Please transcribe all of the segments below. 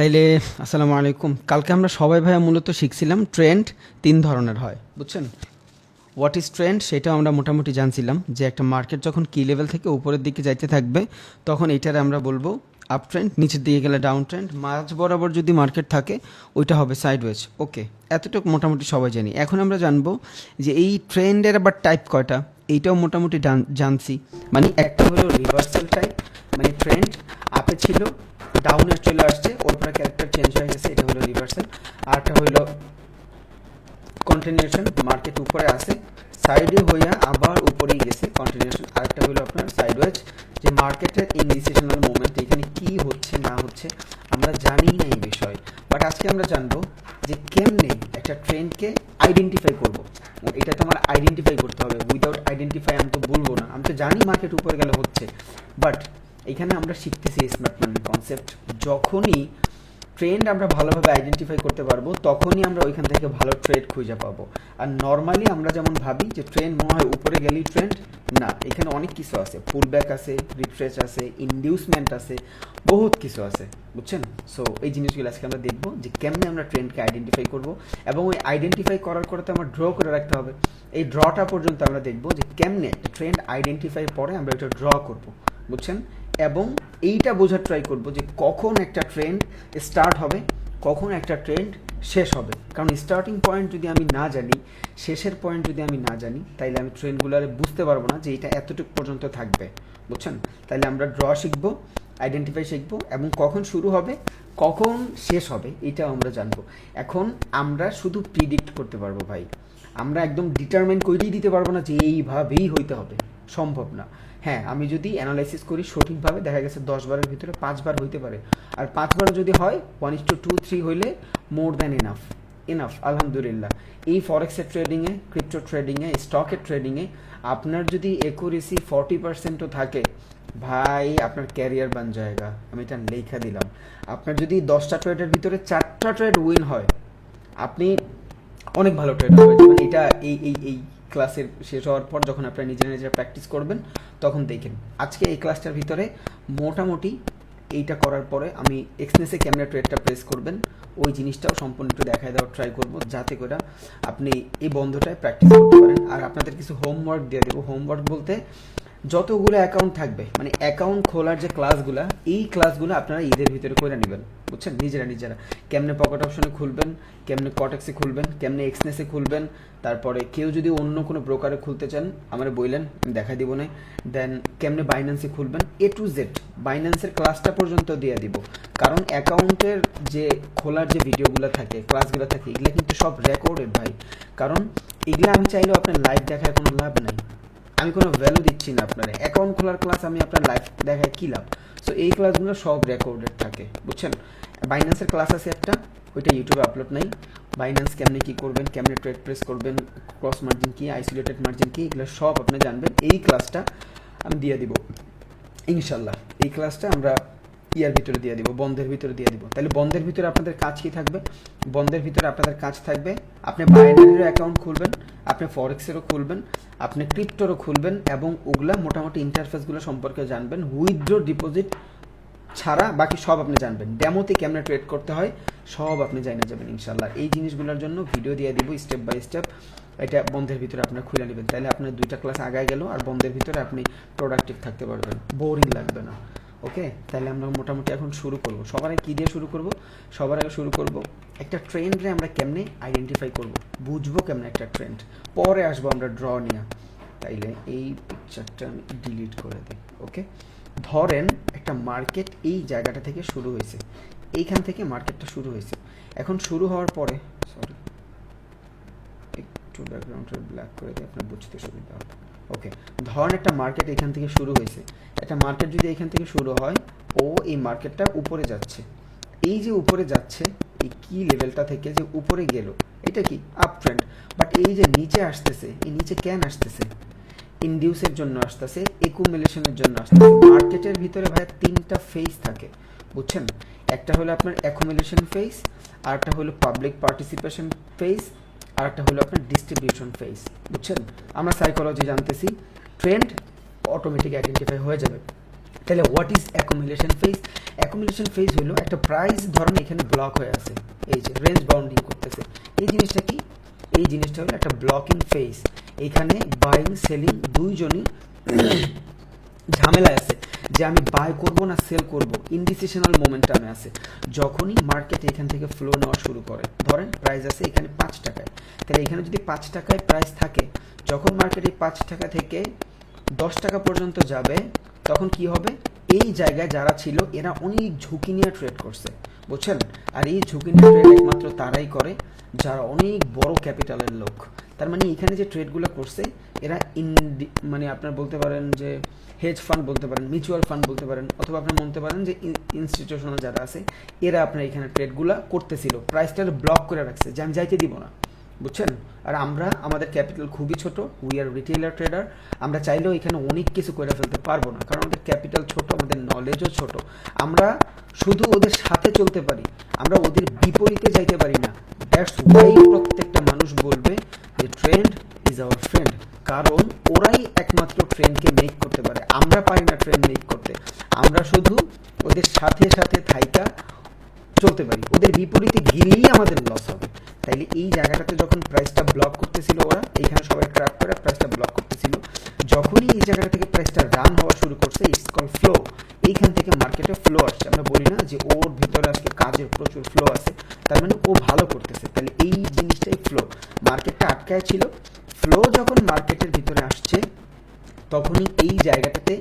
তাইলে আসসালামু আলাইকুম। কালকে আমরা সবাই ভাইয়া মূলত শিখছিলাম ট্রেন্ড 3 ধরনের হয়, বুঝছেন? হোয়াট ইজ ট্রেন্ড সেটাও আমরা মোটামুটি জানছিলাম যে একটা মার্কেট যখন কি লেভেল থেকে উপরের দিকে যাইতে থাকবে তখন এইটারে আমরা বলবো আপ ট্রেন্ড, নিচের দিকে গেলে ডাউন ট্রেন্ড, মাঝ বরাবর যদি মার্কেট থাকে ওইটা হবে সাইডওয়েজ। ওকে, এতটুকু মোটামুটি সবাই জানি। এখন আমরা জানবো যে এই ট্রেন্ডের আবার টাইপ কয়টা, এইটাও মোটামুটি জানছি। মানে একটা হলো রিভার্সাল টাইপ, মানে ট্রেন্ড আপে ছিল, ডাউনে চলে আসছে, ওর পরে ক্যারেক্টার চেঞ্জ হয়ে গেছে, এটা হলো রিভার্সাল। আরটা হইলো কন্টিনিউশন, মার্কেট উপরে আসে সাইডে হইয়া আবার উপরেই গেছে, কন্টিনিউশন। আরেকটা হলো আপনার সাইডওয়েজ, যে মার্কেটের ইনডিসিশনাল মোমেন্ট এখানে কি হচ্ছে না হচ্ছে আমরা জানি না এই বিষয়, বাট আজকে আমরা জানবো যে কেমনে একটা ট্রেন্ডকে আইডেন্টিফাই করব। এটা তো আমার আইডেন্টিফাই করতে হবে, উইদাউট আইডেন্টিফাই আমি তো বলবো না। আমি তো জানি মার্কেট উপরে গেলে হচ্ছে, বাট এখানে আমরা শিখতেছি স্মার্ট মানি কনসেপ্ট। যখনই ট্রেন্ড আমরা ভালোভাবে আইডেন্টিফাই করতে পারবো তখনই আমরা ওইখান থেকে ভালো ট্রেড খুঁজে পাবো। আর নর্মালি আমরা যেমন ভাবি যে ট্রেন্ড মনে হয় উপরে গেলেই ট্রেন্ড, না, এখানে অনেক কিছু আছে, পুল ব্যাক আছে, রিফ্রেশ আছে, ইনডিউসমেন্ট আছে, বহুত কিছু আছে, বুঝছেন? সো এই জিনিসগুলো আজকে আমরা দেখবো যে কেমনে আমরা ট্রেন্ডকে আইডেন্টিফাই করবো, এবং ওই আইডেন্টিফাই করার পরে তো আমরা ড্র করে রাখতে হবে। এই ড্রটা পর্যন্ত আমরা দেখবো যে কেমনে ট্রেন্ড আইডেন্টিফাই পরে আমরা এটা ড্র করবো, বুঝছেন? এবং এইটা বোঝার ট্রাই করব যে কখন একটা ট্রেন্ড স্টার্ট হবে, কখন একটা ট্রেন্ড শেষ হবে। কারণ স্টার্টিং পয়েন্ট যদি আমি না জানি, শেষের পয়েন্ট যদি আমি না জানি, তাইলে আমি ট্রেন্ডগুলোরে বুঝতে পারবো না যে এটা এতটুকু পর্যন্ত থাকবে, বুঝছেন? তাইলে আমরা ড্র শিখবো, আইডেন্টিফাই শিখবো, এবং কখন শুরু হবে কখন শেষ হবে এটাও আমরা জানবো। এখন আমরা শুধু প্রিডিক্ট করতে পারবো ভাই, আমরা একদম ডিটারমাইন করেই দিতে পারবো না যে এইভাবেই হইতে হবে, সম্ভব না। হ্যাঁ, আমি যদি অ্যানালাইসিস করি সঠিকভাবে, দেখা গেছে 10 বারের ভিতরে 5 বার হইতে পারে। আর 5 বার যদি হয় 1:2-3 হইলে মোর দ্যান এনাফ, আলহামদুলিল্লাহ। এই ফরেক্সের ট্রেডিংয়ে, ক্রিপ্টো ট্রেডিংয়ে, স্টকের ট্রেডিংয়ে আপনার যদি একুরেসি 40%ও থাকে, ভাই আপনার ক্যারিয়ার বান জায়গা, আমি এটা লেখা দিলাম। আপনার যদি 10টা ট্রেডের ভিতরে 4টা ট্রেড উইন হয়, আপনি অনেক ভালো ট্রেডার হয়ে যাবেন। এটা এই ক্লাসের শেষ হওয়ার পর যখন আপনারা নিজেরা প্র্যাকটিস করবেন তখন দেখেন। আজকে এই ক্লাসটার ভিতরে মোটামুটি এইটা করার পরে আমি এক্সনেসে ক্যামেরা ট্রেডটা প্রেস করবেন, ওই জিনিসটাও সম্পূর্ণ একটু দেখায় দেওয়ার ট্রাই করবো, যাতে করে আপনি এই বন্ধটায় প্র্যাকটিস করতে পারেন। আর আপনাদের কিছু হোমওয়ার্ক দিয়ে দেবো। হোমওয়ার্ক বলতে যতগুলো অ্যাকাউন্ট থাকবে, মানে অ্যাকাউন্ট খোলার যে ক্লাসগুলো, এই ক্লাসগুলো আপনারা ঈদের ভিতরে করে নেবেন, বুঝছেন? নিজেরা কেমনে পকেট অপশনে খুলবেন, কেমনে কটেক্সে খুলবেন, কেমনে এক্সনেসে খুলবেন, তারপরে কেউ যদি অন্য কোনো ব্রোকারে খুলতে চান আমার বললেন, আমি দেখা দিব না। দেন কেমনে বাইন্যান্সে খুলবেন, A to Z বাইন্যান্সের ক্লাসটা পর্যন্ত দিয়ে দিব। কারণ অ্যাকাউন্টের যে খোলার যে ভিডিওগুলো থাকে, ক্লাসগুলো থাকে, এগুলো কিন্তু সব রেকর্ডেড ভাই। কারণ এগুলো আমি চাইলেও আপনার লাইভ দেখায় কোনো লাভ নাই, আমি কোনো ভ্যালু দিচ্ছি না আপনার অ্যাকাউন্ট খোলার ক্লাস, আমি আপনার লাইভ দেখায় কী লাভ? সো এই ক্লাসগুলো সব রেকর্ডেড থাকে, বুঝছেন? বাইন্যান্সের ক্লাস আছে একটা, ওইটা ইউটিউবে আপলোড নাই। বাইন্যান্স কেমনে কী করবেন, কেমনে ট্রেড প্রেস করবেন, ক্রস মার্জিন কী, আইসোলেটেড মার্জিন কী, এগুলো সব আপনি জানবেন। এই ক্লাসটা আমি দিয়ে দিব ইনশাল্লাহ। এই ক্লাসটা আমরা ইয়ার ভিতরে দিয়ে দিব, বন্ধের ভিতরে দিয়ে দিব। তাহলে বন্ধের ভিতরে আপনাদের কাজ কি থাকবে? বন্ধের ভিতরে আপনাদের কাজ থাকবে আপনি বাইনারিরও অ্যাকাউন্ট খুলবেন, আপনি ফরেক্সেরও খুলবেন, আপনি ক্রিপ্টোরও খুলবেন, এবং ওগুলা মোটামুটি ইন্টারফেসগুলো সম্পর্কে জানবেন। উইথড্র ডিপোজিট ছাড়া বাকি সব আপনি জানবেন। ডেমোতে কেমনে ট্রেড করতে হয় সব আপনি জানিয়ে যাবেন ইনশাল্লাহ। এই জিনিসগুলোর জন্য ভিডিও দিয়ে দিব স্টেপ বাই স্টেপ। এটা বন্ধের ভিতরে আপনারা খুলে নেবেন, তাহলে আপনার 2টা ক্লাস আগায় গেল, আর বন্ধের ভিতরে আপনি প্রোডাক্টিভ থাকতে পারবেন, বোরিং লাগবে না। ওকে, তাহলে আমরা মোটামুটি এখন শুরু করব। সবার আগে কী দিয়ে শুরু করব? সবার আগে শুরু করব একটা ট্রেন্ডে আমরা কেমনে আইডেন্টিফাই করব, বুঝবো কেমনে একটা ট্রেন্ড, পরে আসবো আমরা ড্র নিয়ে। তাইলে এই পিকচারটা আমি ডিলিট করে দিই। ওকে, ধরেন একটা মার্কেট এই জায়গাটা থেকে শুরু হয়েছে, এইখান থেকে মার্কেটটা শুরু হয়েছে। এখন শুরু হওয়ার পরে, সরি একটু ব্যাকগ্রাউন্ডটা ব্ল্যাক করে দিই, আপনার বুঝতে সুবিধা হবে। ওকে, ধরেন একটা মার্কেট এখান থেকে শুরু হয়েছে। একটা মার্কেট যদি এখান থেকে শুরু হয়, ও এই মার্কেটটা উপরে যাচ্ছে, এই যে উপরে যাচ্ছে, এই কি লেভেলটা থেকে যে উপরে গেল, এটা কি আপ ট্রেন্ড। বাট এই যে নিচে আসতেছে, এই নিচে কেন আসতেছে? ইনডিউসের জন্য আসতেছে, একুমুলেশনের জন্য আসতেছে। মার্কেটের ভিতরে ভাই 3টা ফেজ থাকে, বুঝছেন? একটা হলো আপনার অ্যাকুমুলেশন ফেজ, আরেকটা হলো পাবলিক পার্টিসিপেশন ফেজ, আর একটা হলো আপনার ডিস্ট্রিবিউশন ফেজ, বুঝছেন? আমরা সাইকোলজি জানতেছি, ট্রেন্ড অটোমেটিক আইডেন্টিফাই হয়ে যাবে। তাহলে what is accumulation phase? Accumulation phase হলো একটা প্রাইস ধরেন এখানে ব্লক হয়ে আছে, এই যে রেঞ্জ বাউন্ডিং করতেছে, এই জিনিসটা কি? এই জিনিসটা হলো একটা ব্লকিং ফেজ। এখানে বাইং সেলিং দুইজনই ঝামেলায় আছে যে আমি বাই করব না সেল করব, ইনডিসিশনাল মোমেন্টামে আছে। যখনই মার্কেট এখান থেকে ফ্লো নেওয়া শুরু করে, ধরেন প্রাইস আছে এখানে 5 টাকায়, তাহলে এখানে যদি 5 টাকায় প্রাইস থাকে, যখন মার্কেট এই 5 টাকা থেকে 10 টাকা পর্যন্ত যাবে, তখন কি হবে? এই জায়গায় যারা ছিল এরা অনেক ঝুঁকি নিয়ে ট্রেড করছে, বুঝছেন? আর এই ঝুঁকি নিয়ে ট্রেড একমাত্র তারাই করে যারা অনেক বড় ক্যাপিটালের লোক। তার মানে এখানে যে ট্রেডগুলো করছে এরা মানে আপনার বলতে পারেন যে হেজ ফান্ড বলতে পারেন, মিউচুয়াল ফান্ড বলতে পারেন, অথবা আপনার বলতে পারেন যে ইনস্টিটিউশনাল যারা আছে এরা আপনার এখানে ট্রেডগুলো করতেছিল, প্রাইসটা ব্লক করে রাখছে যে আমি যাইতে দিব না, বুঝছেন? আর আমরা আমাদের ক্যাপিটাল খুবই ছোট, উই আর রিটেইলার ট্রেডার, আমরা চাইলেও এখানে অনেক কিছু করে ফেলতে পারবো না, কারণ আমাদের ক্যাপিটাল ছোট, আমাদের নলেজও ছোট। আমরা শুধু ওদের সাথে চলতে পারি, আমরা ওদের বিপরীতে যাইতে পারি না। দ্যাটস ওয়াই প্রত্যেকটা মানুষ বলবে যে ট্রেন্ড ইজ আওয়ার ফ্রেন্ড, কারণ ওরাই একমাত্র ট্রেন্ডকে মেক করতে পারে, আমরা পারি না ট্রেন্ড মেক করতে। আমরা শুধু ওদের সাথে সাথে থাইকা চলতে পারি, ওদের বিপরীতে গেলেই আমাদের লস হবে। তাইলে এই জায়গাটাতে যখন প্রাইসটা ব্লক করতেছিল ওরা, এইখানে সবাই ট্র্যাক করে প্রাইসটা ব্লক করতেছিল, যখনই এই জায়গাটা থেকে প্রাইসটা রান হওয়া শুরু করছে, ইটস কল ফ্লো। এইখান থেকে মার্কেটে ফ্লো আসছে, আমরা বলি না যে ওর ভিতরে আজকে কাজের প্রচুর ফ্লো আছে, তার মানে ও ভালো করতেছে। তাহলে এই জিনিসটাই ফ্লো, মার্কেটটা আটকায় ছিল, ফ্লো যখন মার্কেটের ভিতরে আসছে তখনই এই জায়গাটাতে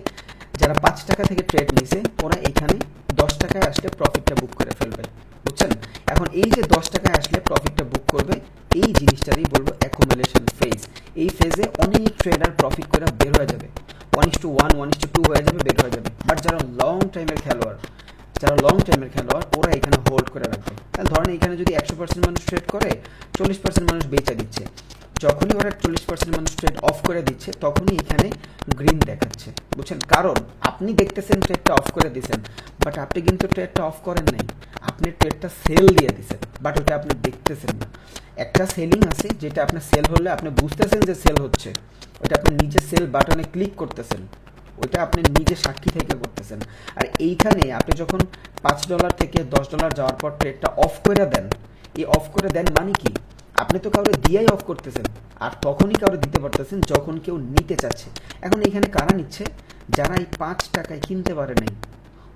যারা 5 টাকা থেকে ট্রেড নিছে ওরা এখানে 10 টাকায় আসলে প্রফিটটা বুক করে ফেলবে, বুঝছেন? এখন এই যে 10 টাকায় আসলে প্রফিটটা বুক করবে, এই জিনিসটারই বলবো অ্যাকুমুলেশন ফেজ। এই ফেজে অনেক ট্রেডার প্রফিট করে বের হয়ে যাবে, 1:1 1:2 হয়ে যাবে, বের হয়ে যাবে। বাট যারা লং টাইমের খেলোয়াড় ওরা এখানে হোল্ড করে রাখবে। তাহলে ধরেন এখানে যদি 100% মানুষ ট্রেড করে, 40% মানুষ বেচা দিচ্ছে, যখনই ওরা 40% মানুষ ট্রেড অফ করে দিচ্ছে তখনই এখানে গ্রিন দেখাচ্ছে, বুঝছেন? কারণ আপনি দেখতেছেন ট্রেডটা অফ করে দিয়েছেন, বাট আপনি কিন্তু ট্রেডটা অফ করেন নাই, আপনি ট্রেডটা সেল দিয়ে দিয়েছেন, বাট ওটা আপনি দেখতেছেন না। একটা সেলিং আছে যেটা আপনার সেল হলে আপনি বুঝতেছেন যে সেল হচ্ছে, ওটা আপনি নিচে সেল বাটনে ক্লিক করতেছেন, ওইটা আপনি নিজে সাক্ষী থেকে করতেছেন। আর এইখানে আপনি যখন $5 থেকে $10 যাওয়ার পর ট্রেডটা অফ করে দেন, এই অফ করে দেন মানে কি? আপনি তো কাউরে দিয়াই অফ করতেছেন, আর তখনই কাউরে দিতে পারতেছেন যখন কেউ নিতে চাচ্ছে। এখন এখানে কারা নিচ্ছে? যারা এই 5 টাকায় কিনতে পারে নাই,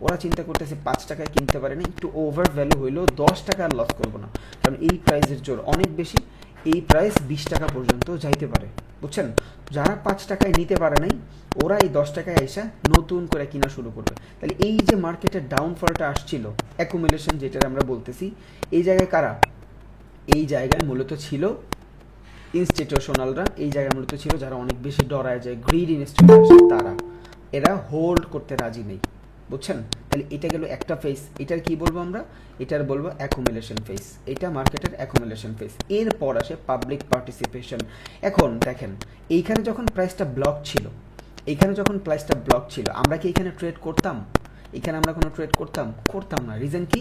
ওরা চিন্তা করতেছে 5 টাকায় কিনতে পারে না, একটু ওভার ভ্যালু হইলেও 10 টাকা আর লস করবো না, কারণ এই প্রাইসের জোর অনেক বেশি, এই প্রাইস 20 টাকা পর্যন্ত যাইতে পারে, বুঝছেন? যারা 5 টাকায় নিতে পারে নাই ওরা এই 10 টাকায় এসে নতুন করে কিনা শুরু করবে। তাহলে এই যে মার্কেটের ডাউনফলটা আসছিল, অ্যাকুমুলেশন যেটা আমরা বলতেছি, এই জায়গায় কারা? এই জায়গায় মূলত ছিল ইনস্টিটিউশনালরা, এই জায়গায় মূলত ছিল যারা অনেক বেশি ডরায় যায়, গ্রিড ইনস্টিটিউশন, তারা এরা হোল্ড করতে রাজি নেই, বুঝছেন? তাহলে এটা গেল একটা ফেজ, এটার কি বলবো আমরা? এটার বলবো অ্যাকুমুলেশন ফেজ, এটা মার্কেটের অ্যাকুমুলেশন ফেজ। এরপর আসে পাবলিক পার্টিসিপেশন। এখন দেখেন এইখানে যখন প্রাইসটা ব্লক ছিল, আমরা কি এখানে ট্রেড করতাম? এখানে আমরা কোনো ট্রেড করতাম না। রিজন কি?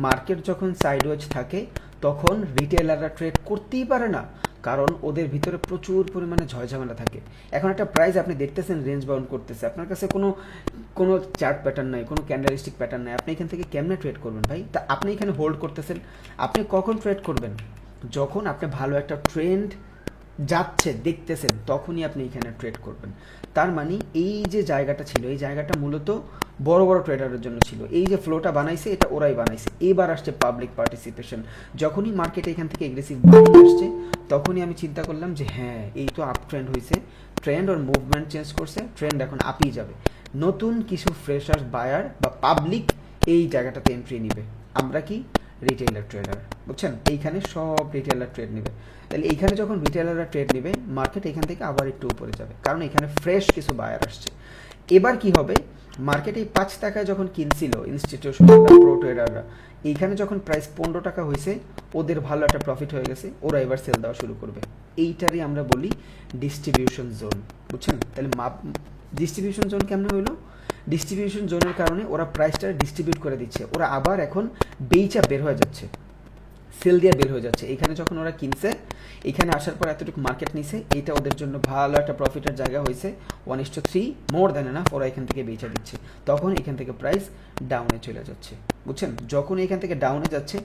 মার্কেট যখন সাইডওয়েজ থাকে তখন রিটেলাররা ট্রেড করতেই পারে না, কারণ ওদের ভিতরে প্রচুর পরিমাণে ঝয়ঝামেলা থাকে। এখন একটা প্রাইস আপনি দেখতেছেন রেঞ্জ বাউন্ড করতেছে, আপনার কাছে কোনো চার্ট প্যাটার্ন নাই, কোনো ক্যান্ডেলস্টিক প্যাটার্ন নাই, আপনি এখান থেকে কেমনে ট্রেড করবেন ভাই? তা আপনি এখানে হোল্ড করতেছেন, আপনি কখন ট্রেড করবেন? যখন আপনি ভালো একটা ট্রেন্ড যাচ্ছে দেখতেছেন তখনই আপনি এখানে ট্রেড করবেন। তার মানে এই যে জায়গাটা ছিল, এই জায়গাটা মূলত বড় বড় ট্রেডারের জন্য ছিল, এই যে ফ্লোটা বানাইছে এটা ওরাই বানাইছে। এবার আসছে পাবলিক পার্টিসিপেশন। যখনই মার্কেটে এখান থেকে এগ্রেসিভ বাইং আসছে তখনই আমি চিন্তা করলাম যে হ্যাঁ এই তো আপ ট্রেন্ড হয়েছে, ট্রেন্ড ওর মুভমেন্ট চেঞ্জ করছে, ট্রেন্ড এখন আপই যাবে। নতুন কিছু ফ্রেশার বায়ার বা পাবলিক এই জায়গাটাতে এন্ট্রি নিবে। আমরা কি? রিটেইলার ট্রেডার, বুঝছেন? এইখানে সব রিটেইলার ট্রেড নেবে। তাহলে এইখানে যখন রিটেইলাররা ট্রেড নেবে, মার্কেট এখান থেকে আবার একটু উপরে যাবে, কারণ এখানে ফ্রেশ কিছু বায়ার আসছে। এবার কি হবে? মার্কেট এই 5 টাকায় যখন কিনছিল ইনস্টিটিউশনাল প্রো ট্রেডাররা, এইখানে যখন প্রাইস 15 টাকা হয়েছে, ওদের ভালো একটা প্রফিট হয়ে গেছে, ওরা এবার সেল দেওয়া শুরু করবে। এইটারই আমরা বলি ডিস্ট্রিবিউশন জোন, বুঝছেন? তাহলে ডিস্ট্রিবিউশন জোন কেমন হইলো? ডিস্ট্রিবিউশন জোনের কারণে ওরা প্রাইসটা ডিস্ট্রিবিউট করে দিচ্ছে, ওরা আবার এখন বেচা বের হয়ে যাচ্ছে, সেল দিয়ে বের হয়ে যাচ্ছে। এখানে যখন ওরা কিনছে, এখানে আসার পর এতটুকু মার্কেট নিছে, এটা ওদের জন্য ভালো একটা প্রফিটের জায়গা হয়েছে, 1:3 মোর দ্যান এনাফ, ওরা এখান থেকে বেচা দিচ্ছে, তখন এখান থেকে প্রাইস ডাউনে চলে যাচ্ছে। বুঝছেন, যখন এখান থেকে ডাউনে যাচ্ছে,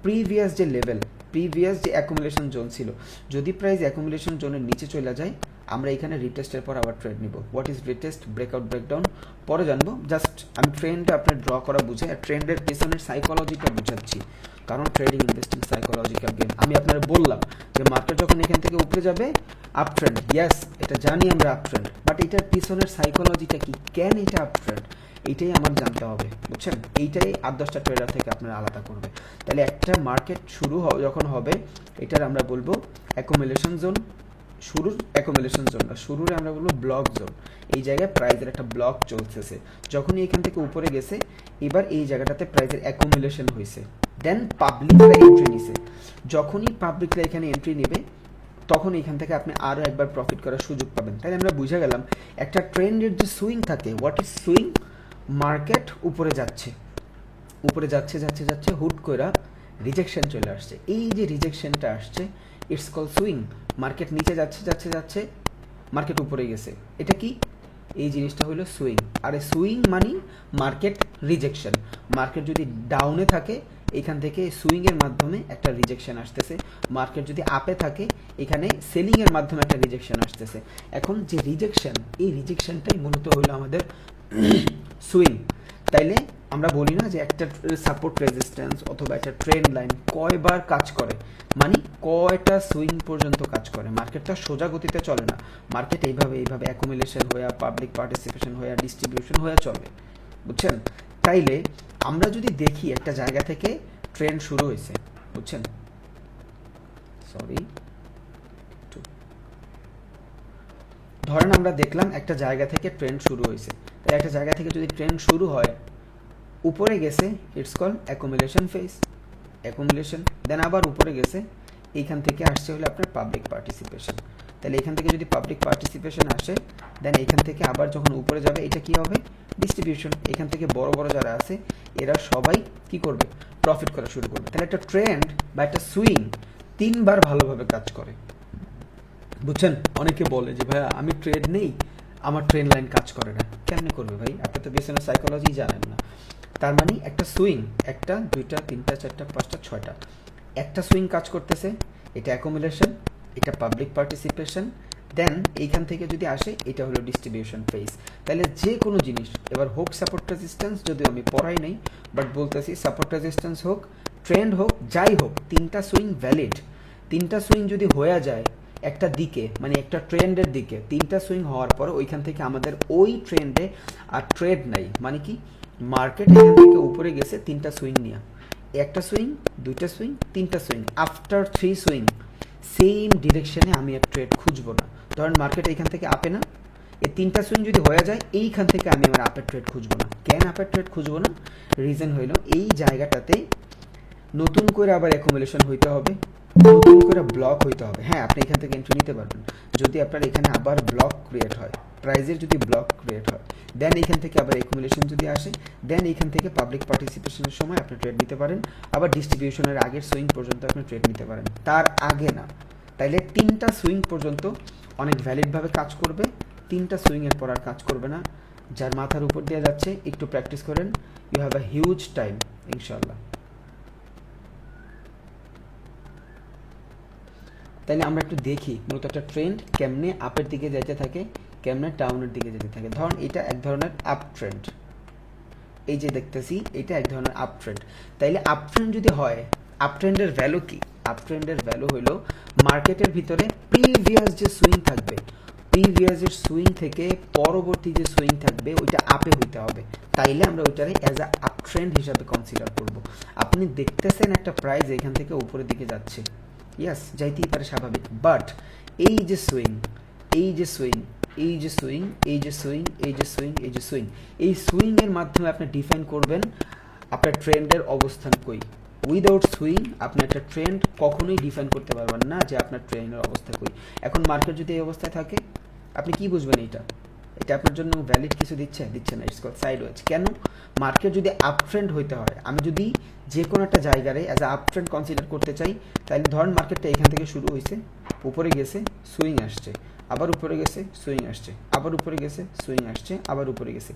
প্রিভিয়াস যে লেভেল, প্রিভিয়াস যে অ্যাকুমুলেশন জোন ছিল, যদি প্রাইস অ্যাকুমুলেশন জোনের নিচে চলে যায়, আমরা এখানে রিটেস্টের পর আবার ট্রেড নিব। What is retest, breakout, breakdown পরে জানবো। জাস্ট আমি ট্রেন্ডটা আপনার ড্র করা বুঝে, আর ট্রেন্ডের পেছনের সাইকোলজিটা বুঝাচ্ছি, কারণ ট্রেডিং ইনভেস্টিং সাইকোলজিক্যাল গেম। আমি আপনার বললাম যে মার্কেট যখন এখান থেকে উপরে যাবে আপ ট্রেন্ড, ইয়েস এটা জানি আমরা আপ ট্রেন্ড, বাট এটার পিছনের সাইকোলজিটা কি, কেন এটা আপ ট্রেন্ড, এইটাই আমার জানতে হবে। বুঝছেন, এইটাই 8-10টা ট্রেডার থেকে আপনারা আলাদা করবে। তাহলে একটা মার্কেট শুরু যখন হবে, এটার আমরা বলবো অ্যাকুমুলেশন জোন, শুরুর অ্যাকুমুলেশন জোন না, শুরুর আমরা বলবো ব্লক জোন। এই জায়গায় প্রাইসের একটা ব্লক চলতেছে, যখনই এখান থেকে উপরে গেছে, এবার এই জায়গাটাতে প্রাইসের অ্যাকুমুলেশন হয়েছে, দেন পাবলিকরা এন্ট্রি নিছে। যখনই পাবলিকরা এখানে এন্ট্রি নেবে, তখন এখান থেকে আপনি আরও একবার প্রফিট করার সুযোগ পাবেন। তাই আমরা বুঝে গেলাম একটা ট্রেন্ডের যে সুইং থাকে, হোয়াট ইজ সুইং, মার্কেট উপরে যাচ্ছে, উপরে যাচ্ছে যাচ্ছে যাচ্ছে, হুট করে রিজেকশন চলে আসছে। এই যে রিজেকশনটা আসছে, ইটস কল সুইং। মার্কেট নিচে যাচ্ছে যাচ্ছে যাচ্ছে, মার্কেট উপরে গেছে, এটা কি, এই জিনিসটা হলো সুইং। আর সুইং মানে মার্কেট রিজেকশন। মার্কেট যদি ডাউনে থাকে, এখান থেকে সুইংয়ের মাধ্যমে একটা রিজেকশন আসতেছে। মার্কেট যদি আপে থাকে, এখানে সেলিংয়ের মাধ্যমে একটা রিজেকশন আসতেছে। এখন যে রিজেকশন, এই রিজেকশনটাই মূলত হলো আমাদের সুইং। তাইলে আমরা বলি না যে একটা সাপোর্ট রেজিস্ট্যান্স অথবা একটা ট্রেন্ড লাইন কয়বার কাজ করে, মানে কয়টা সুইং পর্যন্ত কাজ করে। মার্কেটটা সোজা গতিতে চলে না, মার্কেট এইভাবে এইভাবে অ্যাকুমুলেশন হয়ে, পাবলিক পার্টিসিপেশন হয়ে, ডিস্ট্রিবিউশন হয়ে চলে। বুঝছেন, তাইলে আমরা যদি দেখি একটা জায়গা থেকে ট্রেন্ড শুরু হয়েছে, বুঝছেন, সরি, ধরেন আমরা দেখলাম একটা জায়গা থেকে ট্রেন্ড শুরু হয়েছে। তাই একটা জায়গা থেকে যদি ট্রেন্ড শুরু হয়, উপরে গেছে, it's call accumulation phase, accumulation, then আবার উপরে গেছে, এইখান থেকে আসছে হলো আপনার পাবলিক পার্টিসিপেশন। তাহলে এখান থেকে যদি পাবলিক পার্টিসিপেশন আসে, দেন এখান থেকে আবার যখন উপরে যাবে, এটা কি হবে, ডিস্ট্রিবিউশন। এখান থেকে বড় বড় যারা আছে, এরা সবাই কি করবে, প্রফিট করা শুরু করবে। তাহলে একটা ট্রেন্ড বা একটা সুইং 3বার ভালোভাবে কাজ করে। বুঝছেন, অনেকে বলে যে ভাইয়া আমি ট্রেড নেই, আমার ট্রেন লাইন কাজ করে না। কেমনে করবে ভাই, আপনি তো বেসিক সাইকোলজি জানেন না। তার মানে একটা সুইং, 1টা 2টা 3টা 4টা 5টা 6টা, একটা সুইং কাজ করতেছে, এটা অ্যাকুমুলেশন, এটা পাবলিক পার্টিসিপেশন, দেন এইখান থেকে যদি আসে, এটা হলো ডিস্ট্রিবিউশন ফেজ। তাহলে যে কোনো জিনিস, এবার হোক সাপোর্ট রেজিস্ট্যান্স, যদিও আমি পড়াই নাই, বাট বলতেছি সাপোর্ট রেজিস্ট্যান্স হোক, ট্রেন্ড হোক, যাই হোক, 3টা সুইং ভ্যালিড। 3টা সুইং যদি হয়ে যায় একটা দিকে, মানে একটা ট্রেন্ডের দিকে, 3টা সুইং হওয়ার পর ওইখান থেকে আমাদের ওই ট্রেন্ডে আর ট্রেড নাই। মানে কি, মার্কেট এখান থেকে উপরে গেছে 3টা সুইং নিয়ে, একটা সুইং, 2টা সুইং, 3টা সুইং, আফটার 3 সুইং সেম ডিরেকশনে আমি এক ট্রেড খুঁজবো না। ধরেন মার্কেট এইখান থেকে আপে না, এই 3টা সুইং যদি হয়ে যায়, এইখান থেকে আমি আমার আপের ট্রেড খুঁজবো না। কেন আপের ট্রেড খুঁজবো না, রিজন হইলো এই জায়গাটাতে নতুন করে আবার অ্যাকুমুলেশন হইতে হবে, নতুন করে ব্লক হইতে হবে। হ্যাঁ, আপনি এখান থেকে এন্ট্রি নিতে পারবেন যদি আপনার এখানে আবার ব্লক ক্রিয়েট হয়, প্রাইজের যদি ব্লক ক্রিয়েট হয়, দেন এখান থেকে আবার অ্যাকুমুলেশন যদি আসে, দেন এখান থেকে পাবলিক পার্টিসিপেশনের সময় আপনি ট্রেড নিতে পারেন, আবার ডিস্ট্রিবিউশনের আগের সুইং পর্যন্ত আপনি ট্রেড নিতে পারেন, তার আগে না। তাইলে 3টা সুইং পর্যন্ত অনেক ভ্যালিডভাবে কাজ করবে, 3টা সুইংয়ের পর আর কাজ করবে না। যার মাথার উপর দিয়ে যাচ্ছে, একটু প্র্যাকটিস করেন, you have a huge time ইনশাল্লাহ। তাইলে আমরা একটু দেখি মূলত একটা ট্রেন্ড কেমনে আপের দিকে যেতে থাকে, কেমনে ডাউনের দিকে যেতে থাকে। ধরুন এটা এক ধরনের আপ ট্রেন্ড, এই যে দেখতেছি এটা এক ধরনের আপ ট্রেন্ড। তাইলে আপ ট্রেন্ড যদি হয়, আপ ট্রেন্ডের ভ্যালু কি, আপ ট্রেন্ডের ভ্যালু হলো মার্কেটের ভিতরে প্রিভিয়াস যে সুইং থাকবে, প্রিভিয়াসের সুইং থেকে পরবর্তী যে সুইং থাকবে ওইটা আপে হইতে হবে। তাইলে আমরা ওইটারে অ্যাজ আ আপ ট্রেন্ড হিসাবে কনসিডার করব। আপনি দেখতেছেন একটা প্রাইস এখান থেকে উপরের দিকে যাচ্ছে, ইয়াস যাইতেই পারে, স্বাভাবিক, বাট এই যে সুইং, এই যে সুইং, এই যে সুইং, এই যে সুইং, এই যে সুইং, এই যে সুইং, এই সুইংয়ের মাধ্যমে আপনি ডিফাইন করবেন আপনার ট্রেন্ডের অবস্থান কই। উইদাউট সুইং আপনি একটা ট্রেন্ড কখনোই ডিফাইন করতে পারবেন না যে আপনার ট্রেন্ডের অবস্থা কই। এখন মার্কেট যদি এই অবস্থায় থাকে, আপনি কি বুঝবেন এটা, এটা আপনার জন্য ভ্যালিড কিছু দিচ্ছে, দিচ্ছে না, ইটস কল্ড সাইডওয়েজ। কেন, মার্কেট যদি আপ ট্রেন্ড হইতে হয়, আমি যদি যে কোনো একটা জায়গায় as a up trend consider করতে চাই, তাহলে ধরেন মার্কেটটা এখান থেকে শুরু হয়েছে, উপরে গেছে সুইং আসছে, আবার উপরে গেছে সুইং আসছে, আবার উপরে গেছে সুইং আসছে, আবার উপরে গেছে।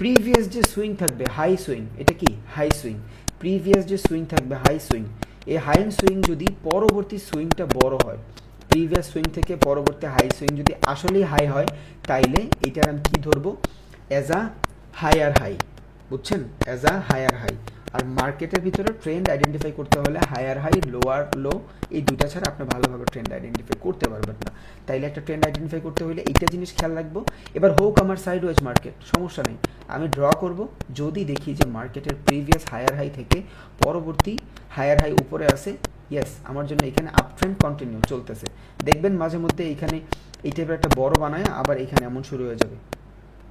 প্রিভিয়াস যে সুইং থাকবে হাই সুইং, এটা কি হাই সুইং, প্রিভিয়াস যে সুইং থাকবে হাই সুইং, এই হাই সুইং যদি পরবর্তী সুইংটা বড় হয়, প্রিভিয়াস সুইং থেকে পরবর্তী হাই সুইং যদি আসলেই হাই হয়, তাইলে এটার আমি কি ধরবো, অ্যাজ আ হায়ার হাই, বুঝছেন, অ্যাজ আ হায়ার হাই। আর মার্কেটের ভিতরে ট্রেন্ড আইডেন্টিফাই করতে হলে হায়ার হাই লোয়ার লো এই দুইটা ছাড়া আপনি ভালোভাবে ট্রেন্ড আইডেন্টিফাই করতে পারবেন না। তাইলে একটা ট্রেন্ড আইডেন্টিফাই করতে হলে এইটা জিনিস খেয়াল রাখবো। এবার হোক আমার সাইডওয়েজ মার্কেট, সমস্যা নেই, আমি ড্র করব, যদি দেখি যে মার্কেটের প্রিভিয়াস হায়ার হাই থেকে পরবর্তী হায়ার হাই উপরে আসে, ইয়েস আমার জন্য এখানে আপ ট্রেন্ড কন্টিনিউ চলতেছে। দেখবেন মাঝে মধ্যে এইখানে এই টাইপের একটা বড় বানায় আবার এখানে এমন শুরু হয়ে যাবে,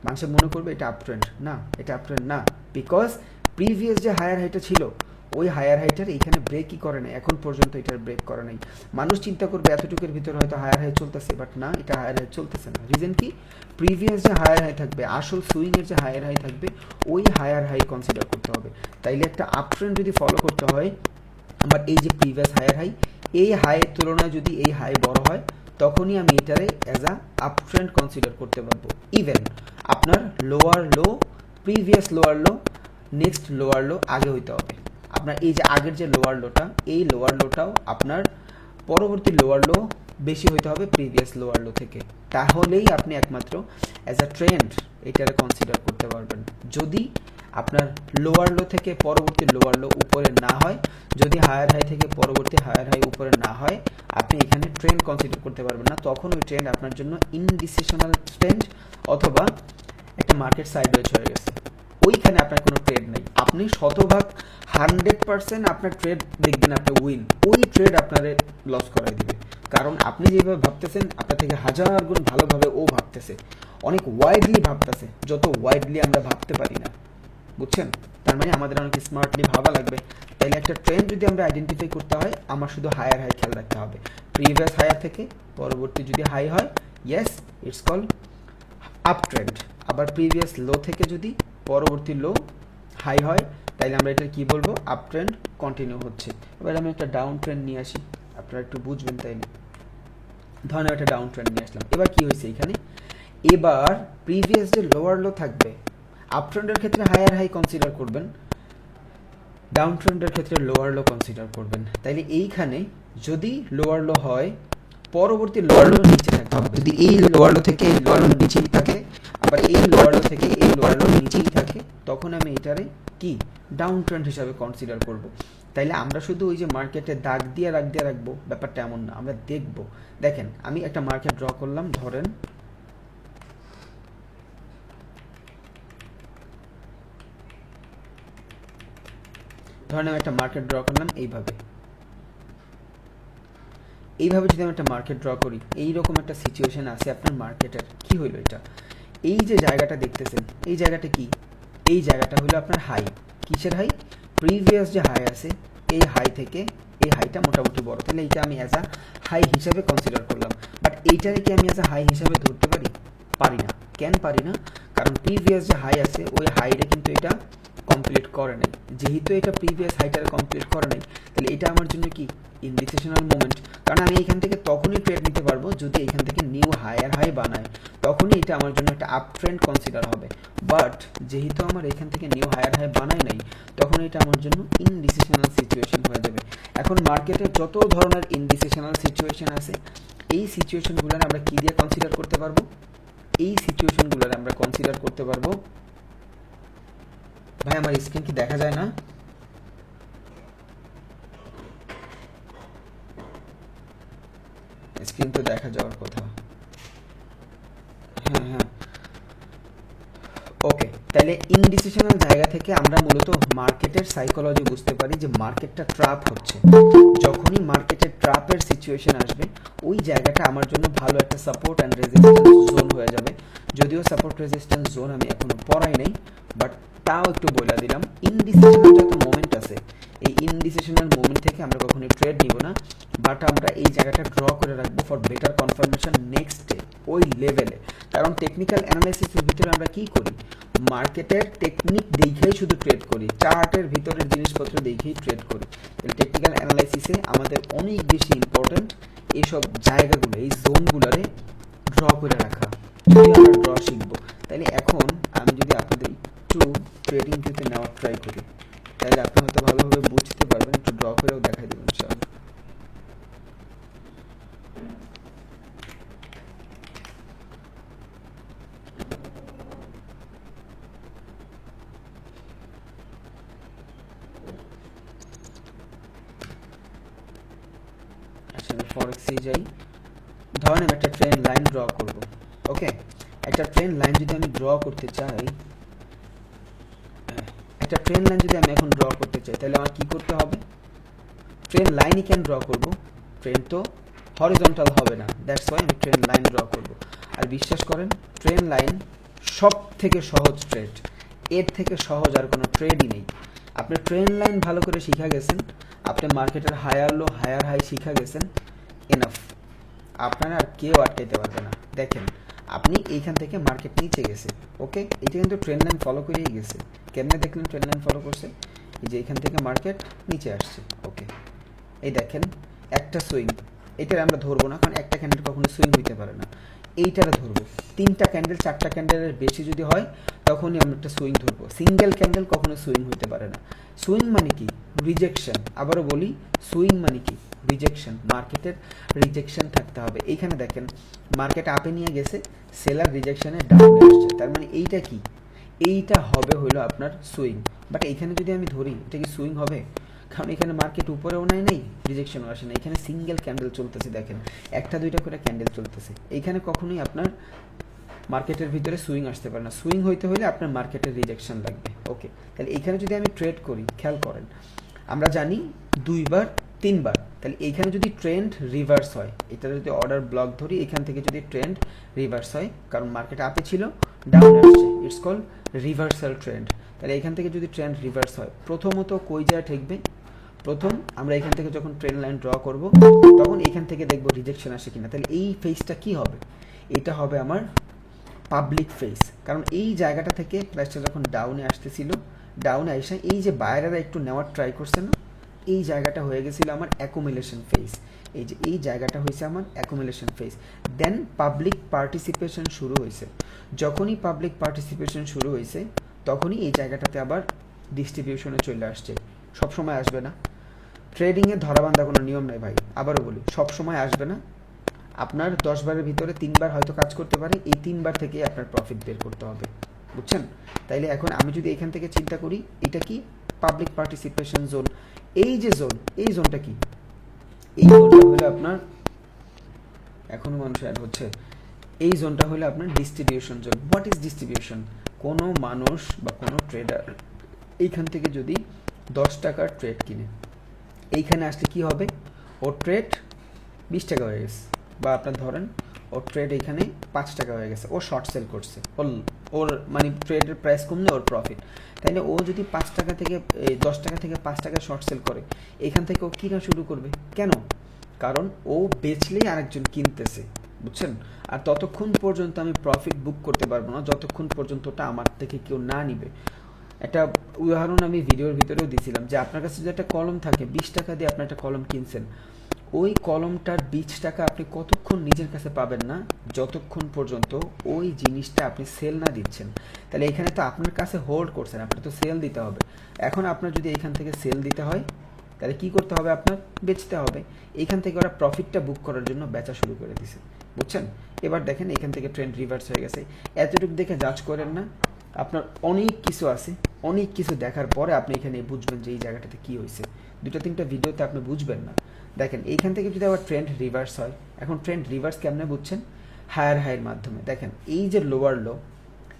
মানুষের মনে করবে এটা আপ ট্রেন্ড, না এটা আপ ট্রেন্ড না, বিকজ প্রিভিয়াস যে হায়ার হাইটা ছিল ওই হায়ার হাইটার এইখানে ব্রেকই করে নাই, এখন পর্যন্ত এটার ব্রেক করে নাই। মানুষ চিন্তা করবে এতটুকুর ভিতরে হয়তো হায়ার হাই চলতেছে, বাট না, এটা হায়ার হাই চলতেছে না। রিজন কি, প্রিভিয়াস যে হায়ার হাই থাকবে, আসল সুইংয়ের যে হায়ার হাই থাকবে, ওই হায়ার হাই কনসিডার করতে হবে। তাইলে একটা আপ ট্রেন্ড যদি ফলো করতে হয়, আমার এই যে প্রিভিয়াস হায়ার হাই, এই হাইয়ের তুলনায় যদি এই হাই বড় হয়, তখনই আমি এটারে as a up trend consider করতে পারবো। ইভেন আপনার লোয়ার লো, প্রিভিয়াস লোয়ার লো, নেক্সট লোয়ার লো আগে হইতে হবে। আপনার এই যে আগের যে লোয়ার লোটা, এই লোয়ার লোটাও আপনার পরবর্তী লোয়ার লো বেশি হইতে হবে প্রিভিয়াস লোয়ার লো থেকে, তাহলেই আপনি একমাত্র অ্যাজ আ ট্রেন্ড এটারে কনসিডার করতে পারবেন। যদি আপনার লোয়ার লো থেকে পরবর্তী লোয়ার লো উপরে না হয়, যদি হায়ার হাই থেকে পরবর্তী হায়ার হাই উপরে না হয়, আপনি এখানে ট্রেন্ড কনসিডার করতে পারবেন না। তখন ওই ট্রেন্ড আপনার জন্য ইনডিসিশনাল ট্রেন্ড অথবা একটা মার্কেট সাইডওয়েজ হয়ে গেছে, ওইখানে আপনার কোনো ট্রেড নেই। আপনি শতভাগ 100% আপনার ট্রেড দেখবেন আপনি উইন, ওই ট্রেড আপনারে লস করাই দিবে। কারণ আপনি যেভাবে ভাবতেছেন আপনার থেকে হাজার গুণ ভালোভাবে ও ভাবতেছে, অনেক ওয়াইডলি ভাবতেছে, যত ওয়াইডলি আমরা ভাবতে পারি না, বুঝছেন। তার মানে আমাদের অনেক স্মার্টলি ভাবা লাগবে। তাইলে একটা ট্রেন্ড যদি আমরা আইডেন্টিফাই করতে হয়, আমার শুধু হায়ার হাই খেয়াল রাখতে হবে। প্রিভিয়াস হায়ার থেকে পরবর্তী যদি হাই হয়, yes it's called up trend. আবার প্রিভিয়াস লো থেকে যদি পরবর্তী লো হাই হয়, তাইলে আমরা এটা কি বলবো, আপ ট্রেন্ড কন্টিনিউ হচ্ছে। এবার আমি একটা ডাউন ট্রেন্ড নিয়ে আসি, আপনারা একটু বুঝবেন। তাইলে ধরেন একটা ডাউন ট্রেন্ড নিয়ে আসলাম। এবার কি হয়েছে এখানে, এবার প্রিভিয়াস যে লোয়ার লো থাকবে, আপ ট্রেন্ডের ক্ষেত্রে হায়ার হাই কনসিডার করবেন, ডাউন ট্রেন্ডের ক্ষেত্রে লোয়ার লো কনসিডার করবেন। তাইলে এইখানে যদি লোয়ার লো হয়, পরবর্তী লোয়ার লো নিচে থাকতে হবে। যদি এই লোয়ার লো থেকে এই লোয়ার লো নিচেই থাকে, আবার এই লোয়ার লো থেকে এই লোয়ার লো নিচেই থাকে, তখন আমি এটারে কি ডাউন ট্রেন্ড হিসাবে কনসিডার করব। তাইলে আমরা শুধু ওই যে মার্কেটে দাগ দিয়ে রাখবো, ব্যাপারটা এমন না, আমরা দেখব। দেখেন আমি একটা মার্কেট ড্র করলাম, ধরেন আমি একটা মার্কেট ড্র করলাম এইভাবে যদি আমি একটা মার্কেট ড্র করি, এইরকম একটা সিচুয়েশন আছে আপনার মার্কেটের। কি হইলো এটা, এই যে জায়গাটা দেখতেছেন, এই জায়গাটা কি, এই জায়গাটা হলো আপনার হাই। কিসের হাই, প্রিভিয়াস যে হাই আছে, এই হাই থেকে এই হাইটা মোটামুটি বড়, তাহলে এইটা আমি অ্যাজ আ হাই হিসাবে কনসিডার করলাম। বাট এইটারে কি আমি অ্যাজ আ হাই হিসাবে ধরতে পারি? পারি না। কেন পারি না? কারণ প্রিভিয়াস যে হাই আছে, ওই হাইটা কিন্তু এটা কমপ্লিট করে নাই। যেহেতু এটা প্রিভিয়াস হাইটারে কমপ্লিট করে নাই, তাহলে এটা আমার জন্য কি ইনডিসিশনাল মোমেন্ট। কারণ আমি এখান থেকে তখনই ট্রেড নিতে পারবো যদি এখান থেকে নিউ হায়ার হাই বানায়, তখনই এটা আমার জন্য একটা আপ ট্রেন্ড কনসিডার হবে। বাট যেহেতু আমার এখান থেকে নিউ হায়ার হাই বানায় নাই, তখন এটা আমার জন্য ইনডিসিশনাল সিচুয়েশন হয়ে যাবে। এখন মার্কেটে যত ধরনের ইনডিসিশনাল সিচুয়েশন আছে, এই সিচুয়েশনগুলো আমরা কি দিয়ে কনসিডার করতে পারবো? এই সিচুয়েশনগুলো আমরা কনসিডার করতে পারবো, ভাই আমার স্ক্রিন কি দেখা যায় না? স্ক্রিন তো দেখা যাওয়ার কথা। হ্যাঁ, ওকে। তাহলে ইনডিসিশনাল জায়গা থেকে আমরা মূলত মার্কেটের সাইকোলজি বুঝতে পারি যে মার্কেটটা ট্র্যাপ হচ্ছে। যখনই মার্কেটের ট্র্যাপের সিচুয়েশন আসবে, ওই জায়গাটা আমার জন্য ভালো একটা সাপোর্ট অ্যান্ড রেজিস্ট্যান্স জোন হয়ে যাবে। যদিও সাপোর্ট রেজিস্ট্যান্স জোন আমি এখনো পড়াই নাই, বাট তাও একটু বলে দিলাম। ইনডিসিশনাল যত মোমেন্ট আছে, এই ইনডিসিশনাল মোমেন্ট থেকে আমরা কখনোই ট্রেড নিব না, বাট আমরা এই জায়গাটা ড্র করে রাখবো for better confirmation next day ওই লেভেলে। কারণ টেকনিক্যাল অ্যানালাইসিসের ভিতরে আমরা কি করি, মার্কেটের টেকনিক দেখেই শুধু ট্রেড করি, চার্টের ভিতরের জিনিসপত্র দেখেই ট্রেড করি। টেকনিক্যাল অ্যানালাইসিসে আমাদের অনেক বেশি ইম্পর্টেন্ট এইসব জায়গাগুলো, এই জোনগুলোরে ড্র করে রাখা। যদি আমরা ড্র শিখবো, তাহলে এখন আমি যদি আপনাদের একটু ট্রেডিং ভিউতে নেওয়ার ট্রাই করি, তাহলে আপনি হয়তো ভালোভাবে বুঝতে পারবেন। একটু ড্র করেও দেখাই দেবেন ইনশাআল্লাহ। আচ্ছা, আমি ফরেক্সে যাই। ধরেন আমি একটা ট্রেন্ড লাইন ড্র করব। ওকে, একটা ট্রেন্ড লাইন যদি আমি ড্র করতে চাই, একটা ট্রেন্ড লাইন যদি আমি এখন ড্র করতে চাই, তাহলে আমার কি করতে হবে? ট্রেন্ড লাইনই কেন ড্র করব? ট্রেন্ড তো হরিজন্টাল হবে না, দ্যাটস ওয়াই আমি ট্রেন্ড লাইন ড্র করব। আর বিশ্বাস করেন, ট্রেন্ড লাইন সব থেকে সহজ ট্রেড, এর থেকে সহজ আর কোনো ট্রেডই নেই। আপনি ট্রেন্ড লাইন ভালো করে শিখা গেছেন, আপনি মার্কেটের হায়ার লো হায়ার হাই শিখা গেছেন, এনাফ। আপনারা আর কেউ আটকাইতে পারবে না। দেখেন, আপনি এইখান থেকে মার্কেট নিচে গেছে, ওকে, এইটা কিন্তু ট্রেন্ড লাইন ফলো করেই গেছে। কেমনে দেখলেন ট্রেন্ড লাইন ফলো করছে? এই যে এখান থেকে মার্কেট নিচে আসছে, ওকে। এই দেখেন একটা সুইং, এটার আমরা ধরবো না, কারণ একটা ক্যান্ডেল কখনো সুইং হইতে পারে না। এইটারে ধরবো। 3টা ক্যান্ডেল 4টা ক্যান্ডেলের বেশি যদি হয়, তখনই আমরা একটা সুইং ধরবো। সিঙ্গেল ক্যান্ডেল কখনো সুইং হইতে পারে না। সুইং মানে কি? রিজেকশন। আবারও বলি, সুইং মানে কি? রিজেকশন। মার্কেটের রিজেকশন থাকতে হবে। এইখানে দেখেন মার্কেট আপে নিয়ে গেছে, সেলার রিজেকশনে ডাউনে আসছে, তার মানে এইটা কি? এইটা হবে হলো আপনার সুইং। বাট এইখানে যদি আমি ধরি, এটা কি সুইং হবে? কারণ এখানে মার্কেট উপরেও নেই, রিজেকশনও আসে না। এখানে সিঙ্গেল ক্যান্ডেল চলতেছে, দেখেন একটা দুইটা করে ক্যান্ডেল চলতেছে। এইখানে কখনোই আপনার মার্কেটের ভিতরে সুইং আসতে পারে না। সুইং হইতে হলে আপনার মার্কেটের রিজেকশন লাগবে, ওকে। তাহলে এইখানে যদি আমি ট্রেড করি, খেয়াল করেন, আমরা জানি 2বার 3বার, তাহলে এইখানে যদি ট্রেন্ড রিভার্স হয়, এটা যদি অর্ডার ব্লক ধরি, এখান থেকে যদি ট্রেন্ড রিভার্স হয়, কারণ মার্কেট আপে ছিল ডাউন আসছে, ইটস কল রিভার্সাল ট্রেন্ড। তাহলে এখান থেকে যদি ট্রেন্ড রিভার্স হয়, প্রথমত কই যায় ঠেকবে? প্রথম আমরা এখান থেকে যখন ট্রেন্ড লাইন ড্র করব, তখন এখান থেকে দেখব রিজেকশন আসে কিনা। তাহলে এই ফেজটা কি হবে? এটা হবে আমার পাবলিক ফেজ। কারণ এই জায়গাটা থেকে প্রাইসটা যখন ডাউনে আসতেছিল, ডাউনে এসে এই যে বায়ারেরা একটু নেওয়ার ট্রাই করছে না, এই জায়গাটা হয়ে গেছিল আমার অ্যাকুমুলেশন ফেজ। এই যে এই জায়গাটা হয়েছে আমার অ্যাকুমুলেশন ফেজ। দেন পাবলিক পার্টিসিপেশন শুরু হয়েছে। যখনই পাবলিক পার্টিসিপেশন শুরু হয়েছে, তখনই এই জায়গাটাতে আবার ডিস্ট্রিবিউশনে চলে আসছে। সবসময় আসবে না, ট্রেডিংয়ে ধরাবান্ধা কোনো নিয়ম নেই ভাই। আবারও বলি, সবসময় আসবে না। আপনার 10 বারের ভিতরে 3বার হয়তো কাজ করতে পারে, এই 3বার থেকেই আপনার প্রফিট বের করতে হবে, বুঝছেন? তাইলে এখন আমি যদি এখান থেকে চিন্তা করি, এটা কি? Public participation zone. এই যে জোন, এই জোনটা কি? এই জোনটা হলো আপনার, এখনো মানুষ অ্যাড হচ্ছে, এই জোনটা হলো আপনার distribution zone. What is distribution? কোনো মানুষ বা কোনো ট্রেডার এইখান থেকে যদি 10 টাকার ট্রেড কিনে, এইখানে আসলে কি হবে? ওর ট্রেড 20 টাকা হয়ে গেছে, বা আপনার ধরেন ওর ট্রেড এখানে 5 টাকা হয়ে গেছে, ও শর্ট সেল করছে, ওর মানে ট্রেডের প্রাইস কমলে ওর প্রফিট। তাইলে ও যদি 5 টাকা থেকে 10 টাকা থেকে 5 টাকা শর্ট সেল করে, এখান থেকে ও কিনা শুরু করবে। কেন? কারণ ও বেচলেই আরেকজন কিনতেছে, বুঝছেন? আর ততক্ষণ পর্যন্ত আমি প্রফিট বুক করতে পারবো না, যতক্ষণ পর্যন্ত ওটা আমার থেকে কেউ না নিবে। একটা উদাহরণ আমি ভিডিওর ভিতরেও দিয়েছিলাম, যে আপনার কাছে যদি একটা কলম থাকে, 20 টাকা দিয়ে আপনি একটা কলম কিনছেন, ওই কলমটার 20 টাকা আপনি কতক্ষণ নিজের কাছে পাবেন না, যতক্ষণ পর্যন্ত ওই জিনিসটা আপনি সেল না দিচ্ছেন। তাহলে এখানে তো আপনার কাছে হোল্ড করছেন, আপনার তো সেল দিতে হবে। এখন আপনার যদি এখান থেকে সেল দিতে হয়, তাহলে কি করতে হবে? আপনার বেচতে হবে। এইখান থেকে ওরা প্রফিটটা বুক করার জন্য বেচা শুরু করে দিছে, বুঝছেন? এবার দেখেন এখান থেকে ট্রেন্ড রিভার্স হয়ে গেছে। এতটুকু দেখে জাজ করেন না, আপনার অনেক কিছু আছে, অনেক কিছু দেখার পরে আপনি এখানে বুঝবেন যে এই জায়গাটাতে কি হয়েছে। 2-3টা ভিডিওতে আপনি বুঝবেন না। দেখেন এইখান থেকে যদি আবার ট্রেন্ড রিভার্স হয়, এখন ট্রেন্ড রিভার্স কেমনে বুঝছেন? হায়ার হাইয়ের মাধ্যমে। দেখেন এই যে লোয়ার লো,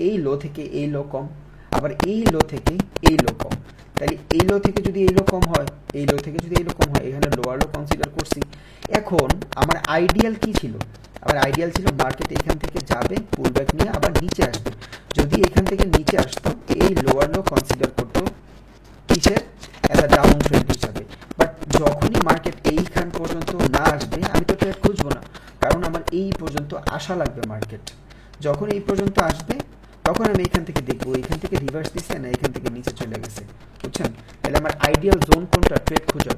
এই লো থেকে এই লো কম, আবার এই লো থেকে এই লো কম। তাহলে এই লো থেকে যদি এই লো কম হয়, এই লো থেকে যদি এই লো কম হয়, এখানে লোয়ার লো কনসিডার করছি। এখন আমার আইডিয়াল কি ছিল? আমার আইডিয়াল ছিল মার্কেট এখান থেকে যাবে, পুলব্যাক নিয়ে আবার নিচে আসবে। যদি এখান থেকে নিচে আসতো, এই লোয়ার লো কনসিডার করতো কিসের? একটা ডাউন ট্রেন্ড হিসাবে। বাট যখনই মার্কেট এইখান পর্যন্ত না আসবে, আমি তো ট্রেড খুঁজবো না, কারণ আমার এই পর্যন্ত আসা লাগবে মার্কেট। যখন এই পর্যন্ত আসবে, তখন আমি এখান থেকে দেখবো এখান থেকে রিভার্স দিচ্ছে না এখান থেকে নিচে চলে গেছে, বুঝছেন? তাহলে আমার আইডিয়াল জোন কোনটা ট্রেড খোঁজার?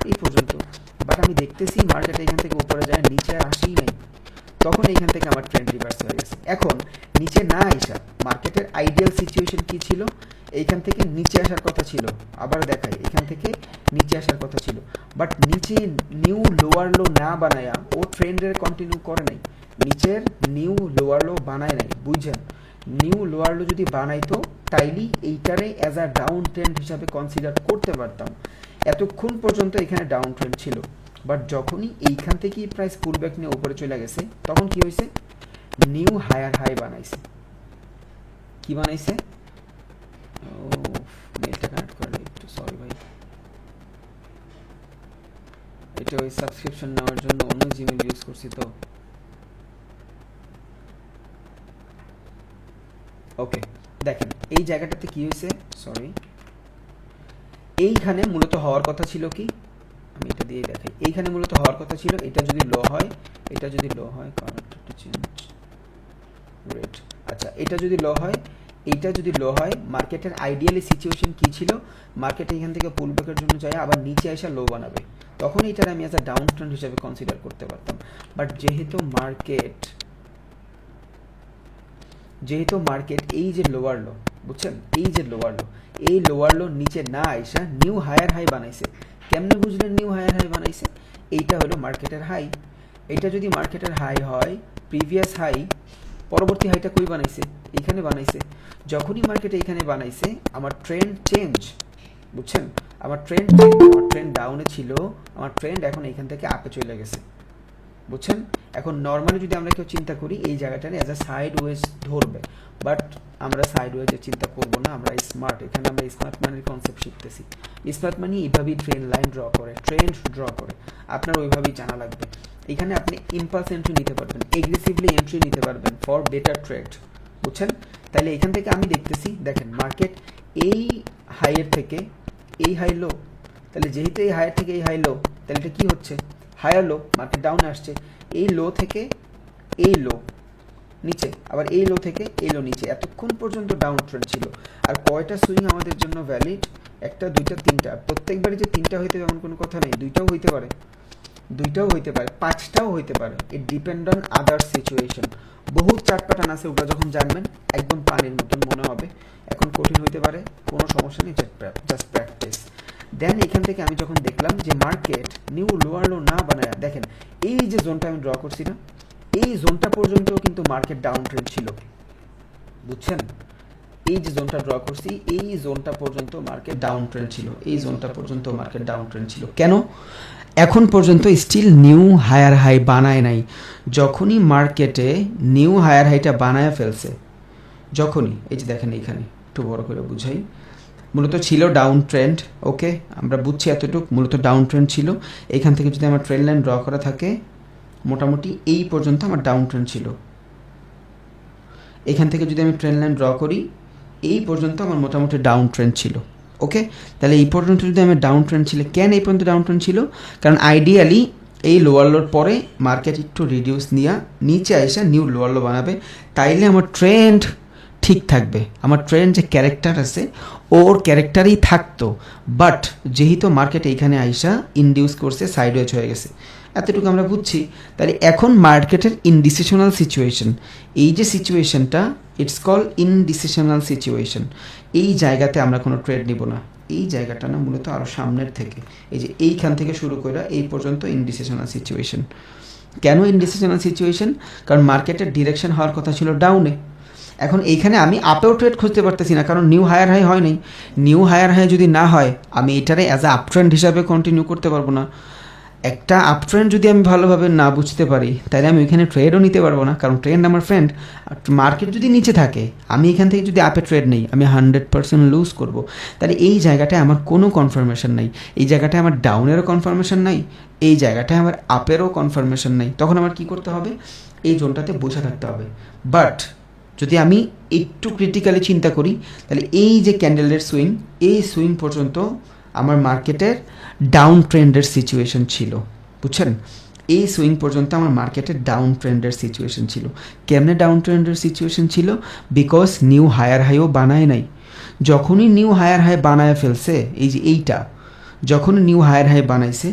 এই পর্যন্ত। বাট আমি দেখতেছি মার্কেট এখান থেকে উপরে যায়, নিচে আসেই নাই, তখন এইখান থেকে আমার ট্রেন্ড রিভার্স হয়ে গেছে। এখন নিচে না আইসা মার্কেটের আইডিয়াল সিচুয়েশন কি ছিল, এইখান থেকে নিচে আসার কথা ছিল, আবার দেখাই এখান থেকে নিচে আসার কথা ছিল, বাট নিচে নিউ লোয়ার লো না বানায়া ও ট্রেন্ডের কন্টিনিউ করে নাই, নিচের নিউ লোয়ার লো বানায় নাই, বুঝছেন? নিউ লোয়ার লো যদি বানাইতো তাইলেই এইটারে অ্যাজ আ ডাউন ট্রেন্ড হিসাবে কনসিডার করতে পারতাম। এতক্ষণ পর্যন্ত এখানে ডাউন ট্রেন্ড ছিল, বাট যখনই এইখান থেকেই প্রাইস পুল ব্যাক নিয়ে উপরে চলে গেছে, তখন কি হয়েছে? নিউ হায়ার হাই বানাইছে। কি বানাইছে? মেলটা কানেক্ট করে একটু, সরি ভাই, এটা ওই সাবস্ক্রিপশন নেওয়ার জন্য অন্য জিমেল ইউজ করছি তো। ওকে, দেখেন এই জায়গাটাতে কি হয়েছে, সরি, এইখানে মূলত হওয়ার কথা ছিল কি, আমি এটা দিয়ে দেখাই, এইখানে মূলত হওয়ার কথা ছিল এটা যদি লো হয়, এটা যদি লো হয়, কারেন্টটা চেঞ্জ রেট, আচ্ছা এটা যদি লো হয়, এইটা যদি লো হয়, মার্কেটের আইডিয়ালি সিচুয়েশন কি ছিল, মার্কেট এখান থেকে পুল ব্যাকের জন্য যায় আবার নিচে এসে লো বানাবে, তখন এইটার আমি অ্যাজ আ ডাউন ট্রেন্ড হিসেবে কনসিডার করতে পারতাম। বাট যেহেতু মার্কেট এই যে লোয়ার লো, বুঝছেন, এই যে লোয়ার লো, এই লোয়ার লো নিচে না আইসা নিউ হায়ার হাই বানাইছে। কেমনে বুঝলেন নিউ হায়ার হাই বানাইছে? এইটা হলো মার্কেটের হাই, এটা যদি মার্কেটের হাই হয়, প্রিভিয়াস হাই, পরবর্তী হাইটা কই বানাইছে? এইখানে বানাইছে। যখনই মার্কেট এইখানে বানাইছে, আমার ট্রেন্ড চেঞ্জ, বুঝছেন, আমার ট্রেন্ড ডাউনে ছিল, আমার ট্রেন্ড এখন এইখান থেকে আপে চলে গেছে, বুঝছেন। এখন নর্মালি যদি আমরা কেউ চিন্তা করি এই জায়গাটারে অ্যাজ আ সাইড ওয়েজ ধরবে, বাট আমরা সাইড ওয়েজে চিন্তা করবো না, আমরা স্মার্ট, এখানে আমরা স্মার্ট মানির কনসেপ্ট শিখতেছি। স্মার্ট মানি এইভাবেই ট্রেন্ড লাইন ড্র করে, ট্রেন্ড ড্র করে, আপনার ওইভাবেই জানা লাগবে। এখানে আপনি ইম্পালস এন্ট্রি নিতে পারবেন, এগ্রেসিভলি এন্ট্রি নিতে পারবেন ফর বেটার ট্রেড, বুঝছেন। তাহলে এখান থেকে আমি দেখতেছি, দেখেন মার্কেট এই হাইয়ের থেকে এই হাই লো, তাহলে যেহেতু এই হাইয়ের থেকে এই হাই লো, তাহলে এটা কি হচ্ছে? হায়ার লো, মার্কেট ডাউনে আসছে, এই লো থেকে এই লো নিচে, আবার এই লো থেকে এই লো নিচে, এতক্ষণ পর্যন্ত ডাউন ট্রেন্ড ছিল। আর কয়টা সুইং আমাদের জন্য ভ্যালিড? একটা, দুইটা, তিনটা। প্রত্যেকবারই যে তিনটা হইতে এমন কোনো কথা নেই, দুইটাও হইতে পারে, পাঁচটাও হইতে পারে, ইট ডিপেন্ড অন আদার সিচুয়েশন। বহুত চার্ট প্যাটার্ন আছে, ওগুলো যখন জানবেন একদম পানির মতন মনে হবে, এখন কঠিন হইতে পারে, কোনো সমস্যা নেই, জাস্ট প্র্যাকটিস। দেন এখান থেকে আমি যখন দেখলাম যে মার্কেট নিউ লোয়ার লো না বানায়, দেখেন এই যে জোনটা আমি ড্র করছি না, এই জোনটা পর্যন্ত কিন্তু মার্কেট ডাউন ট্রেন্ড ছিল, বুঝছেন। এই যে জোনটা ড্র করছি, এই জোনটা পর্যন্ত মার্কেট ডাউন ট্রেন্ড ছিল, এই জোনটা পর্যন্ত মার্কেট ডাউন ট্রেন্ড ছিল। কেন? এখন পর্যন্ত স্টিল নিউ হায়ার হাই বানায় নাই। যখনই মার্কেটে নিউ হায়ার হাইটা বানায় ফেলছে, যখনই, এই যে দেখেন এইখানে একটু বড় করে বুঝাই, মূলত ছিল ডাউন ট্রেন্ড, ওকে আমরা বুঝছি এতটুকু, মূলত ডাউন ট্রেন্ড ছিল। এখান থেকে যদি আমার ট্রেন্ড লাইন ড্র করা থাকে, মোটামুটি এই পর্যন্ত আমার ডাউন ট্রেন্ড ছিল। এখান থেকে যদি আমি ট্রেন্ড লাইন ড্র করি, এই পর্যন্ত আমার মোটামুটি ডাউন ট্রেন্ড ছিল, ওকে। তাহলে এই পর্যন্ত যদি আমার ডাউন ট্রেন্ড ছিল, কেন এই পর্যন্ত ডাউন ট্রেন্ড ছিল? কারণ আইডিয়ালি এই লোয়ার লোর পরে মার্কেট একটু রিডিউস নিয়ে নিচে এসে নিউ লোয়ার লো বানাবে, তাইলে আমার ট্রেন্ড ঠিক থাকবে, আমার ট্রেন্ড যে ক্যারেক্টার আছে ওর ক্যারেক্টারই থাকতো। বাট যেহেতু মার্কেট এইখানে আইসা ইনডিউস করছে, সাইডওয়েজ হয়ে গেছে, এতটুকু আমরা বুঝছি। তাহলে এখন মার্কেটের ইনডিসিশনাল সিচুয়েশন, এই যে সিচুয়েশনটা, ইটস কল ইনডিসিশনাল সিচুয়েশন। এই জায়গাতে আমরা কোনো ট্রেড নিব না, এই জায়গাটা না, মূলত আরও সামনের থেকে, এই যে এইখান থেকে শুরু করে এই পর্যন্ত ইনডিসিশনাল সিচুয়েশন। কেন ইনডিসিশনাল সিচুয়েশন? কারণ মার্কেটের ডিরেকশন হওয়ার কথা ছিল ডাউনে, এখন এইখানে আমি আপেও ট্রেড খুঁজতে পারতেছি না, কারণ নিউ হায়ার হাই হয় নাই। নিউ হায়ার হাই যদি না হয়, আমি এটারে অ্যাজ আ আপ ট্রেন্ড হিসাবে কন্টিনিউ করতে পারবো না। একটা আপ ট্রেন্ড যদি আমি ভালোভাবে না বুঝতে পারি, তাহলে আমি ওইখানে ট্রেডও নিতে পারবো না, কারণ ট্রেন্ড আমার ফ্রেন্ড। আর মার্কেট যদি নিচে থাকে, আমি এখান থেকে যদি আপে ট্রেড নেই, আমি 100% লুজ করবো। তাহলে এই জায়গাটায় আমার কোনো কনফার্মেশন নাই, এই জায়গাটায় আমার ডাউনেরও কনফার্মেশন নাই, এই জায়গাটায় আমার আপেরও কনফার্মেশন নাই। তখন আমার কি করতে হবে? এই জোনটাতে বসে থাকতে হবে। বাট যদি আমি একটু ক্রিটিক্যালি চিন্তা করি, তাহলে এই যে ক্যান্ডেলের সুইং, এই সুইং পর্যন্ত আমার মার্কেটের ডাউন ট্রেন্ডের সিচুয়েশন ছিল, বুঝছেন। এই সুইং পর্যন্ত আমার মার্কেটের ডাউন ট্রেন্ডের সিচুয়েশন ছিল। কেমনে ডাউন ট্রেন্ডের সিচুয়েশন ছিল? বিকজ নিউ হায়ার হাইও বানায় নাই। যখনই নিউ হায়ার হাই বানায় ফেলছে, এই যে এইটা, যখন নিউ হায়ার হাই বানাইছে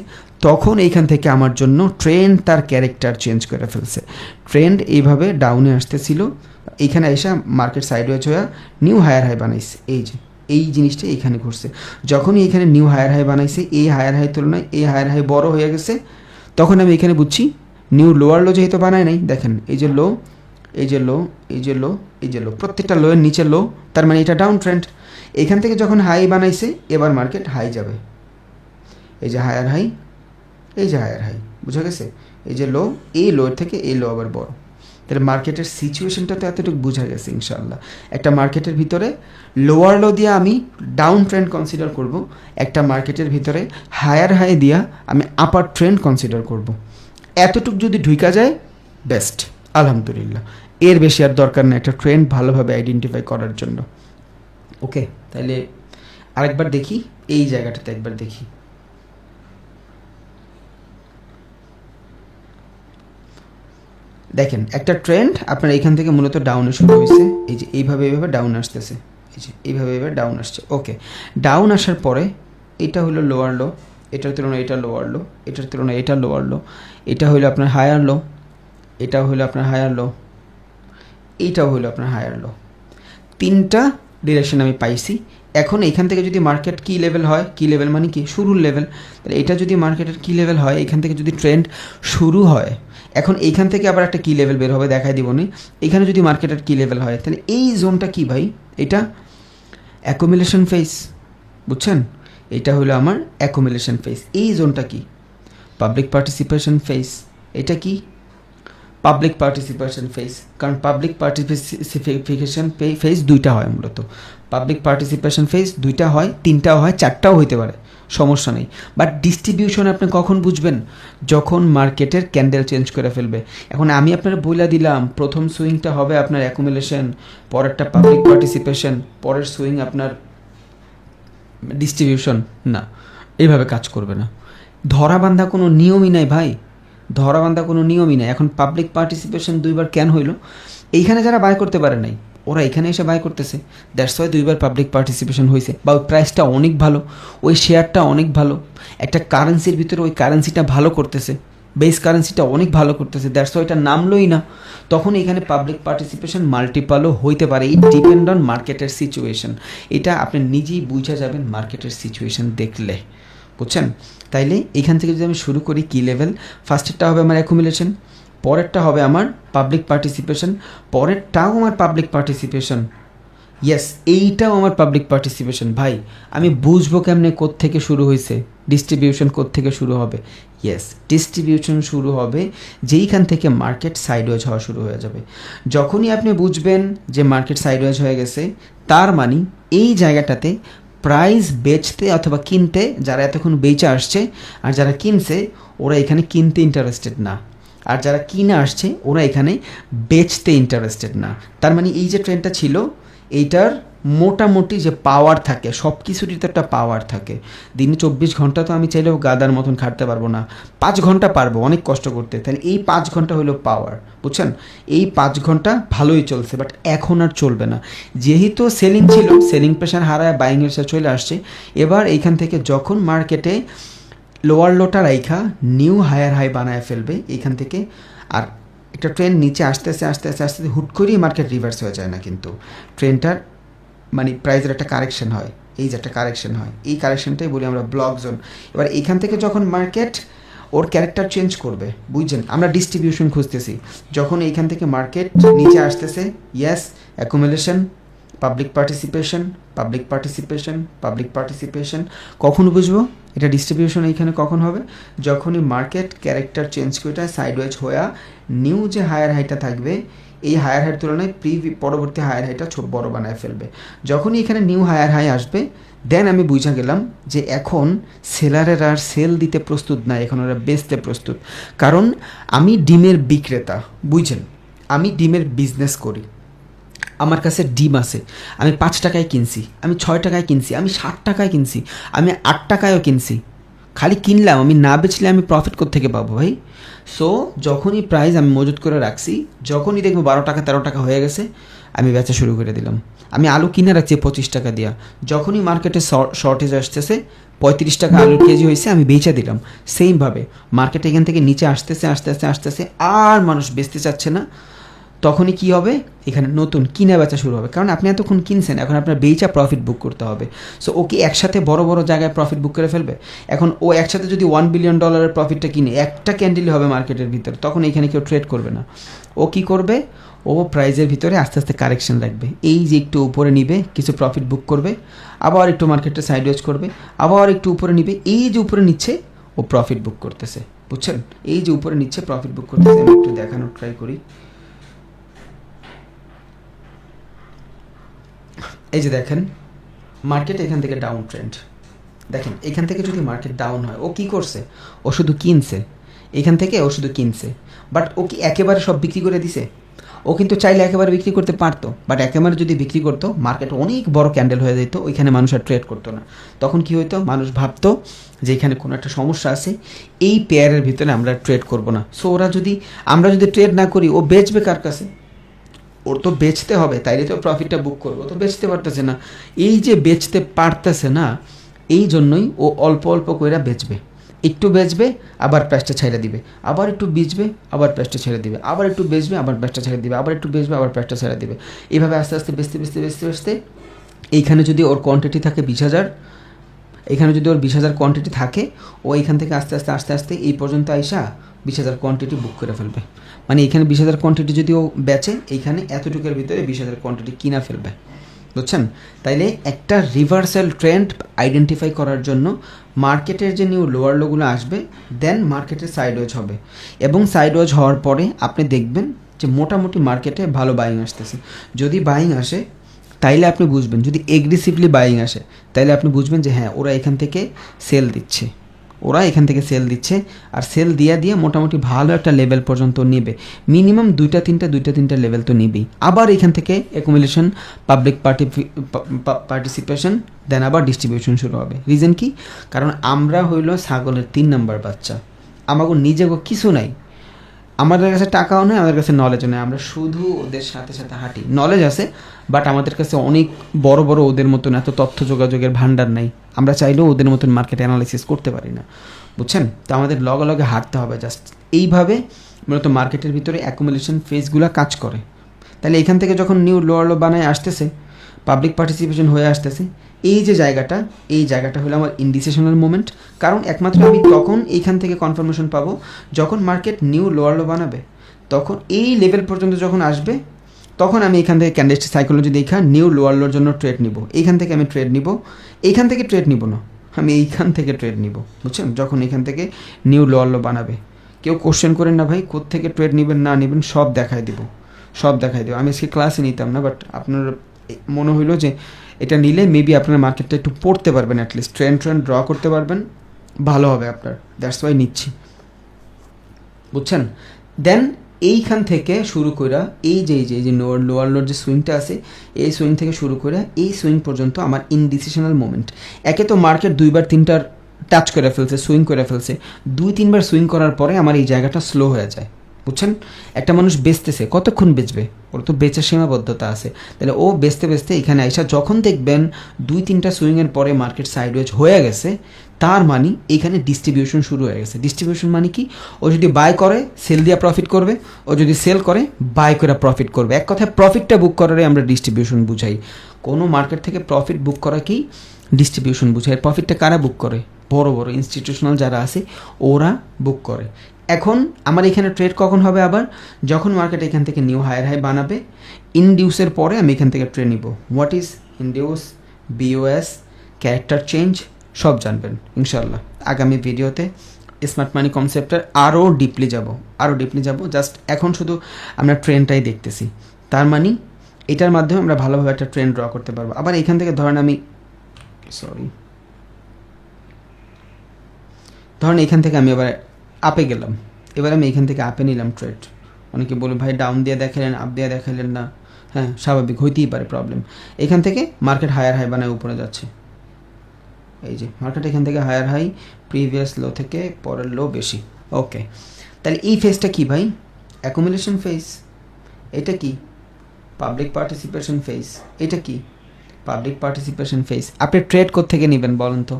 তখন এইখান থেকে আমার জন্য ট্রেন্ড তার ক্যারেক্টার চেঞ্জ করে ফেলছে। ট্রেন্ড এইভাবে ডাউনে আসতেছিল, এইখানে এসে মার্কেট সাইডওয়েজ হয়ে নিউ হায়ার হাই বানাইছে। এই যে এই জিনিসটা এইখানে ঘুরছে, যখনই এইখানে নিউ হায়ার হাই বানাইছে এই হায়ার হাই তুলনায় এই হায়ার হাই বড় হয়ে গেছে, তখন আমি এখানে বুঝছি নিউ লোয়ার লো যেহেতু বানায় নাই, দেখেন এই যে লো, এই যে লো, এই যে লো, এই যে লো, প্রত্যেকটা লোয়ের নিচে লো, তার মানে এটা ডাউন ট্রেন্ড। এখান থেকে যখন হাই বানাইছে এবার মার্কেট হাই যাবে, এই যে হায়ার হাই, এই যে হায়ার হাই, বুঝা গেছে? এই যে লো, এই লোয়ের থেকে এই লো আবার বড়। তাহলে মার্কেটের সিচুয়েশনটা তো এতটুকু বোঝা গেছে ইনশাল্লাহ। একটা মার্কেটের ভিতরে লোয়ার লো দিয়ে আমি ডাউন ট্রেন্ড কনসিডার করব, একটা মার্কেটের ভিতরে হায়ার হাই দিয়া আমি আপার ট্রেন্ড কনসিডার করব। এতটুকু যদি ঢুকা যায় বেস্ট, আলহামদুলিল্লাহ। এর বেশি আর দরকার নেই একটা ট্রেন্ড ভালোভাবে আইডেন্টিফাই করার জন্য। ওকে, তাহলে আরেকবার দেখি, এই জায়গাটাতে একবার দেখি। দেখেন একটা ট্রেন্ড আপনার এখান থেকে মূলত ডাউনে শুরু হয়েছে, এই যে এইভাবে এইভাবে ডাউন আসতেছে, এই যে এইভাবে এইভাবে ডাউন আসছে। ওকে, ডাউন আসার পরে এটা হলো লোয়ার লো, এটার তুলনায় এটা লোয়ার লো, এটার তুলনায় এটা লোয়ার লো, এটা হলো আপনার হায়ার লো, এটাও হলো আপনার হায়ার লো, এইটাও হলো আপনার হায়ার লো। তিনটা ডিরেকশন আমি পাইছি। এখন এখান থেকে যদি মার্কেট কি লেভেল হয়, কি লেভেল মানে কি শুরুর লেভেল, তাহলে এটা যদি মার্কেটের কি লেভেল হয়, এখান থেকে যদি ট্রেন্ড শুরু হয়, এখন এইখান থেকে আবার একটা কি লেভেল বের হবে, দেখাই দিব নি। এখানে যদি মার্কেটের কি লেভেল হয়, তাহলে এই জোনটা কি ভাই, এটা অ্যাকুমুলেশন ফেজ, বুঝছেন? এটা হলো আমার অ্যাকুমুলেশন ফেজ। এই জোনটা কি পাবলিক পার্টিসিপেশন ফেজ, এটা কি পাবলিক পার্টিসিপেশন ফেজ। কারণ পাবলিক পার্টিসিপেশন ফেজ দুইটা হয় মূলত, পাবলিক পার্টিসিপেশন ফেজ দুইটা হয়, তিনটাও হয়, চারটাও হইতে পারে, সমস্যা নেই। বাট ডিস্ট্রিবিউশন আপনি কখন বুঝবেন, যখন মার্কেটের ক্যান্ডেল চেঞ্জ করে ফেলবে। এখন আমি আপনার বইলা দিলাম প্রথম সুইংটা হবে আপনার অ্যাকুমুলেশন, পরেরটা পাবলিক পার্টিসিপেশন, পরের সুইং আপনার ডিস্ট্রিবিউশন, না, এইভাবে কাজ করবে না। ধরাবান্ধা কোনো নিয়মই নাই ভাই, ধরাবান্ধা কোনো নিয়মই নাই। এখন পাবলিক পার্টিসিপেশন দুইবার কেন হইলো, এইখানে যারা বাই করতে পারে নাই ওরা এখানে এসে বাই করতেছে, দ্যাটস ওয়াই দুইবার পাবলিক পার্টিসিপেশন হয়েছে। বা ওই প্রাইসটা অনেক ভালো, ওই শেয়ারটা অনেক ভালো, একটা কারেন্সির ভিতরে ওই কারেন্সিটা ভালো করতেছে, বেস কারেন্সিটা অনেক ভালো করতেছে, দ্যাটস ওয়াই এটা নামলোই না। তখন এখানে পাবলিক পার্টিসিপেশন মাল্টিপালও হইতে পারে। ইট ডিপেন্ড অন মার্কেটের সিচুয়েশন, এটা আপনি নিজেই বুঝা যাবেন মার্কেটের সিচুয়েশন দেখলে, বুঝছেন? তাইলে এখান থেকে যদি আমি শুরু করি কি লেভেল, ফার্স্টেরটা হবে আমার অ্যাকুমুলেশন, পরেরটা হবে আমার পাবলিক পার্টিসিপেশন, পরেরটাও আমার পাবলিক পার্টিসিপেশন, ইয়েস এইটাও আমার পাবলিক পার্টিসিপেশন। ভাই আমি বুঝবো কেমনে কোত্থেকে শুরু হয়েছে, ডিস্ট্রিবিউশন কোত্থেকে শুরু হবে? ইয়েস, ডিস্ট্রিবিউশন শুরু হবে যেইখান থেকে মার্কেট সাইডওয়েজ হওয়া শুরু হয়ে যাবে। যখনই আপনি বুঝবেন যে মার্কেট সাইডওয়েজ হয়ে গেছে, তার মানে এই জায়গাটাতে প্রাইস বেচতে অথবা কিনতে যারা এতক্ষণ বেচে আসছে আর যারা কিনছে ওরা এখানে কিনতে ইন্টারেস্টেড না, আর যারা কিনে আসছে ওরা এখানে বেচতে ইন্টারেস্টেড না। তার মানে এই যে ট্রেন্ডটা ছিল এইটার মোটামুটি যে পাওয়ার থাকে, সব কিছুরই তো একটা পাওয়ার থাকে। দিনে 24 ঘন্টা তো আমি চাইলেও গাদার মতন খাটতে পারবো না, 5 ঘন্টা পারবো অনেক কষ্ট করতে। তাহলে এই 5 ঘন্টা হলো পাওয়ার, বুঝছেন? এই 5 ঘন্টা ভালোই চলছে, বাট এখন আর চলবে না। যেহেতু সেলিং ছিল, সেলিং প্রেশার হারায় বাইংয়ের সাথে চলে আসছে। এবার এইখান থেকে যখন মার্কেটে লোয়ার লোটা রাইখা নিউ হায়ার হাই বানায় ফেলবে এইখান থেকে, আর একটা ট্রেন নিচে আস্তে আস্তে আস্তে আস্তে আস্তে হুট করেই মার্কেট রিভার্স হয়ে যায় না, কিন্তু ট্রেনটার মানে প্রাইসের একটা কারেকশন হয়, এই যে একটা কারেকশন হয়, এই কারেকশনটাই বলি আমরা ব্লক জোন। এবার এখান থেকে যখন মার্কেট ওর ক্যারেক্টার চেঞ্জ করবে, বুঝছেন? আমরা ডিস্ট্রিবিউশন খুঁজতেছি, যখন এইখান থেকে মার্কেট নিচে আসতেছে, yes accumulation, public participation, public participation, public participation, কখন বুঝবো এটা ডিস্ট্রিবিউশন এইখানে কখন হবে? যখনই মার্কেট ক্যারেক্টার চেঞ্জ করে সাইডওয়েজ হয়ে নিউ যে হায়ার হাইটা থাকবে, এই হায়ার হাইয়ের তুলনায় পরবর্তী হায়ার হাইটা বড় বানায় ফেলবে। যখনই এখানে নিউ হায়ার হাই আসবে, দেন আমি বুঝা গেলাম যে এখন সেলারের আর সেল দিতে প্রস্তুত না, এখন ওরা বেচতে প্রস্তুত। কারণ আমি ডিমের বিক্রেতা, বুঝছেন? আমি ডিমের বিজনেস করি, আমার কাছে ডিম আছে, আমি 5 টাকায় কিনছি, আমি 6 টাকায় কিনছি, আমি 7 টাকায় কিনছি, আমি 8 টাকায়ও কিনছি। খালি কিনলাম, আমি না বেচলে আমি প্রফিট কোত্থেকে পাবো ভাই? সো যখনই প্রাইস আমি মজুত করে রাখছি, যখনই দেখবো 12 টাকা 13 টাকা হয়ে গেছে, আমি বেচা শুরু করে দিলাম। আমি আলু কিনে রাখছি 25 টাকা দিয়া, যখনই মার্কেটে শর্টেজ আসতেছে 35 টাকা আলুর কেজি হয়েছে, আমি বেচে দিলাম। সেইমভাবে মার্কেট এখান থেকে নিচে আসতেছে আসতেছে আসতেছে, আর মানুষ বেচতে চাচ্ছে না, তখনই কি হবে, এখানে নতুন কিনা বেচা শুরু হবে। কারণ আপনি এতক্ষণ কিনছেন, এখন আপনার বেচা প্রফিট বুক করতে হবে। সো ও কি একসাথে বড় বড় জায়গায় প্রফিট বুক করে ফেলবে? এখন ও একসাথে যদি $1 বিলিয়ন প্রফিটটা কিনে, একটা ক্যান্ডেলই হবে মার্কেটের ভিতরে, তখন এখানে কেউ ট্রেড করবে না। ও কি করবে, ও প্রাইজের ভিতরে আস্তে আস্তে কারেকশন রাখবে, এই যে একটু উপরে নিবে, কিছু প্রফিট বুক করবে, আবার একটু মার্কেটটা সাইডওয়েজ করবে, আবার একটু উপরে নিবে, এই যে উপরে নিচ্ছে ও প্রফিট বুক করতেছে, বুঝছেন? এই যে উপরে নিচ্ছে প্রফিট বুক করতেছে। আমি একটু দেখানোর ট্রাই করি। এই যে দেখেন মার্কেট এখান থেকে ডাউন ট্রেন্ড, দেখেন এখান থেকে যদি মার্কেট ডাউন হয়, ও কি করছে, ও শুধু কিনছে, এখান থেকে ও শুধু কিনছে। বাট ও কি একেবারে সব বিক্রি করে দিছে? ও কিন্তু চাইলে একেবারে বিক্রি করতে পারতো, বাট একেবারে যদি বিক্রি করতো, মার্কেট অনেক বড় ক্যান্ডেল হয়ে যেত, ওইখানে মানুষ আর ট্রেড করতো না। তখন কি হইতো, মানুষ ভাবতো যে এখানে কোনো একটা সমস্যা আছে, এই পেয়ারের ভিতরে আমরা ট্রেড করব না। সো আমরা যদি ট্রেড না করি, ও বেচবে কার কাছে? ওর তো বেচতে হবে, তাইলে তো প্রফিটটা বুক করবো। তো বেচতে পারতেছে না, এই যে বেচতে পারতেছে না, এই জন্যই ও অল্প অল্প করে বেচবে, একটু বেচবে আবার প্রাইসটা ছেড়ে দিবে, আবার একটু বেচবে আবার প্রাইসটা ছেড়ে দিবে, আবার একটু বেচবে আবার প্রাইসটা ছেড়ে দিবে, আবার একটু বেচবে আবার প্রাইসটা ছেড়ে দিবে। এইভাবে আস্তে আস্তে বেচতে বেচতে বেচতে বেচতে এইখানে যদি ওর কোয়ান্টিটি থাকে 20,000, এখানে যদি ওর 20,000 কোয়ান্টিটি থাকে, ও এখান থেকে আস্তে আস্তে আস্তে আস্তে এই পর্যন্ত আইসা 20,000 কোয়ান্টিটি বুক করে ফেলবে। মানে এখানে 20,000 কোয়ান্টিটি যদি ও বেচে, এইখানে এতটুকুর ভিতরে 20,000 কোয়ান্টিটি কিনা ফেলবে, বুঝছেন? তাইলে একটা রিভার্সাল ট্রেন্ড আইডেন্টিফাই করার জন্য মার্কেটের যে নিউ লোয়ার লোগুলো আসবে, দেন মার্কেটের সাইডওয়েজ হবে, এবং সাইডওয়েজ হওয়ার পরে আপনি দেখবেন যে মোটামুটি মার্কেটে ভালো বাইং আসতেছে। যদি বাইং আসে তাইলে আপনি বুঝবেন, যদি এগ্রেসিভলি বাইং আসে তাইলে আপনি বুঝবেন যে হ্যাঁ, ওরা এখান থেকে সেল দিচ্ছে, আর সেল দিয়ে মোটামুটি ভালো একটা লেভেল পর্যন্ত নেবে, মিনিমাম দুইটা তিনটা লেভেল তো নেবেই। আবার এখান থেকে অ্যাকুমুলেশন, পাবলিক পার্টিসিপেশন, দেন আবার ডিস্ট্রিবিউশন শুরু হবে। রিজন কি? কারণ আমরা হইল ছাগলের 3 নাম্বার বাচ্চা, আমাকে নিজেকে কিছু নাই, আমাদের কাছে টাকাও নেই, আমাদের কাছে নলেজও নেই, আমরা শুধু ওদের সাথে সাথে হাঁটি। নলেজ আছে, বাট আমাদের কাছে অনেক বড় বড় ওদের মতন এত তথ্য যোগাযোগের ভান্ডার নাই, আমরা চাইলেও ওদের মতন মার্কেট অ্যানালাইসিস করতে পারি না, বুঝছেন? তো আমাদের লগে লগে হাঁটতে হবে জাস্ট। এইভাবে মূলত মার্কেটের ভিতরে অ্যাকুমুলেশন ফেজগুলো কাজ করে। তাহলে এখান থেকে যখন নিউ লোয়ার লো বানায় আসতেছে, পাবলিক পার্টিসিপেশন হয়ে আসতেছে, এই যে জায়গাটা হলো আমার ইন্ডিসিশনাল মোমেন্ট। কারণ একমাত্র আমি তখন এইখান থেকে কনফার্মেশন পাবো যখন মার্কেট নিউ লোয়ার লো বানাবে, তখন এই লেভেল পর্যন্ত যখন আসবে, তখন আমি এখান থেকে ক্যান্ডেলস্টিক সাইকোলজি দেখা নিউ লোয়ার লোর জন্য ট্রেড নিব। এইখান থেকে আমি ট্রেড নিব, এইখান থেকে ট্রেড নিব না, আমি এইখান থেকে ট্রেড নিব, বুঝছেন? যখন এখান থেকে নিউ লোয়ার লো বানাবে, কেউ কোশ্চেন করেন না ভাই কোত্থেকে ট্রেড নেবেন না নেবেন, সব দেখাই দিব। আমি আজকে ক্লাসে নিতাম না, বাট আপনার মনে হইলো যে এটা নিলে মেবি আপনার মার্কেটটা একটু পড়তে পারবেন, অ্যাটলিস্ট ট্রেন্ড ড্র করতে পারবেন, ভালো হবে আপনার। দ্যাটস ওয়াই নিচ্ছি, বুঝছেন? দেন এইখান থেকে শুরু করে এই যে লোয়ার লোর যে সুইংটা আছে, এই সুইং থেকে শুরু করে এই সুইং পর্যন্ত আমার ইনডিসিশনাল মোমেন্ট। একে তো মার্কেট 2-3বার টাচ করে ফেলছে, সুইং করে ফেলছে, 2-3বার সুইং করার পরে আমার এই জায়গাটা স্লো হয়ে যায়, বুঝছেন? একটা মানুষ বেচতেছে, কতক্ষণ বেচবে? ওর তো বেচার সীমাবদ্ধতা আছে। তাহলে ও বেচতে এখানে আইসা যখন দেখবেন 2-3টা সুইংয়ের পরে মার্কেট সাইডওয়েজ হয়ে গেছে, তার মানে এখানে ডিস্ট্রিবিউশন শুরু হয়ে গেছে। ডিস্ট্রিবিউশন মানে কি? ও যদি বাই করে সেল দিয়ে প্রফিট করবে, ও যদি সেল করে বাই করে প্রফিট করবে। এক কথায় প্রফিটটা বুক করারে আমরা ডিস্ট্রিবিউশন বুঝাই। কোনো মার্কেট থেকে প্রফিট বুক করা কি ডিস্ট্রিবিউশন বুঝাই। প্রফিটটা কারা বুক করে? বড় বড় ইনস্টিটিউশনাল যারা আছে ওরা বুক করে। এখন আমার এখানে ট্রেড কখন হবে? আবার যখন মার্কেট এখান থেকে নিউ হায়ার হাই বানাবে, ইনডিউসের পরে আমি এখান থেকে ট্রেড নিব। What is induce, BOS, character change সব জানবেন ইনশাল্লাহ আগামী ভিডিওতে। স্মার্ট মানি কনসেপ্টের আরও ডিপলি যাব। জাস্ট এখন শুধু আমরা ট্রেন্ডটাই দেখতেছি, তার মানে এটার মাধ্যমে আমরা ভালোভাবে একটা ট্রেন্ড ড্র করতে পারবো। আবার এখান থেকে ধরেন এখান থেকে আমি আবার আপে গেলাম, এবার আমি এখান থেকে আপে নিলাম ট্রেড। অনেকে বলবে ভাই ডাউন দিয়ে দেখালেন, আপ দিয়ে দেখালেন না। হ্যাঁ, স্বাভাবিক, হইতেই পারে প্রবলেম। এখান থেকে মার্কেট হায়ার হাই বানায় উপরে যাচ্ছে, এই যে মার্কেট এখান থেকে হায়ার হাই, প্রিভিয়াস লো থেকে পরের লো বেশি। ওকে, তাহলে এই ফেজটা কি ভাই? Accumulation phase. এটা কি? পাবলিক পার্টিসিপেশন ফেজ, এটা কি পাবলিক পার্টিসিপেশন ফেজ। আপনি ট্রেড কোত্থেকে নেবেন বলেন তো,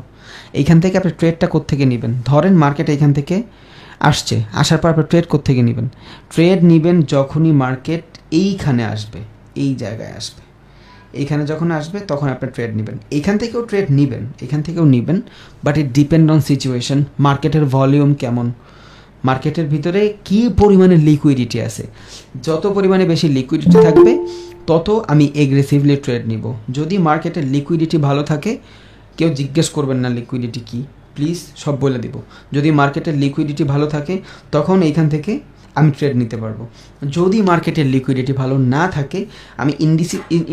এইখান থেকে আপনি ট্রেডটা কোত্থেকে নেবেন? ধরেন মার্কেট এইখান থেকে আসছে, আসার পর আপনি ট্রেড কোত্থেকে নেবেন? ট্রেড নেবেন যখনই মার্কেট এইখানে আসবে, এই জায়গায় আসবে, এইখানে যখন আসবে তখন আপনি ট্রেড নেবেন। এইখান থেকেও ট্রেড নেবেন, এখান থেকেও নেবেন, but it depend on situation, মার্কেটের ভলিউম কেমন, মার্কেটের ভিতরে কী পরিমাণে লিকুইডিটি আছে। যত পরিমাণে বেশি লিকুইডিটি থাকবে তত আমি এগ্রেসিভলি ট্রেড নিব। যদি মার্কেটের লিকুইডিটি ভালো থাকে, কেউ জিজ্ঞেস করবেন না লিকুইডিটি কী, প্লিজ সব বলে দিব। যদি মার্কেটের লিকুইডিটি ভালো থাকে তখন এইখান থেকে আমি ট্রেড নিতে পারবো। যদি মার্কেটের লিকুইডিটি ভালো না থাকে, আমি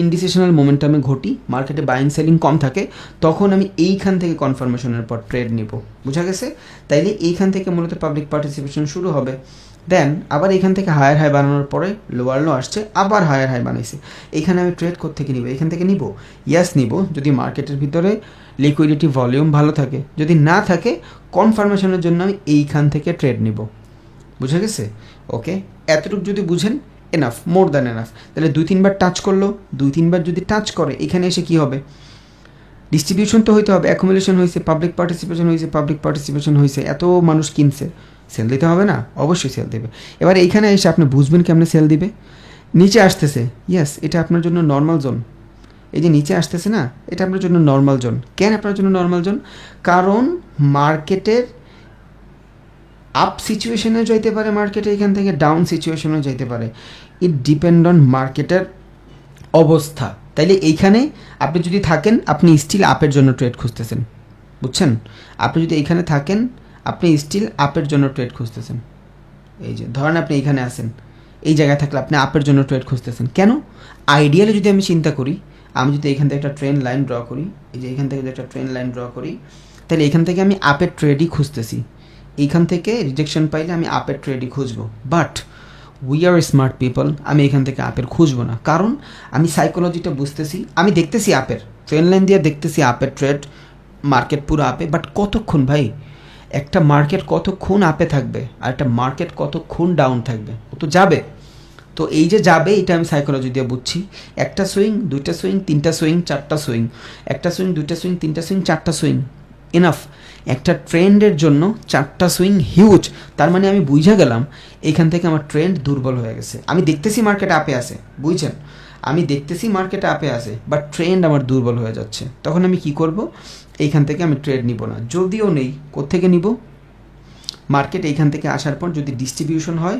ইনডিসিশনাল মোমেন্টামে ঘটি, মার্কেটে বাইং সেলিং কম থাকে, তখন আমি এইখান থেকে কনফার্মেশনের পর ট্রেড নিব। বুঝা গেছে? তাইলে এইখান থেকে মূলত পাবলিক পার্টিসিপেশন শুরু হবে। দেন আবার এখান থেকে হায়ার হাই বানানোর পরে লোয়ার লো আসছে, আবার হায়ার হাই বানাইছে। এখানে আমি ট্রেড কোত্থেকে নিব? এখান থেকে নিব? ইয়াস নিব, যদি মার্কেটের ভিতরে লিকুইডিটি ভলিউম ভালো থাকে। যদি না থাকে, কনফার্মেশনের জন্য আমি এইখান থেকে ট্রেড নিব। বুঝা গেছে? ওকে, এতটুকু যদি বুঝেন, এনাফ, মোর দ্যান এনাফ। তাহলে 2-3 বার টাচ করলো, 2-3 বার যদি টাচ করে, এখানে এসে কি হবে? ডিস্ট্রিবিউশন তো হইতে হবে, অ্যাকুমুলেশন হয়েছে, পাবলিক পার্টিসিপেশন হয়েছে, পাবলিক পার্টিসিপেশন হয়েছে, এত মানুষ কিনছে, সেল দিতে হবে না? অবশ্যই সেল দেবে। এবার এইখানে এসে আপনি বুঝবেন কেমনে সেল দিবে। নিচে আসতেছে, ইয়েস, এটা আপনার জন্য নর্মাল জোন। এই যে নিচে আসতেছে না, এটা আপনার জন্য নর্মাল জোন। কেন আপনার জন্য নর্মাল জোন? কারণ মার্কেটের আপ সিচুয়েশনে যাইতে পারে, মার্কেটে এখান থেকে ডাউন সিচুয়েশনে যাইতে পারে। ইট ডিপেন্ড অন মার্কেটের অবস্থা। তাইলে এইখানে আপনি যদি থাকেন, আপনি স্টিল আপের জন্য ট্রেড খুঁজতেছেন। বুঝছেন? আপনি যদি এইখানে থাকেন, আপনি স্টিল আপের জন্য ট্রেড খুঁজতেছেন। এই যে ধরেন আপনি এইখানে আসেন, এই জায়গায় থাকলে আপনি আপের জন্য ট্রেড খুঁজতেছেন। কেন? আইডিয়ালি যদি আমি চিন্তা করি, আমি যদি এখান থেকে একটা ট্রেন্ড লাইন ড্র করি, এই যে এখান থেকে যদি একটা ট্রেন্ড লাইন ড্র করি, তাহলে এখান থেকে আমি আপের ট্রেডই খুঁজতেছি। এইখান থেকে রিজেকশন পাইলে আমি আপের ট্রেডই খুঁজবো। But we are smart people, আমি এখান থেকে আপের খুঁজবো না। কারণ আমি সাইকোলজিটা বুঝতেছি, আমি দেখতেছি আপের ট্রেন্ড লাইন দিয়ে, দেখতেছি আপের ট্রেড, মার্কেট পুরো আপে। বাট কতক্ষণ ভাই? একটা মার্কেট কতক্ষণ আপে থাকবে আর একটা মার্কেট কতক্ষণ ডাউন থাকবে? ও তো যাবে। তো এই যে যাবে, এটা আমি সাইকোলজি দিয়ে বুঝছি। একটা সুইং, দুইটা সুইং, তিনটা সুইং, চারটা সুইং, একটা সুইং, দুইটা সুইং, তিনটা সুইং, চারটা সুইং, এনাফ। একটা ট্রেন্ডের জন্য 4টা সুইং হিউজ। তার মানে আমি বুঝা গেলাম এখান থেকে আমার ট্রেন্ড দুর্বল হয়ে গেছে। আমি দেখতেছি মার্কেট আপে আছে, বুঝছেন? আমি দেখতেছি মার্কেট আপে আছে, বাট ট্রেন্ড আমার দুর্বল হয়ে যাচ্ছে। তখন আমি কি করব? এইখান থেকে আমি ট্রেড নিব না। যদিও নেই, কোত্থেকে নিব? মার্কেট এইখান থেকে আসার পর যদি ডিস্ট্রিবিউশন হয়,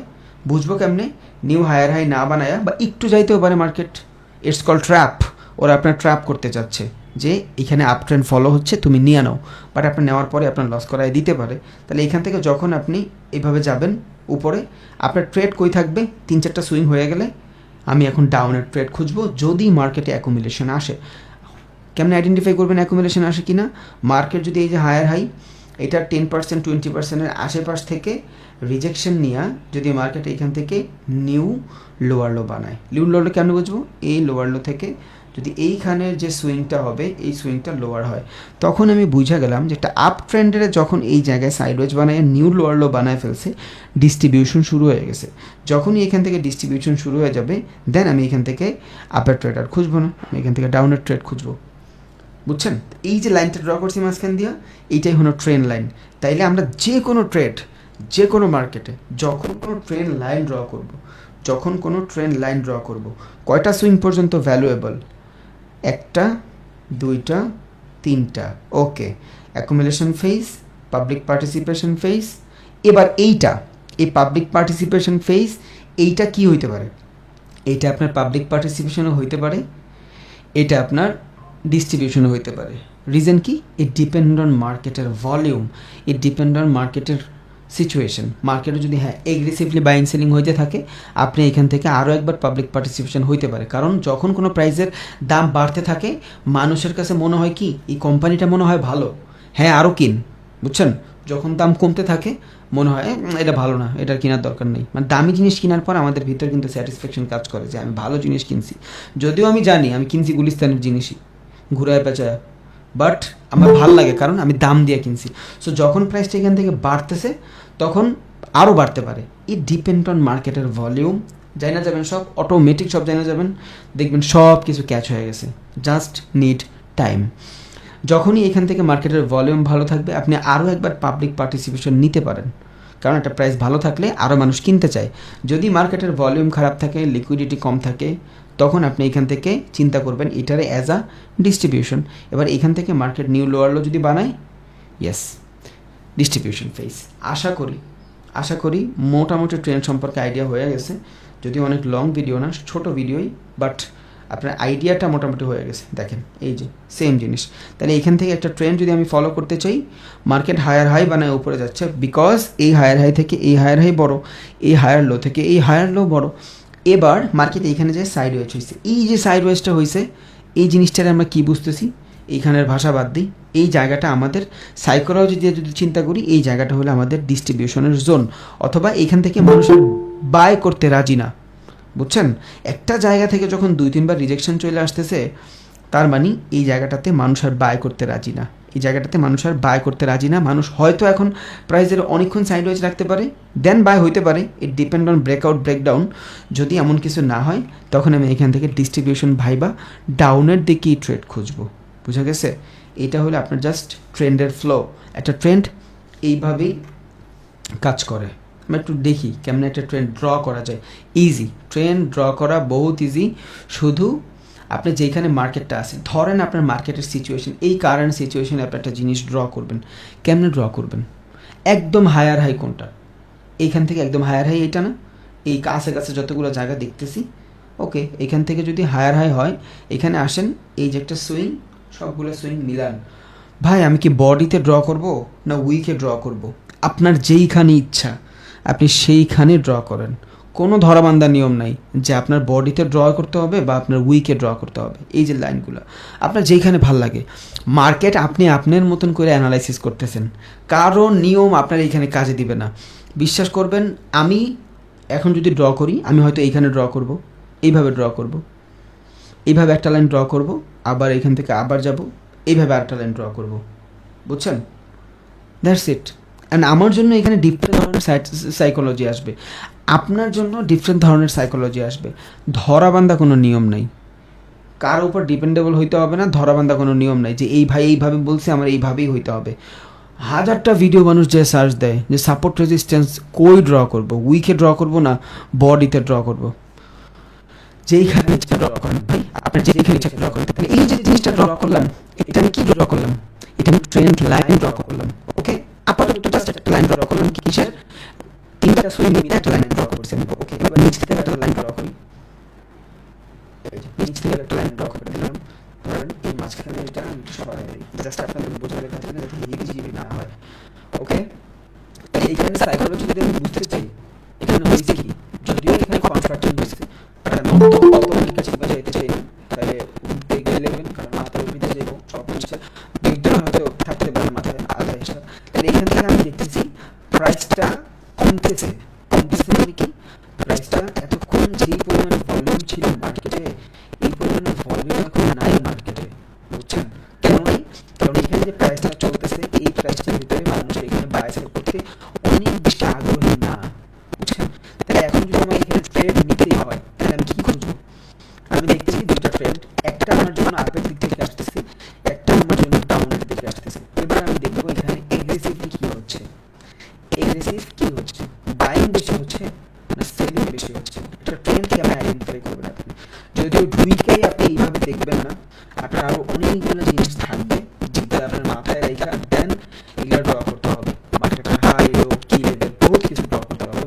বুঝবো কেমনে? নিউ হায়ার হাই না বানায়া, বা একটু যাইতেও পারে মার্কেট, ইটস কল ট্র্যাপ। ওরা আপনার ট্র্যাপ করতে চাচ্ছে যে এখানে আপ ট্রেন্ড ফলো হচ্ছে, তুমি নিয়ে নাও। বাট আপনার নেওয়ার পরে আপনার লস করায় দিতে পারে। তাহলে এখান থেকে যখন আপনি এইভাবে যাবেন উপরে, আপনার ট্রেড কই থাকবে? 3-4টা সুইং হয়ে গেলে আমি এখন ডাউনের ট্রেড খুঁজবো, যদি মার্কেটে অ্যাকুমুলেশন আসে। কেমন আইডেন্টিফাই করবেন অ্যাকুমুলেশন আসে কি না? মার্কেট যদি এই যে হায়ার হাই, এটা 10%, 20%-এর আশেপাশ থেকে রিজেকশন নিয়ে যদি মার্কেট এখান থেকে নিউ লোয়ার লো বানায়, নিউ লোয়ার লো কেমন বুঝবো? এই লোয়ার লো থেকে যদি এইখানের যে সুইংটা হবে, এই সুইংটা লোয়ার হয়, তখন আমি বুঝা গেলাম যে একটা আপ ট্রেন্ডের যখন এই জায়গায় সাইডওয়েজ বানায়, নিউ লোয়ার লো বানায় ফেলছে, ডিস্ট্রিবিউশন শুরু হয়ে গেছে। যখনই এখান থেকে ডিস্ট্রিবিউশন শুরু হয়ে যাবে, দেন আমি এখান থেকে আপের ট্রেড আর খুঁজবো না, আমি এখান থেকে ডাউনের ট্রেড খুঁজবো। বুঝছেন? এই যে লাইনটা ড্র করছি মাঝখান দিয়া, এইটাই হলো ট্রেন লাইন। তাইলে আমরা যে কোনো ট্রেড, যে কোনো মার্কেটে যখন কোনো ট্রেন লাইন ড্র করব, কয়টা সুইং পর্যন্ত ভ্যালুয়েবল? 1টা, 2টা, 3টা। Okay, accumulation phase, public participation phase. এবার এইটা, এই পাবলিক পার্টিসিপেশন ফেজ, এইটা কি হইতে পারে? এইটা আপনার পাবলিক পার্টিসিপেশনও হইতে পারে, এটা আপনার ডিস্ট্রিবিউশনও হইতে পারে। রিজন কি? ইট ডিপেন্ড অন মার্কেটের ভলিউম, ইট ডিপেন্ড অন মার্কেটের সিচুয়েশন। মার্কেটে যদি এগ্রেসিভলি বাইং সেলিং হইতে থাকে, আপনি এখান থেকে আরও একবার পাবলিক পার্টিসিপেশন হইতে পারে। কারণ যখন কোনো প্রাইসের দাম বাড়তে থাকে, মানুষের কাছে মনে হয় কি, এই কোম্পানিটা মনে হয় ভালো, হ্যাঁ আরও কিন। বুঝছেন? যখন দাম কমতে থাকে, মনে হয় এটা ভালো না, এটার কেনার দরকার নেই। মানে দামি জিনিস কেনার পর আমাদের ভিতরে কিন্তু স্যাটিসফ্যাকশন কাজ করে যে আমি ভালো জিনিস কিনছি। যদিও আমি জানি আমি কিনছি গুলিস্তানের জিনিসই, ঘুরায় পেঁচায়, বাট আমার ভাল লাগে কারণ আমি দাম দিয়ে কিনছি। সো যখন প্রাইসটা এখান থেকে বাড়তেছে, তখন আরও বাড়তে পারে। ইট ডিপেন্ড অন মার্কেটের ভলিউম, জানা যাবেন সব, অটোমেটিক সব জানা যাবেন, দেখবেন সব কিছু ক্যাচ হয়ে গেছে। Just need time. যখনই এখান থেকে মার্কেটের ভলিউম ভালো থাকবে, আপনি আরও একবার পাবলিক পার্টিসিপেশন নিতে পারেন, কারণ একটা প্রাইস ভালো থাকলে আরও মানুষ কিনতে চায়। যদি মার্কেটের ভলিউম খারাপ থাকে, লিকুইডিটি কম থাকে, তখন আপনি এখান থেকে চিন্তা করবেন এটারে অ্যাজ আ ডিস্ট্রিবিউশন। এবার এখান থেকে মার্কেট নিউ লোয়ার লো যদি বানায়, ইয়েস, ডিস্ট্রিবিউশন ফেজ। আশা করি মোটামুটি ট্রেন্ড সম্পর্কে আইডিয়া হয়ে গেছে, যদি অনেক লং ভিডিও না, ছোট ভিডিওই, বাট আপনার আইডিয়াটা মোটামুটি হয়ে গেছে। দেখেন এই যে সেম জিনিস। তাহলে এখান থেকে একটা ট্রেন্ড যদি আমি ফলো করতে চাই, মার্কেট হায়ার হাই বানায় উপরে যাচ্ছে, বিকজ এই হায়ার হাই থেকে এই হায়ার হাই বড়, এই হায়ার লো থেকে এই হায়ার লো বড়। এবার মার্কেট এইখানে যে সাইড ওয়েজ হয়েছে, এই যে সাইড ওয়েজটা হয়েছে, এই জিনিসটারে আমরা কী বুঝতেছি, এইখানের ভাষা বাদ দিই, এই জায়গাটা আমাদের সাইকোলজি দিয়ে যদি চিন্তা করি, এই জায়গাটা হলো আমাদের ডিস্ট্রিবিউশনের জোন, অথবা এইখান থেকে মানুষের বাই করতে রাজি না। বুঝছেন? একটা জায়গা থেকে যখন 2-3 বার রিজেকশন চলে আসতেছে, তার মানে এই জায়গাটাতে মানুষ আর বাই করতে রাজি না। এই জায়গাটাতে মানুষ আর বাই করতে রাজি না। মানুষ হয়তো এখন প্রাইসের অনেকক্ষণ সাইড ওয়েজ রাখতে পারে, দেন বাই হইতে পারে, ইট ডিপেন্ড অন ব্রেকআউট ব্রেকডাউন। যদি এমন কিছু না হয়, তখন আমি এখান থেকে ডিস্ট্রিবিউশন ভাইবা ডাউনের দিকেই ট্রেড খুঁজবো। বুঝা গেছে? এটা হলো আপনার জাস্ট ট্রেন্ডের ফ্লো। একটা ট্রেন্ড এইভাবেই কাজ করে। আমরা একটু দেখি কেমন একটা ট্রেন্ড ড্র করা যায়। ইজি, ট্রেন্ড ড্র করা বহুত ইজি। শুধু আপনি যেখানে মার্কেটটা আছে, ধরেন আপনার মার্কেটের সিচুয়েশন, এই কারেন্ট সিচুয়েশনে আপনি একটা জিনিস ড্র করবেন। কেমনে ড্র করবেন? একদম হায়ার হাই কোনটা? এইখান থেকে একদম হায়ার হাই এটা না, এই কাছে কাছে যতগুলো জায়গা দেখতেছি, ওকে, এখান থেকে যদি হায়ার হাই হয়, এখানে আসেন, এই যে একটা সুইং, সবগুলো সুইং মিলান। ভাই আমি কি বডিতে ড্র করব না উইকে ড্র করব? আপনার যেইখানে ইচ্ছা আপনি সেইখানে ড্র করেন। কোনো ধরাবান্ধা নিয়ম নাই যে আপনার বডিতে ড্র করতে হবে বা আপনার উইকে ড্র করতে হবে। এই যে লাইনগুলো আপনার যেইখানে ভাল লাগে, মার্কেট আপনি আপনার মতন করে অ্যানালাইসিস করতেছেন, কারো নিয়ম আপনার এইখানে কাজে দিবে না। বিশ্বাস করবেন, আমি এখন যদি ড্র করি, আমি হয়তো এইখানে ড্র করব, এইভাবে ড্র করব, এইভাবে একটা লাইন ড্র করব, আবার এইখান থেকে আবার যাব, এইভাবে আরেকটা লাইন ড্র করব। বুঝছেন? That's it. অ্যান্ড আমার জন্য এখানে ডিফারেন্ট ধরনের সাইকোলজি আসবে, আপনার জন্য ডিফারেন্ট ধরনের সাইকোলজি আসবে। ধরাবান্ধা কোনো নিয়ম নাই, কার উপর ডিপেন্ডেবল হইতে হবে না, ধরাবান্ধা কোনো নিয়ম নাই যে এই ভাই এইভাবে বলছে আমার এইভাবেই হইতে হবে। হাজারটা ভিডিও মানুষ যে সার্চ দেয় যে সাপোর্ট রেজিস্ট্যান্স কই ড্র করব, উইকে ড্র করব না বডিতে ড্র করব, যেইখানে ইচ্ছা ড্র করেন ভাই, আপনার যেইখানে ইচ্ছা ড্র করেন। এই যে জিনিসটা ড্র করলাম, এটা আমি কি ড্র করলাম? এটা আমি ট্রেন্ড লাইন ড্র করলাম। ওকে, আপাতত জাস্ট একটা লাইন ড্র করলাম, কিসের? তিনটা সুইং মিলে একটা লাইন ড্র করছি। ওকে, এবার নিচ থেকে একটা লাইন ড্র করি, নিচ থেকে একটা লাইন ড্র করে দিলাম। ধরেন এই মাঝখানে এটা আমি একটু সরাই দিই, জাস্ট আপনাদের বোঝার লেখা থেকে যাতে হিজিবিজি না হয়। ওকে, এইখানে সাইকোলজি যদি আমি বুঝতে চাই, এখানে হয়েছে কি, যদিও এখানে কনফ্রাকশন হয়েছে, বাট আমি তো অল্প কাছে যেতে চাই না, তাহলে উঠতে গেলে কারণ মাথায় উঠে যাবো, সব কিছু বিদ্যুৎ হয়তো থাকতে পারে মাথায় আধা হিসাব। তাহলে এখান থেকে আমি দেখতেছি প্রাইসটা কমতেছে। মানে কি, প্রাইসটা এতক্ষণ যেই পরিমাণে ভলিউম ছিল মার্কেটে, এই পরিমাণে ভলিউম এখন নাই মার্কেটে। বুঝছেন কেন নাই? কারণ এখানে যে প্রাইসটা চলতেছে, এই প্রাইসটার ভিতরে মানুষ এখানে বাই সেল করতে অনেক বেশি আগ্রহী না। বুঝছেন? তাহলে এখন যদি আমার এখানে ট্রেড নিতেই হয়, তাহলে আমি কি খুঁজবো? আমি দেখতেছি দুটো ট্রেড, একটা আমার জন্য আপের দিক থেকে আসতেছে, একটা আমার জন্য ডাউনের দিকে আসতেছে। এবার আমি দেখবো এখানে এগ্রেসিভলি কি হচ্ছে, এগ্রেসিভ কি হচ্ছে, বাইং বেশি হচ্ছে না সেলিং বেশি হচ্ছে। এটা ট্রেন্ড কেমন আইডেন্টিফাই করবেন আপনি? যদিও দুইটাই আপনি এইভাবে দেখবেন না, আপনার আরো অনেকগুলো জিনিস থাকবে যেগুলো আপনার মাথায় রেখে দেন এগুলো ড্র করতে হবে। মার্কেটের হাই লো কি লেভেল বহুত কিছু ড্র করতে হবে।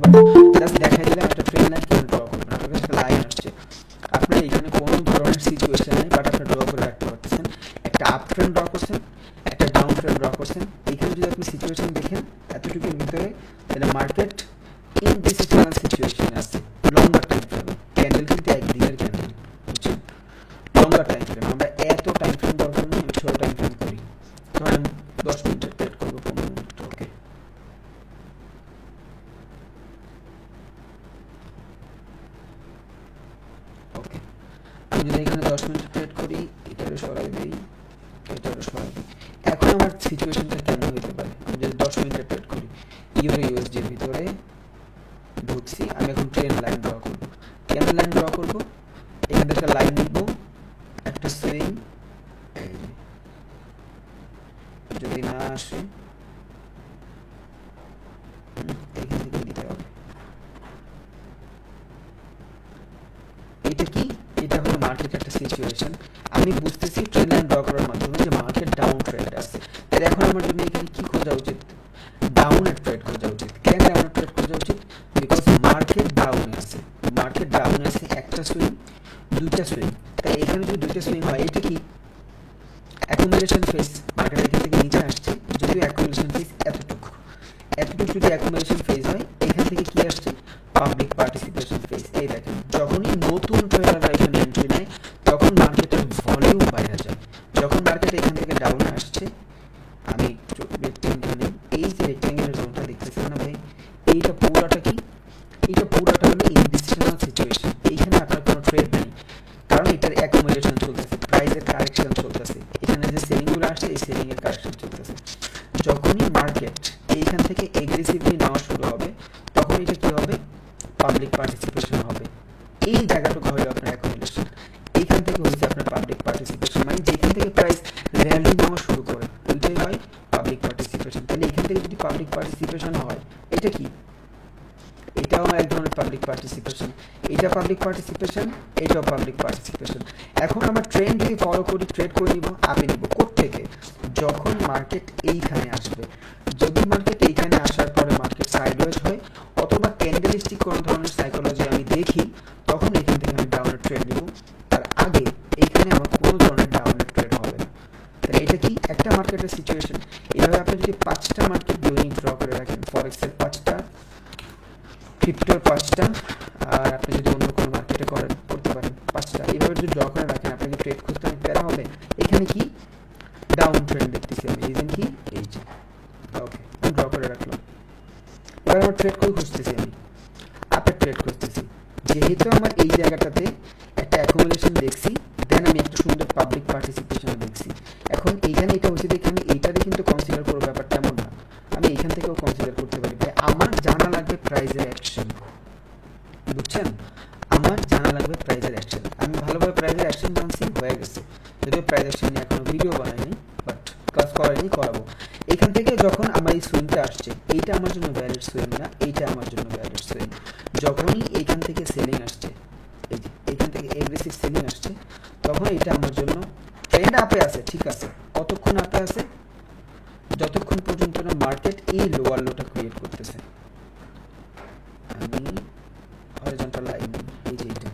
জাস্ট দেখাই দিলাম একটা ট্রেন্ড লাইন কেমন ড্র করবেন। আপনার কাছে একটা লাইন আসছে, আপনার এখানে কোনো ধরনের সিচুয়েশন নেই, বাট আপনি ড্র করে রাখতে পারতেছেন। একটা আপ ট্রেন্ড ড্র করছেন, একটা ডাউন ট্রেন্ড ড্র করছেন। এখানে যদি আপনি সিচুয়েশন দেখেন এতটুকুর ভিতরে, তাহলে মার্কেট ইনডিসিশনাল সিচুয়েশনে আছে। লঙ্গার টাইম ফ্রেম, ক্যান্ডেল কিন্তু একদিনের ক্যান্ডেল, বুঝছেন? লঙ্গার টাইম ফ্রেম, আমরা এত টাইম ফ্রেম দরকার নেই, আমি ছোট টাইম ফ্রেম করি। ধরেন 10 মিনিটের ট্রেড করবো, 15 মিনিট। ওকে, ওকে, আমি যদি এখানে 10 মিনিট ট্রেড করি, এটারও সরাই দিই, এটারও সরাই দিই। এখন আমার সিচুয়েশনটা কেমন হতে পারে? আমি যদি 10 মিনিটের ট্রেড করি, ইউরো ইউএসডির ভিতরে ঢুকছি, আমি এখন ট্রেন্ড লাইন ড্র করবো। ট্রেন লাইন ড্র করব, এখান থেকে লাইন নিব, একটা সুইং, যদি না আসে এখান থেকে দিতে হবে। এটা কি, এটা হলো মার্কেটের একটা সিচুয়েশন। আমি বুঝতেছি ট্রেন লাইন ড্র করার মাধ্যমে যে মার্কেট ডাউন ট্রেন্ড আছে। তাহলে এখন আমার জন্য এখানে কি খোঁজা উচিত? ডাউনের ট্রেড খোঁজা উচিত। কেন ডাউনের ট্রেড খোঁজা উচিত? বিকজ মার্কেট ডাউন আছে, মার্কেট ডাউন আছে, একটা সুইং, দুইটা সুইং। তাই এখানে যদি দুইটা সুইং হয়, এটা কি অ্যাকুমুলেশন ফেজ, মার্কেট এখান থেকে নিচে আসছে, যদিও অ্যাকুমুলেশন ফেজ এতটুকু যদি অ্যাকুমুলেশন ফেজ হয়, এখান থেকে কি আসছে? Public participation phase. এই দেখেন, যখনই নতুন ট্রেডাররা এখানে এন্ট্রি নেয় তখন মার্কেটের ভলিউম বাইরে যায়। যখন মার্কেট এখান থেকে ডাউনে আসছে, আমি রেক্ট্যাঙ্গেল, এই যে রেক্ট্যাঙ্গেলের জোনটা দেখতেছেন না ভাই, এইটা পুরোটা কি, এটা পুরোটা হলো ইনডিসিশনাল সিচুয়েশন। এইখানে আপনার কোনো ট্রেড নেই, কারণ এটার অ্যাকুমুলেশন চলতেছে, প্রাইসের কারেকশন চলতেছে, এখানে যে সেলিংগুলো আসছে এই সেলিং এর কারেকশন চলতেছে। যখনই মার্কেট এইখান থেকে এগ্রেসিভলি নেওয়া শুরু হবে, তখন এটা কি হবে? পাবলিক পার্টিসিপেশন হবে। এই জায়গাটুকু হলো আপনার অ্যাকুমুলেশন, এইখান থেকে হচ্ছে আপনার পাবলিক পার্টিসিপেশন, মানে যেখান থেকে প্রাইস র্যালি নেওয়া শুরু করে ওইটাই হয় পাবলিক পার্টিসিপেশন। তাহলে এখান থেকে যদি পাবলিক পার্টিসিপেশন হয়, এটা কি, এটাও এক ধরনের পাবলিক পার্টিসিপেশন, এটা পাবলিক পার্টিসিপেশন, এটাও পাবলিক পার্টিসিপেশন। এখন আমরা ট্রেন্ড যদি ফলো করি, ট্রেড করে নিব, আপে নিব কোত্থেকে? যখন মার্কেট এইখানে আসবে, যদি মার্কেট এইখানে আসার পরে মার্কেট সাইডওয়েজ হয় অথবা ক্যান্ডেলস্টিক কোনো ধরনের সাইকোলজি আমি দেখি, তখন এখান থেকে আমি ডাউনের ট্রেড নিব। তার আগে এইখানে আমার কোনো ধরনের ডাউনের ট্রেড হবে না। তাহলে এটা কি একটা মার্কেটের সিচুয়েশন। এভাবে আপনি যদি 5টা মার্কেট দৈনিক ড্র করে রাখেন, ফরেক্সের 5টা, ক্রিপ্টোর 5টা, আর আপনি যদি অন্য কোনো মার্কেটে করতে পারেন 5টা, এইভাবে যদি ড্র করে রাখেন, আপনাকে ট্রেড করতে অনেক প্যারা হবে। এখানে কি ডাউন ট্রেন্ড দেখতেছি আমি, রিজন কি, এই যে ওকে আমি ড্র করে রাখলাম। এবার আমার ট্রেড করে খুঁজতেছি, আমি আপের ট্রেড খুঁজতেছি। যেহেতু আমার এই জায়গাটাতে একটা অ্যাকুমুলেশন দেখছি, দেন আমি একটা সুন্দর পাবলিক পার্টিসিপেশন দেখছি। এখন এইখানে এটা হচ্ছে দেখে আমি এইটারে কিন্তু কনসিডার করবো, ব্যাপারটা এমন না, আমি এইখান থেকেও কনসিডার করতে পারি। আমার জানা লাগবে প্রাইজের অ্যাকশন, বুঝছেন? আমার জানা লাগবে প্রাইজের অ্যাকশন। আমি ভালোভাবে প্রাইজের অ্যাকশন জানছি, হয়ে গেছে। যদিও প্রাইজ অ্যাকশন নিয়ে এখনো ভিডিও বানাইনি, বাট ক্লাস করাইনি, করাবো। এখান থেকে যখন আমার এই সুইংটা আসছে, এইটা আমার জন্য ভ্যালিড সুইং না, এইটা আমার জন্য ভ্যালিড সুইং। যখনই এইখান থেকে সেলিং আসছে, এই যে এইখান থেকে এগ্রেসিভ সেলিং আসছে, তখন এটা আমার জন্য ট্রেন্ড আপে আছে, ঠিক আছে। কতক্ষণ আপে আছে? যতক্ষণ পর্যন্ত না মার্কেট এই লোয়ার লোটা ক্রিয়েট করতেছে। আমি হরিজন্টাল লাইন, এই যে এইটা,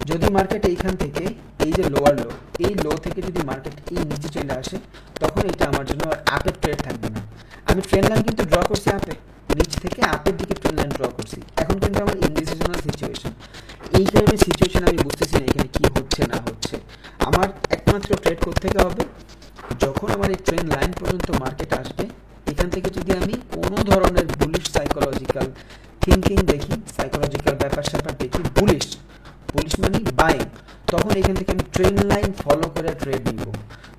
যদি মার্কেট এইখান থেকে এই যে লোয়ার লো, এই লো থেকে যদি মার্কেট এই নিচে চলে আসে, তখন এটা আমার জন্য আপের ট্রেড থাকবে না। আমি ট্রেন্ড লাইন কিন্তু ড্র করছি আপে, নিচ থেকে আপের দিকে ট্রেন্ড লাইন ড্র করছি। এখন কিন্তু আমার ইনডিসিশনাল সিচুয়েশন, এই টাইপের সিচুয়েশন আমি বুঝতেছি না এখানে কি হচ্ছে না হচ্ছে। আমার একমাত্র ট্রেড করতে হবে যখন আমার এই ট্রেন্ড লাইন পর্যন্ত মার্কেট আসবে, এখান থেকে যদি আমি কোনো ধরনের বুলিশ সাইকোলজিক্যাল থিঙ্কিং দেখি, সাইকোলজিক্যাল ব্যাপার স্যাপার দেখি, বুলিশ মানে বাইং, তখন এখান থেকে আমি ট্রেন্ড লাইন ফলো করে ট্রেড নিব।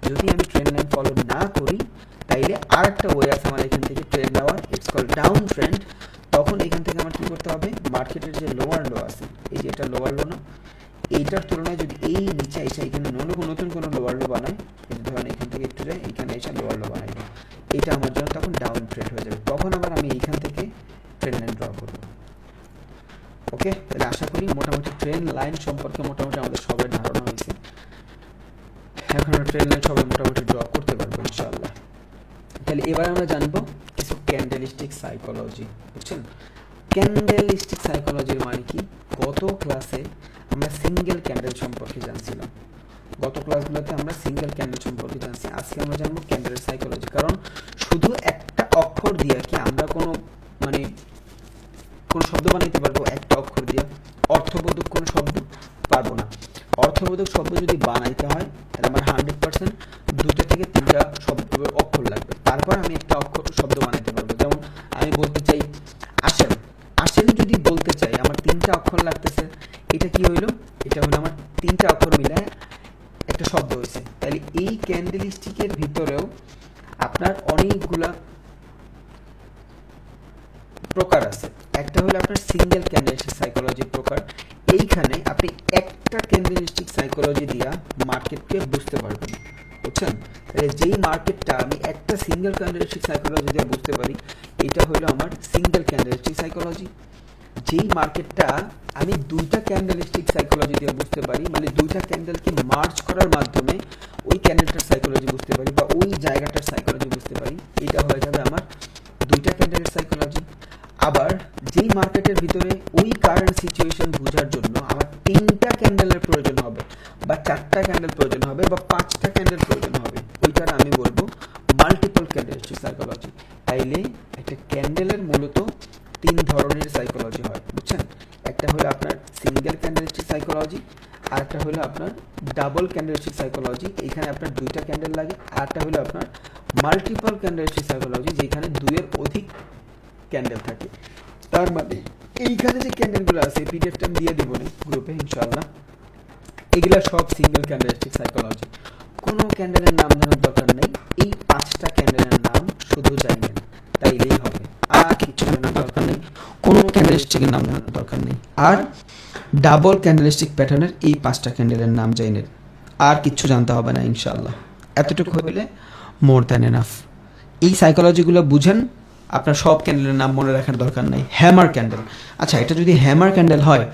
যদি আমি ট্রেন্ড লাইন ফলো না করি, তাইলে আর একটা ওয়ে আছে আমার এখান থেকে ট্রেড নেওয়ার, ইটস কল্ড ডাউন ট্রেন্ড। তখন এখান থেকে আমার কি করতে হবে? মার্কেটের যে লোয়ার লো আছে, এই যে এটা লোয়ার লো না, এইটার তুলনায় যদি এই নিচে এসে এখানে নতুন কোনো লোয়ার লো বানায়, ধরেন এখান থেকে একটু যায়, এখানে এসে লোয়ার লো বানাই, এটা আমার জন্য তখন ডাউন ট্রেড হয়ে যাবে। তখন আবার আমি এইখান থেকে ট্রেন্ড লাইন ড্র করবো। ওকে, তাহলে আশা করি মোটামুটি ট্রেন্ড লাইন সম্পর্কে মোটামুটি আমাদের সবার ধারণা হয়েছে। এখন আমরা ট্রেন্ড লাইন সবাই মোটামুটি ড্র করতে পারবো ইনশাআল্লাহ। তাহলে এবার আমরা জানবো কিছু ক্যান্ডেলিস্টিক সাইকোলজি, বুঝছেন? ক্যান্ডেলিস্টিক সাইকোলজির মানে কি? গত ক্লাসে আমরা সিঙ্গেল ক্যান্ডেল সম্পর্কে জানছিলাম, গত ক্লাসগুলোতে আমরা সিঙ্গেল ক্যান্ডেল সম্পর্কে জানছি। আজকে আমরা জানবো ক্যান্ডেলের সাইকোলজি। কারণ শুধু একটা অক্ষর দিয়ে কি আমরা কোনো শব্দ বানাইতে পারবো? একটা অক্ষর দিয়ে অর্থবোধক কোনো শব্দ পারবো না। অর্থবোধক শব্দ যদি বানাইতে হয়, তাহলে আমার 100% 2 থেকে 3টা শব্দ অক্ষর লাগবে, তারপর আমি একটা অক্ষর শব্দ বানাইতে পারবো। যেমন আমি বলতে চাই আসেন, আসেন যদি বলতে চাই, আমার 3টা অক্ষর লাগতেছে। এটা কি হইলো? এটা হলো আমার 3টা অক্ষর মিলে একটা শব্দ হয়েছে। তাহলে এই ক্যান্ডেলস্টিকের ভিতরেও আপনার অনেকগুলা প্রকার আছে। একটা হলো আপনার সিঙ্গেল ক্যান্ডেলস্টিক সাইকোলজি প্রকার, এইখানে আপনি একটা ক্যান্ডেলস্টিক সাইকোলজি দিয়া মার্কেটকে বুঝতে পারবেন, বুঝছেন? তাহলে যেই মার্কেটটা আমি একটা সিঙ্গেল ক্যান্ডেলস্টিক সাইকোলজি দিয়ে বুঝতে পারি, এটা হলো আমার সিঙ্গেল ক্যান্ডেলস্টিক সাইকোলজি। যেই মার্কেটটা আমি দুইটা ক্যান্ডেলস্টিক সাইকোলজি দিয়ে বুঝতে পারি, মানে দুইটা ক্যান্ডেলকে মার্জ করার মাধ্যমে ওই ক্যান্ডেলটার সাইকোলজি বুঝতে পারি বা ওই জায়গাটার সাইকোলজি বুঝতে পারি, এটা হয়ে যাবে আমার দুইটা ক্যান্ডেলের সাইকোলজি। আবার যেই মার্কেটের ভিতরে ওই কারেন্ট সিচুয়েশন বোঝার জন্য আমার তিনটা ক্যান্ডেলের প্রয়োজন হবে বা চারটা ক্যান্ডেল প্রয়োজন হবে বা পাঁচটা ক্যান্ডেল প্রয়োজন হবে, ওইটার আমি বলবো মাল্টিপল ক্যান্ডেলস্টিক সাইকোলজি। তাইলে একটা ক্যান্ডেলের মূলত তিন ধরনের সাইকোলজি হয়, বুঝছেন? একটা হলো আপনার সিঙ্গেল ক্যান্ডেলস্টিক সাইকোলজি, আর একটা হলো আপনার ডাবল ক্যান্ডেলস্টিক সাইকোলজি, এখানে আপনার দুইটা ক্যান্ডেল লাগে, আর একটা হলো আপনার মাল্টিপল ক্যান্ডেলস্টিক সাইকোলজি, যেখানে দুইয়ের অধিক ক্যান্ডেল থাকে। তার মানে এইখানে যে ক্যান্ডেলগুলো আছে পিডিএফটা আমি দিয়ে দিব গ্রুপে ইনশাআল্লাহ, এগুলা সব সিঙ্গেল ক্যান্ডেলস্টিক সাইকোলজি। কোনো ক্যান্ডেলের নাম জানার দরকার নেই, এই পাঁচটা ক্যান্ডেলের নাম শুধু জানেন তাইলেই হবে, আর কিছু জানার দরকার নেই, কোনো ক্যান্ডেলস্টিকের নাম জানার দরকার নেই। আর ডাবল ক্যান্ডেলস্টিক প্যাটার্নের এই পাঁচটা ক্যান্ডেলের নাম জানেন, আর কিচ্ছু জানতে হবে না ইনশাআল্লাহ। এতটুকু হইলে মোর দ্যান এনাফ। এই সাইকোলজিগুলো বুঝেন, আপনার সব ক্যান্ডেলের নাম মনে রাখার দরকার নাই। হ্যামার ক্যান্ডেল, আচ্ছা এটা যদি হ্যামার ক্যান্ডেল হয়,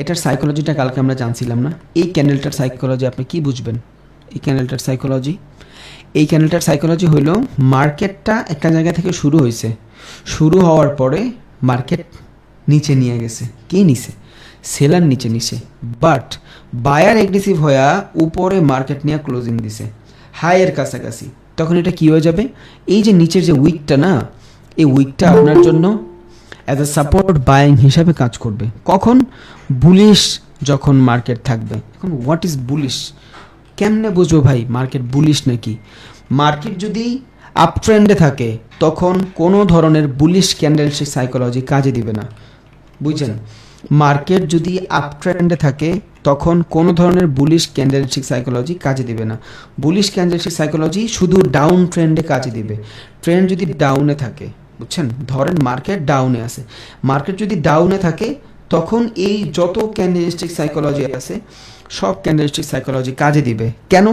এটার সাইকোলজিটা কালকে আমরা জানছিলাম না। এই ক্যান্ডেলটার সাইকোলজি আপনি কি বুঝবেন? এই ক্যান্ডেলটার সাইকোলজি হইল মার্কেটটা একটা জায়গা থেকে শুরু হয়েছে, শুরু হওয়ার পরে মার্কেট নিচে নিয়ে গেছে। কে নিছে? সেলার নিচে নিছে, বাট বায়ার এগ্রেসিভ হয়ে উপরে মার্কেট নিয়ে ক্লোজিং দিছে হাইয়ের কাছাকাছি। তখন এটা কি হয়ে যাবে? এই যে নিচের যে উইকটা না, এই উইকটা আপনার জন্য অ্যাজ এ সাপোর্ট বাইং হিসাবে কাজ করবে। কখন? বুলিশ যখন মার্কেট থাকবে। এখন হোয়াট ইজ বুলিশ? কেমনে বুঝবো ভাই মার্কেট বুলিশ নাকি? মার্কেট যদি আপ ট্রেন্ডে থাকে তখন কোনো ধরনের বুলিশ ক্যান্ডেলস্টিক সাইকোলজি কাজে দিবে না, বুঝছেন? মার্কেট যদি আপ ট্রেন্ডে থাকে তখন কোনো ধরনের বুলিশ ক্যান্ডেলস্টিক সাইকোলজি কাজে দিবে না। বুলিশ ক্যান্ডেলস্টিক সাইকোলজি শুধু ডাউন ট্রেন্ডে কাজে দিবে। ট্রেন্ড যদি ডাউনে থাকে, বুঝছেন, ধরেন মার্কেট ডাউনে আছে, মার্কেট যদি ডাউনে থাকে তখন এই যত ক্যান্ডেলস্টিক সাইকোলজি আছে সব ক্যান্ডেলস্টিক সাইকোলজি কাজে দিবে। কেন?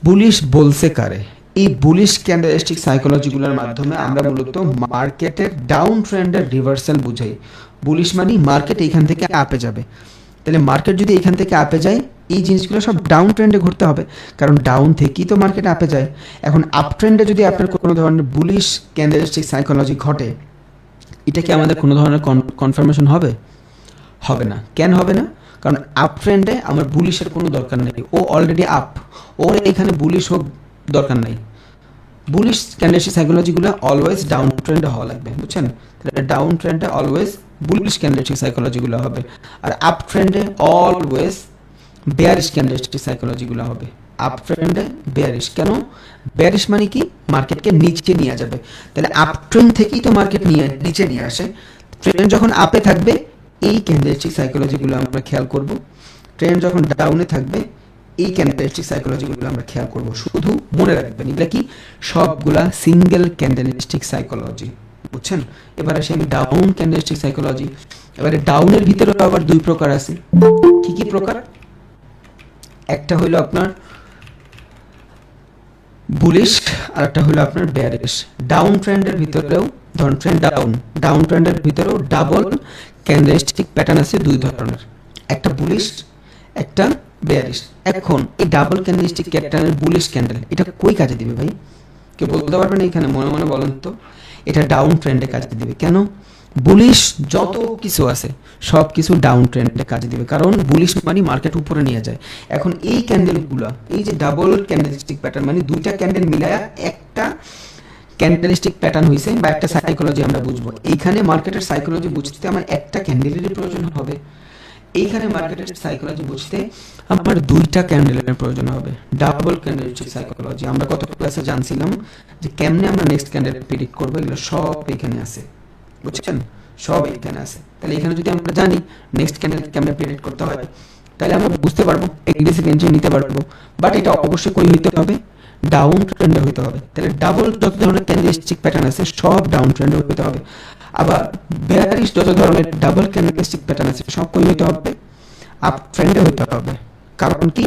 বুলিশ বলছে কারে? এই বুলিশ ক্যান্ডেলস্টিক সাইকোলজিগুলোর মাধ্যমে আমরা মূলত মার্কেটের ডাউন ট্রেন্ডের রিভার্সাল বুঝাই। বুলিশ মানে মার্কেট এইখান থেকে আপে যাবে। তাহলে মার্কেট যদি এইখান থেকে আপে যায়, এই জিনিসগুলো সব ডাউন ট্রেন্ডে ঘুরতে হবে, কারণ ডাউন থেকেই তো মার্কেট আপে যায়। এখন আপ ট্রেন্ডে যদি আপনার কোনো ধরনের বুলিশ ক্যান্ডেলস্টিক সাইকোলজি ঘটে, এটা কি আমাদের কোনো ধরনের কনফার্মেশন হবে? হবে না। কেন হবে না? কারণ আপ ট্রেন্ডে আমার বুলিশের কোনো দরকার নেই, ও অলরেডি আপ, ওর এখানে বুলিশ হোক দরকার নাই। বুলিশ ক্যান্ডেলস্টিক সাইকোলজিগুলো অলওয়েজ ডাউন ট্রেন্ডে হওয়া লাগবে, বুঝছেন? তাহলে ডাউন ট্রেন্ডে অলওয়েজ বুলিশ ক্যান্ডেলস্টিক সাইকোলজিগুলো হবে, আর আপ ট্রেন্ডে অলওয়েজ বেয়ারিশ ক্যান্ডেলস্টিক সাইকোলজিগুলো হবে। আপ ট্রেন্ডে বেয়ারিশ। কেন? বেয়ারিশ মানে কি? মার্কেটকে নিচে নিয়ে যাবে। তাহলে আপ ট্রেন্ড থেকেই তো মার্কেট নিচে নিয়ে আসে। ট্রেন্ড যখন আপে থাকবে এই ক্যান্ডেলস্টিক সাইকোলজিগুলো আমরা খেয়াল করব, ট্রেন্ড যখন ডাউনে থাকবে এই ক্যান্ডেলস্টিক সাইকোলজিগুলো আমরা খেয়াল করব। শুধু মনে রাখবেন এগুলা কি? সবগুলা সিঙ্গেল ক্যান্ডেলস্টিক সাইকোলজি, বুঝছেন? এবার আসি আমি ডাউন ক্যান্ডেলস্টিক সাইকোলজি। এবারে ডাউনের ভিতরে আবার দুই প্রকার আছে। কি কি প্রকার? একটা হলো আপনার বুলিশ আর একটা হলো আপনার বেয়ারিশ। ডাউন ট্রেন্ডের ভিতরেও, ধরুন ট্রেন্ড ডাউন ট্রেন্ডের ভিতরেও ডাবল ক্যান্ডেলস্টিক প্যাটার্ন আছে দুই ধরনের, একটা বুলিশ একটা বেয়ারিশ। এখন এই ডাবল ক্যান্ডেলস্টিক প্যাটার্নের বুলিশ ক্যান্ডেল এটা কই কাজে দিবে ভাই? কেউ বলতে পারবেন এখানে? মনে মনে বলেন তো। এটা ডাউন ট্রেন্ডে কাজে দিবে। কেন? বুলিশ যত কিছু আছে সব কিছু ডাউন ট্রেন্ডে কাজে দিবে, কারণ বুলিশ মানে মার্কেট উপরে নিয়ে যায়। এখন এই ক্যান্ডেলগুলো, এই যে ডাবল ক্যান্ডেলস্টিক প্যাটার্ন মানে দুইটা ক্যান্ডেল মিলায়া একটা ক্যান্ডেলস্টিক প্যাটার্ন হইছে বা একটা সাইকোলজি আমরা বুঝবো। এইখানে মার্কেটের সাইকোলজি বুঝতে আমার একটা ক্যান্ডেলেরই প্রয়োজন হবে। এইখানে মার্কেটের সাইকোলজি বুঝতে আমার দুইটা ক্যান্ডেলের প্রয়োজন হবে। ডাবল ক্যান্ডেলস্টিক সাইকোলজি আমরা কত ক্লাসে জানছিলাম যে কেমনে আমরা নেক্সট ক্যান্ডেল প্রেডিক্ট করব, এগুলো সব এখানে আছে, বুঝছেন? সব এখানে আছে। তাহলে এখানে যদি আমরা জানি নেক্সট ক্যান্ডেল কেমনে প্রেডিক্ট করতে হয়, তাহলে আমরা বুঝতে পারবো, এগ্রেসিভ এন্ট্রি নিতে পারবো। বাট এটা অবশ্যই কই হইতে হবে? ডাউন ট্রেন্ডে হইতে হবে। তাহলে ডাবল যত ধরনের ক্যান্ডেলস্টিক প্যাটার্ন আছে সব ডাউন ট্রেন্ডে হইতে হবে। আবার বেয়ারিশ যত ধরনের ডাবল ক্যান্ডেলস্টিক প্যাটার্ন আছে সব কই হইতে হবে? আপ ট্রেন্ডে হতে হবে। কারণ কি,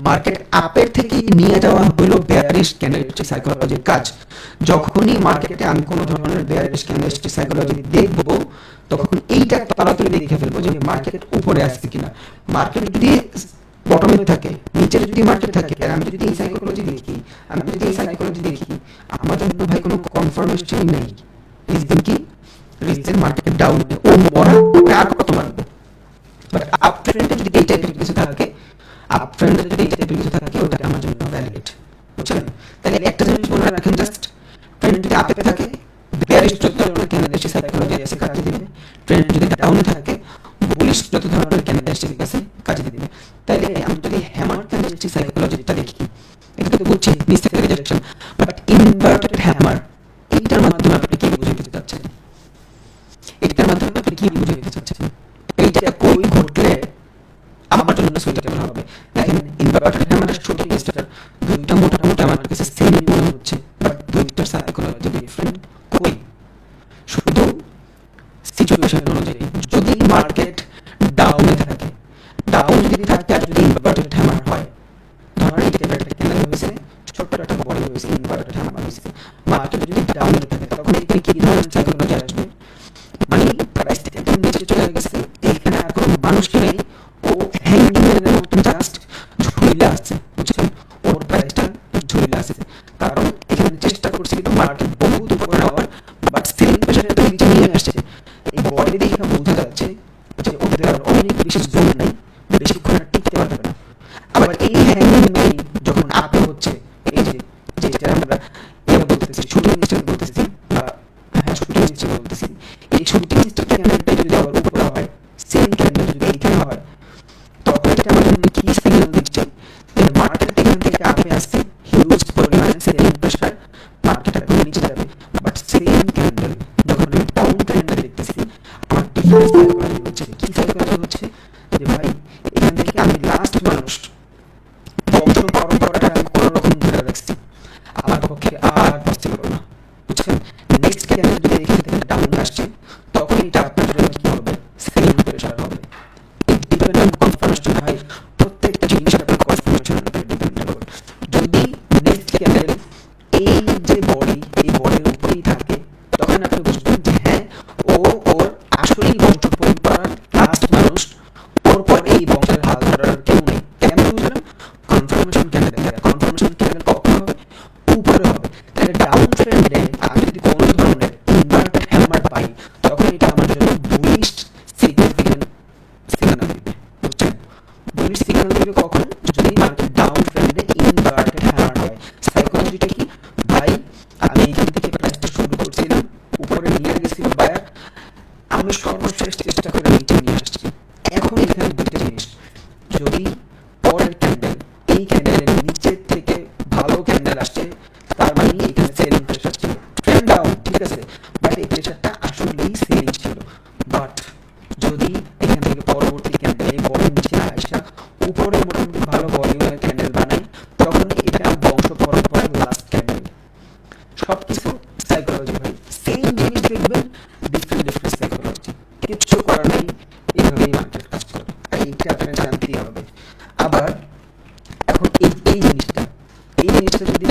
মার্কেট আপের থেকে নিয়ে যাওয়া হলো বেয়ারিশ ক্যান্ডেলস্টিক সাইকোলজির কাজ। যখনই মার্কেটে আমি কোনো ধরনের বেয়ারিশ ক্যান্ডেলস্টিক সাইকোলজি দেখবো, তখন এইটা তাড়াতাড়ি দেখে ফেলবো যে মার্কেট উপরে আসছে কিনা। মার্কেট যদি বটমে থাকে, নিচে যদি মার্কেট থাকে, আর আমি যদি এই সাইকোলজি দেখি, আমার জন্য ভাই কোনো কনফার্মেশনই নেই। রিজন কি? রিজন মার্কেট ডাউন, ও মরা, ওকে আর কত মারবো। বাট আপ ট্রেন্ডে যদি এই টাইপের কিছু থাকে, ওটা আমার জন্য ভ্যালিড। বুঝছেন? তাহলে একটা জিনিস মনে রাখেন, জাস্ট ট্রেন্ড যদি আপে থাকে, বেয়ারিশ যত ধরনের ক্যান্ডেলস্টিক সাইকোলজি আছে কাজে দিবে। ট্রেন্ড যদি ডাউনে থাকে, বুলিশ যত ধরনের ক্যান্ডেলস্টিক আছে কাজে দিবে। তাইলে আমি যদি হ্যামার ক্যান্ডেলস্টিক সাইকোলজিটা দেখি, এটা কিন্তু বলছি নিচ থেকে রিজেকশন, বাট ইনভার্টেড হ্যামার, এইটার মাধ্যমে আপনি কি বুঝাতে চাচ্ছেন? এইটা কই ঘটলে আমার জন্য সুইটেবল হবে? দেখেন, ইনভার্টেড হ্যামারের শুটিং স্টার দুইটা মোটামুটি আমার কাছে সেম মনে হচ্ছে, বাট দুইটার সাইকোলজি ডিফারেন্ট। কই? শুধু সিচুয়েশন অনুযায়ী। যদি মার্কেট ডাউনে থাকে, ডাউন যদি থাকে আর যদি ইনভার্টেড হ্যামার হয়, ধরেন এই টাইপের একটা ক্যান্ডেল হয়েছে, ছোট্ট একটা বড় হয়েছে, ইনভার্টেড হ্যামার হয়েছে, মার্কেট যদি ডাউনে থাকে, তখন এখানে কি ধরনের সাইকোলজি আসবে? মানে প্রাইস থেকে একদম নিচে চলে গেছে, এইখানে আর কোনো মানুষ নেই, ও হ্যাঙ্গিং এর মতন জাস্ট ঝুলে আছে। বুঝছেন? ওর প্রাইসটা ঝুলে আছে, কারণ এখানে চেষ্টা করছিল মার্কেট বহুত উপরে নেওয়ার, বাট সেলিং প্রেসার এত নিচে নিয়ে আসছে। এই বডি দেখে বোঝা যাচ্ছে যে ওদের আর অনেক বেশি জোর নেই, বেশিক্ষণ আর টিকতে পারবে না। আবার এই হ্যাঙ্গিং মেই যখন আপে হচ্ছে, এই যে যেটা আমরা বলতেছি শুটিং স্টার বলতেছি, শুটিং স্টার বলতেছি, এই শুটিং স্টার ক্যান্ডেলটা যদি আবার উপরে হয়, সেম ক্যান্ডেল যদি এইখানে হয়, তখন এটা আমাদের কি সিগন্যাল দিচ্ছে? যে মার্কেট এখান থেকে আপে আসছে, হিউজ পরিমাণে সেলিং প্রেসার, মার্কেট এখন নিচে যাবে। বাট সেম ক্যান্ডেল যখন আমি ডাউন ট্রেন্ডে দেখতেছি, আমার ডিফারেন্স সাইকোলজি হচ্ছে, কি সাইকোলজি হচ্ছে? যে ভাই, এখান থেকে আমি লাস্ট মানুষ, বংশ পরম্পরাটা আমি কোনো রকম ধরে রাখছি, আমার পক্ষে আর পসিবল না। বুঝছেন? নেক্সট ক্যান্ডেল যদি এখান থেকে ডাউন আসছে, তখন এটা আপনার জন্য কি হবে? সেলিং প্রেসার হবে। Depend on confirmation. ভাই, প্রত্যেকটা জিনিস আপনার কনফার্মেশন উপরে ডিপেন্ডেবল। যদি নেক্সট ক্যান্ডেল এই যে বডি, এই বডির উপরেই থাকে, তখন আপনি বুঝবেন যে হ্যাঁ, ও ওর আসলেই বংশ পরম্পরার লাস্ট মানুষ, ওর পর এই বংশের হাল ধরার কেউ নেই। কেমন বুঝলাম? Confirmation candle. কনফার্মেশন ক্যান্ডেল কখন হবে? উপরে হবে। তাহলে ডাউন ট্রেন্ডে আমি যদি কোনো ধরনের ইনভার্টেড হ্যামার পাই, তখন এটা আমার জন্য বুলিশ সিগনিফিকেন্ট সিগন্যাল দিবে। বুঝছেন? বুলিশ সিগন্যাল দিবে কখন? যদি মার্কেট ডাউন ট্রেন্ডে ইনভার্টেড হ্যামার হয়। সাইকোলজিটা কি? ভাই, আমি এখান থেকে প্রাইসটা শুরু করছিলাম, উপরে নিয়ে গেছিল বায়ার, আমি সর্বশেষ চেষ্টা করে নিচে নিয়ে আসছি। এখন এখানে দুইটা জিনিস, যদি পরের ক্যান্ডেল এই ক্যান্ডেলের নিচের থেকে ভালো ক্যান্ডেল আসছে, তার মানে এখানে সেলিং প্রেসার ছিল। ট্রেন্ড ডাউন, ঠিক আছে, বাট এই প্রেসারটা আসলেই সেলিং ছিল। বাট যদি এখান থেকে পরবর্তী ক্যান্ডেল এই বড় নিচে আসা উপরে মোটামুটি ভালো ভলিউমের ক্যান্ডেল বানায়, তখন এটা বংশ পরম্পরার লাস্ট ক্যান্ডেল। সবকিছু সাইকোলজি ভাই, সেম জিনিস দেখবেন, ডিফারেন্ট সাইকোলজি, কিচ্ছু করার নেই, এইভাবেই মার্কেট কাজ করে। আর এইটা আপনার জানতেই হবে। আবার এখন এই জিনিসটা যদি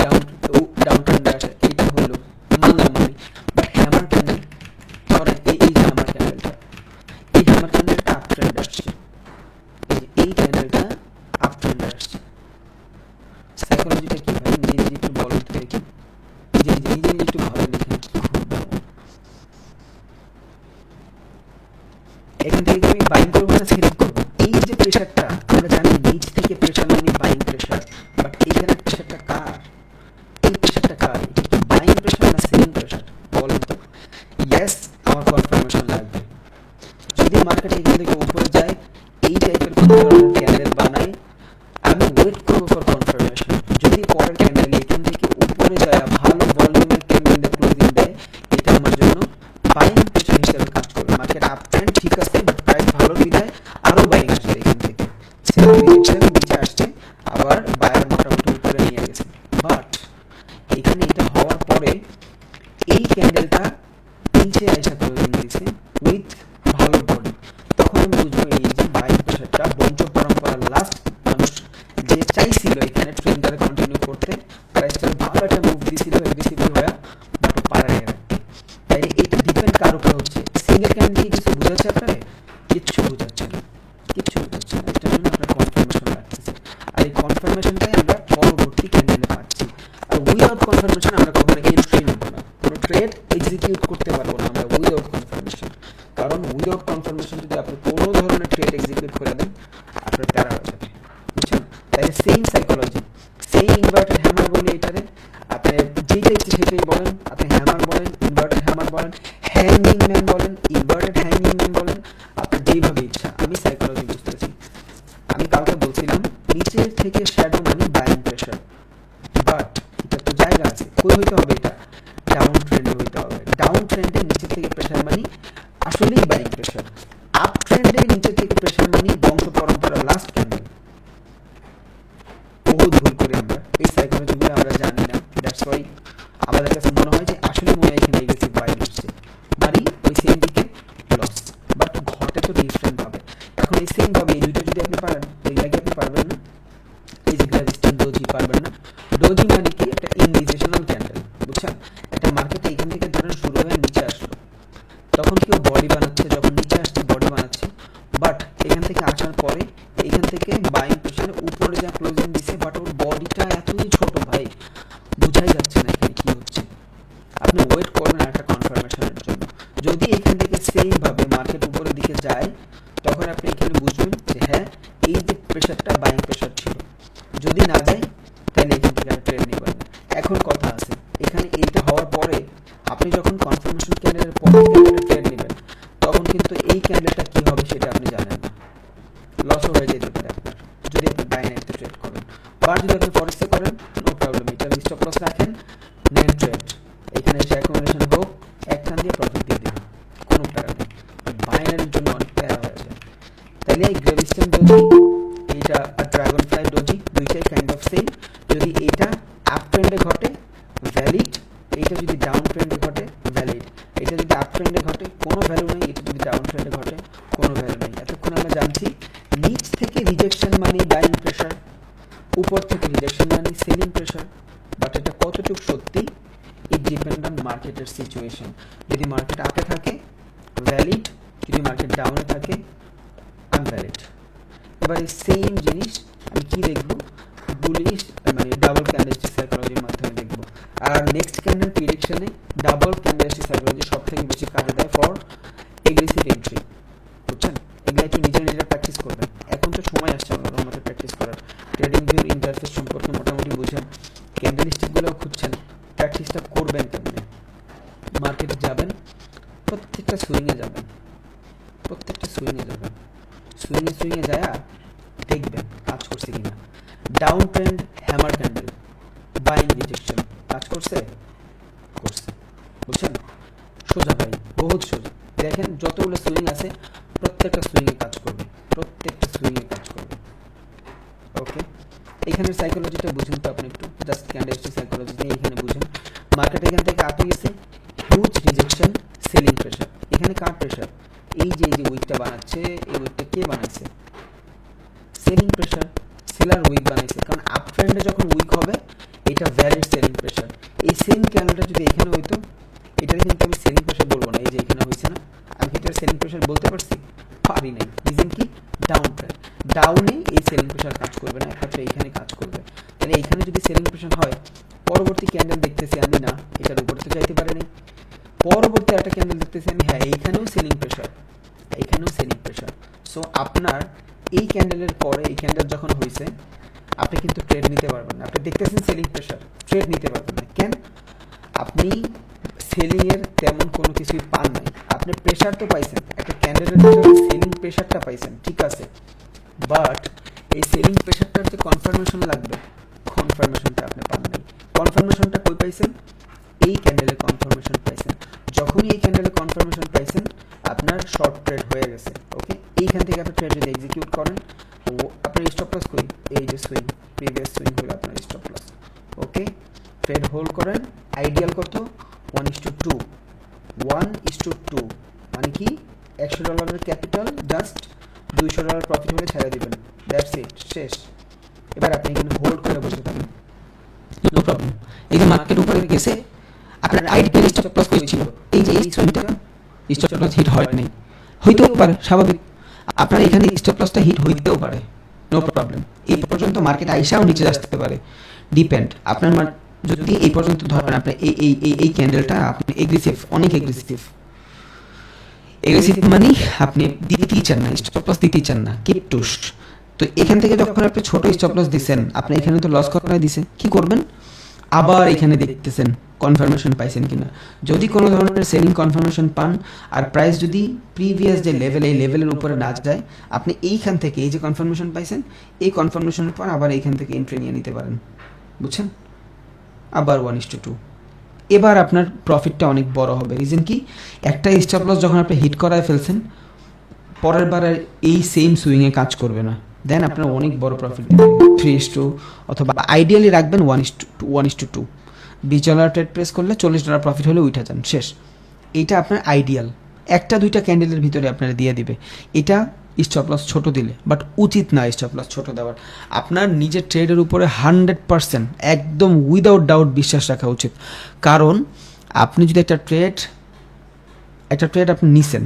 ডাউন ট্রেন্ডে আসে, এইটা হলো মানলাম আমি, বাট হ্যামার ক্যান্ডেল, ধরেন এই যে হ্যামার ক্যান্ডেলটা, এই হ্যামার ক্যান্ডেলটা আপ ট্রেন্ডে আসছে, এই ক্যান্ডেলটা আপ ট্রেন্ডে আসছে। সাইকোলজিটা কি ভাই? নিজে একটু বলেন তো দেখি, নিজে একটু ভাবেন দেখেন কি ঘটবে। এখান থেকে আমি বাইং করবো না সেল করবো? এই যে প্রেশারটা, আমরা জানি নিচ থেকে প্রেশার মানে বাইং প্রেশার, বাট এইখানে প্রেশারটা কার? এই প্রেশারটা কার? এটা কি বাইং প্রেশার না সেলিং প্রেশার? বলেন তো। ইয়েস, আমার কনফার্মেশন লাগবে। যদি মার্কেট এখান থেকে উপরে যায়, এই টাইপের কোনো ধরনের ক্যান্ডেল বানায়, আমি ওয়েট করবো ফর কনফার্মেশন। যদি পরের ক্যান্ডেল এখান থেকে উপরে যায়, ভালো ভলিউমের ক্যান্ডেল ক্লোজিং দেয়, এটা আমার জন্য বাইং প্রেশার হিসেবে কাজ করবে। মার্কেট আপ ট্রেন্ড ঠিক আছে, বাট প্রাইস ভালো বিদায় আরো বাইং আসবে এখান থেকে। সেল রিজেকশন নিচে আসছে, আবার বায়ার মোটামুটি উপরে নিয়ে গেছে। বাট এখানে এটা হওয়ার পরে এই ক্যান্ডেলটা নিচে আইসা ক্লোজিং দিয়েছে উইথ ভালো বডি, তখন আমি বুঝবো এই যে বাইং প্রেশারটা বঞ্চ কারণ উইদাউট কনফার্মেশন যদি আপনি কোনো ধরনের ট্রেড এক্সিকিউট করে দেন আপনার প্যারা হয়ে যাবে, বুঝছেন? তাহলে same psychology, same inverted hammer বলে এটারে, আপনি যেটা ইচ্ছে সেটাই বলেন, আপনি হ্যামার বলেন, ইনভার্টেড হ্যামার বলেন, হ্যাঙ্গিং ম্যান বলেন, ইনভার্টেড হ্যাঙ্গিং ম্যান বলেন, আপনার যেইভাবে ইচ্ছা। আমি সাইকোলজি বুঝতেছি। আমি কালকে বলছিলাম নিচের থেকে শ্যাডো মানে বাইং প্রেশার, বাট এটা তো জায়গা আছে, কই হইতে হবে? এটা ডাউন ট্রেন্ডে হইতে হবে। ডাউন ট্রেন্ডে নিচে থেকে প্রেশার মানে আসলেই বাইং প্রেশার। আপ ট্রেন্ডে নিচে থেকে প্রেশার মানে বংশ পরম্পরা লাস্ট ক্যান্ডেল। বহুত ভুল করি আমরা, এই সাইকোলজিগুলো আমরা জানি না। দ্যাটস ওয়াই আমাদের কাছে মনে হয় যে আসলে মনে হয় এখানে এগ্রেসিভ বাইং হচ্ছে, মানে ওই সেম দিকে লস, বাট ঘটে তো ডিফারেন্ট ভাবে। এখন এই সেম ভাবে এই দুইটা যদি আপনি পারেন, এই আগে আপনি পারবেন না। এই যে গ্র্যাভিস্টন ডোজি পারবেন না। ডোজি মানে কি? একটা ইনডিসিশনাল ক্যান্ডেল, বুঝছেন? একটা মার্কেটে এখান থেকে ধরেন শুরু হয়ে নিচে আসলো, তখন কেউ বডি বানাচ্ছে, যখন নিচে আসছে বডি বানাচ্ছে, বাট এখান থেকে আসার পরে এখান থেকে বাইং প্রেশারে উপরে যা ক্লোজিং দিছে, বাট ওর বডিটা এতই ছোট ভাই, বুঝাই যাচ্ছে না এখানে কি হচ্ছে। আপনি ওয়েট করবেন একটা কনফার্মেশনের জন্য। যদি এখান থেকে সেম ভাবে মার্কেট উপরের দিকে যায়, তখন আপনি এখানে বুঝবেন যে হ্যাঁ এই যে প্রেশারটা বাইং প্রেশার ছিল। যদি না যায় তাহলে এখান থেকে আর ট্রেড নেবেন না। এখন কথা আছে, এখানে এইটা হওয়ার পরে আপনি যখন কনফার্মেশন ক্যান্ডেলের পরে ট্রেড নেবেন, তখন কিন্তু এই ক্যান্ডেলটা কি হবে সেটা আপনি জানেন না, লসও হয়ে যেতে পারে আপনার যদি আপনি বাইনারিতে ট্রেড করেন। বা যদি আপনি ফরেক্সে করেন, নো প্রবলেম, এটা স্টপ লস রাখেন, নেন ট্রেড। এখানে এসে অ্যাকুমুলেশন হোক, এক টান দিয়ে প্রফিট দিয়ে দিন, কোনো প্যারা নেই। বাইনারির জন্য অনেক প্যারা হয়ে যায়। তাহলে এই গ্রেভিস্টন ডোজি, এইটা আর ড্রাগন ফ্লাই ডোজি দুইটাই কাইন্ড অফ সেম। যদি এইটা আপ ট্রেন্ডে ঘটে ভ্যালিড, এইটা যদি ডাউন ট্রেন্ডে ঘটে ভ্যালিড। এটা যদি আপ ট্রেন্ডে ঘটে কোনো ভ্যালু নেই, এটা যদি ডাউন ট্রেন্ডে ঘটে কোনো ভ্যালু নেই। এতক্ষণ আমরা জানছি নিচ থেকে রিজেকশন মানে বাইং প্রেশার, উপর থেকে রিজেকশন মানে সেলিং প্রেশার। বাট এটা কতটুকু সত্যি, ইট ডিপেন্ড অন মার্কেটের সিচুয়েশন। যদি মার্কেট আপে থাকে ভ্যালিড, যদি মার্কেট ডাউনে থাকে আনভ্যালিড। এবার এই সেম জিনিস আমি কি দেখব? বুলিশ মানে ডাবল ক্যান্ডেলস্টিক সাইকোলজির মাধ্যমে দেখব। আর নেক্সট ক্যান্ডেল প্রেডিকশনে ডাবল ক্যান্ডেলস্টিক সাইকোলজি সব থেকে বেশি কাজে দেয় ফর এগ্রেসিভ এন্ট্রি, বুঝছেন? এগুলো একটু নিজেরা প্র্যাকটিস করবেন। এখন তো সময় আসছে আপনার মতো প্র্যাকটিস করার। ট্রেডিং ভিউর ইন্টারফেস সম্পর্কে মোটামুটি বুঝেন, ক্যান্ডেলস্টিকগুলোও খুঁজছেন, প্র্যাকটিসটা করবেন কেমনে? মার্কেটে যাবেন, প্রত্যেকটা সুইংয়ে যাবেন, প্রত্যেকটা সুইংয়ে যাবেন, সুইংয়ে যায় দেখবেন কাজ করছে কিনা। Down trend hammer candle buying rejection কাজ করছে, করছে, বুঝছেন? সোজা ভাই, বহুত সোজা। দেখেন যতগুলো সুইং আছে প্রত্যেকটা সুইংয়ে কাজ করবে, প্রত্যেকটা সুইংয়ে কাজ করবে। ওকে, এখানের সাইকোলজিটা বুঝুন তো আপনি একটু, জাস্ট ক্যান্ডেলস্টিক সাইকোলজি দিয়ে এখানে বুঝুন। মার্কেট এখান থেকে আপে গেছে, হিউজ রিজেকশন, সেলিং প্রেশার। এখানে কার প্রেশার? এই যে উইকটা বানাচ্ছে, এই উইকটা কে বানাইছে? সেলিং প্রেশার, সেলার উইক বানাইছে। কারণ আপ ট্রেন্ডে যখন উইক হবে এটা ভ্যালিড সেলিং প্রেশার। এই সেম ক্যান্ডেলটা যদি এখানে হইতো, এটাকে কিন্তু আমি সেলিং প্রেশার বলবো না। এই যে এখানে হয়েছে না, আমি কি এটার সেলিং প্রেশার বলতে পারছি? পারি নাই। রিজন কি? Down trend. ডাউনে এই সেলিং প্রেশার কাজ করবে না, একমাত্র এইখানে কাজ করবে। তাহলে এইখানে যদি সেলিং প্রেশার হয়, পরবর্তী ক্যান্ডেল দেখতেছি আমি না এটার উপর তো যাইতে পারেনি, পরবর্তী একটা ক্যান্ডেল দেখতেছি আমি হ্যাঁ এইখানেও সেলিং প্রেশার, এইখানেও সেলিং প্রেশার। সো আপনার এই ক্যান্ডেলের পরে এই ক্যান্ডেল যখন হয়েছে, আপনি কিন্তু ট্রেড নিতে পারবেন না। আপনি দেখতেছেন সেলিং প্রেশার, ট্রেড নিতে পারবেন না। কেন? আপনি সেলিং এর তেমন কোনো কিছুই পান নাই। আপনি প্রেশার তো পাইছেন, একটা ক্যান্ডেলের ভিতরে সেলিং প্রেশারটা পাইছেন, ঠিক আছে, বাট এই সেলিং প্রেশারটার যে কনফার্মেশন লাগবে, কনফার্মেশনটা আপনি পান নাই। কনফার্মেশনটা কই পাইছেন? এই ক্যান্ডেলের কনফার্মেশন পাইছেন। যখনই এই ক্যান্ডেলের কনফার্মেশন পাইছেন, আপনার শর্ট ট্রেড হয়ে গেছে। ওকে, এইখান থেকে আপনি ট্রেড যদি এক্সিকিউট করেন, আপনার স্টপ লস কই? এই যে সুইং, প্রিভিয়াস সুইং হলো আপনার স্টপ লস। ওকে, ট্রেড হোল্ড করেন। আইডিয়াল কত? 1:2, 1:2 মানে কি? $100 ক্যাপিটাল, জাস্ট $200 প্রফিট হলে ছেড়ে দিবেন, দ্যাটস ইট, শেষ। এবার আপনি এখানে হোল্ড করে বসে থাকেন, নো প্রবলেম। এই যে মার্কেট উপরে গেছে, আপনার আইডিয়াল স্টপ লস ছিল এই যে এই সুইংটা, স্টপ লস হিট হয় নাই, হইতেও পারে, স্বাভাবিক। আপনার এখানে স্টপ লসটা হিট হইতেও পারে, নো প্রবলেম। এই পর্যন্ত মার্কেট আইসাও নিচে আসতে পারে, ডিপেন্ড। আপনার যদি এই পর্যন্ত ধরেন আপনি এই ক্যান্ডেলটা আপনি এগ্রেসিভ, অনেক এগ্রেসিভ, এগ্রেসিভ মানে আপনি দিতেই চান না, স্টপ লস দিতেই চান না, কিপ টুস। তো এখান থেকে যখন আপনি ছোট স্টপ লস দিচ্ছেন, আপনি এখানে তো লস করাই দিছে, কি করবেন? আবার এখানে দেখতেছেন কনফার্মেশন পাইছেন কিনা। যদি কোনো ধরনের সেলিং কনফার্মেশন পান আর প্রাইস যদি প্রিভিয়াস যে লেভেল, এই লেভেলের উপরে না যায়, আপনি এইখান থেকে এই যে কনফার্মেশন পাইছেন, এই কনফার্মেশনের পর আবার এইখান থেকে এন্ট্রি নিয়ে নিতে পারেন, বুঝছেন? আবার 1:2। এবার আপনার প্রফিটটা অনেক বড় হবে। রিজন কি? একটা স্টপ লস যখন আপনি হিট করায় ফেলছেন, পরের বার আর এই সেম সুইংয়ে কাজ করবে না, দেন আপনার অনেক বড় প্রফিট দেবে। 3:2 অথবা আইডিয়ালি রাখবেন 1:2। $20 ট্রেড প্রেস করলে $40 প্রফিট হলে উঠে যান, শেষ। এইটা আপনার আইডিয়াল। একটা দুইটা ক্যান্ডেলের ভিতরে আপনারা দিয়ে দিবে। এটা স্টপ লস ছোট দিলে, বাট উচিত না স্টপ লস ছোট দেওয়ার। আপনার নিজের ট্রেডের উপরে 100% একদম উইদাউট ডাউট বিশ্বাস রাখা উচিত। কারণ আপনি যদি একটা ট্রেড আপনি নিছেন,